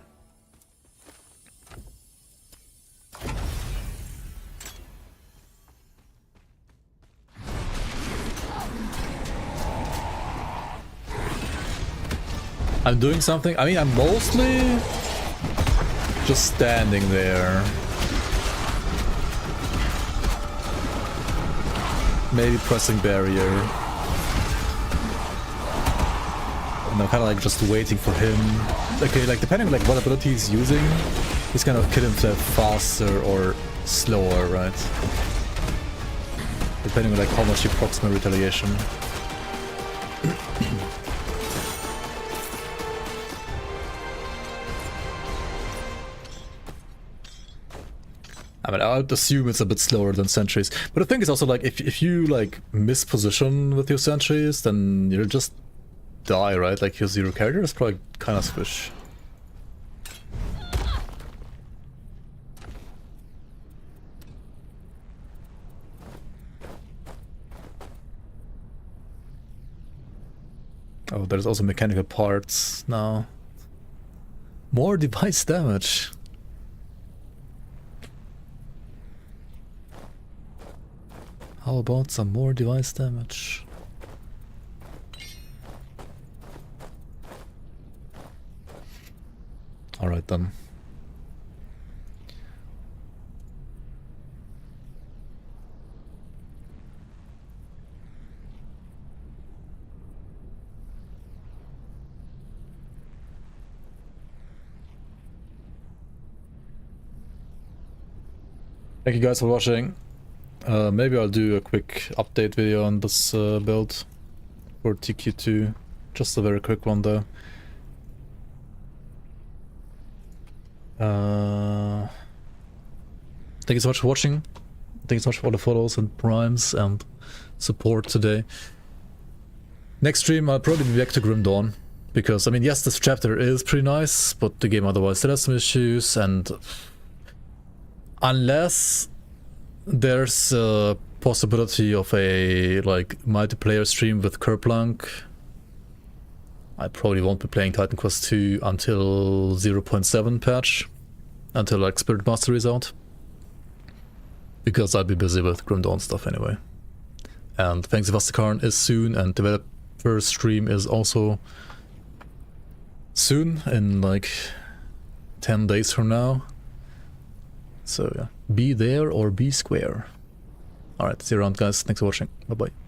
I'm doing something. I mean, I'm mostly just standing there. Maybe pressing barrier. And I'm kind of like just waiting for him. Okay, like depending on like what ability he's using, he's kind of kill himself faster or slower, right? Depending on like how much he procs my retaliation. I mean, I would assume it's a bit slower than sentries. But the thing is also like, if you like miss position with your sentries, then you'll just die, right? Like your zero character is probably kind of squish. Oh, there's also mechanical parts now. More device damage. How about some more device damage? Alright then. Thank you guys for watching. Maybe I'll do a quick update video on this build for TQ2. Just a very quick one though. Thank you so much for watching. Thank you so much for all the follows and primes and support today. Next stream I'll probably be back to Grim Dawn. Because, I mean, yes, this chapter is pretty nice, but the game otherwise still has some issues, and unless there's a possibility of a like multiplayer stream with Kerplunk, I probably won't be playing Titan Quest 2 until 0.7 patch, until like Spirit Mastery is out. because I'll be busy with Grim Dawn stuff anyway. And Thanks Vastikarn is soon, and Developer Stream is also soon, in like 10 days from now. So yeah, be there or be square. Alright, see you around guys, thanks for watching, bye bye.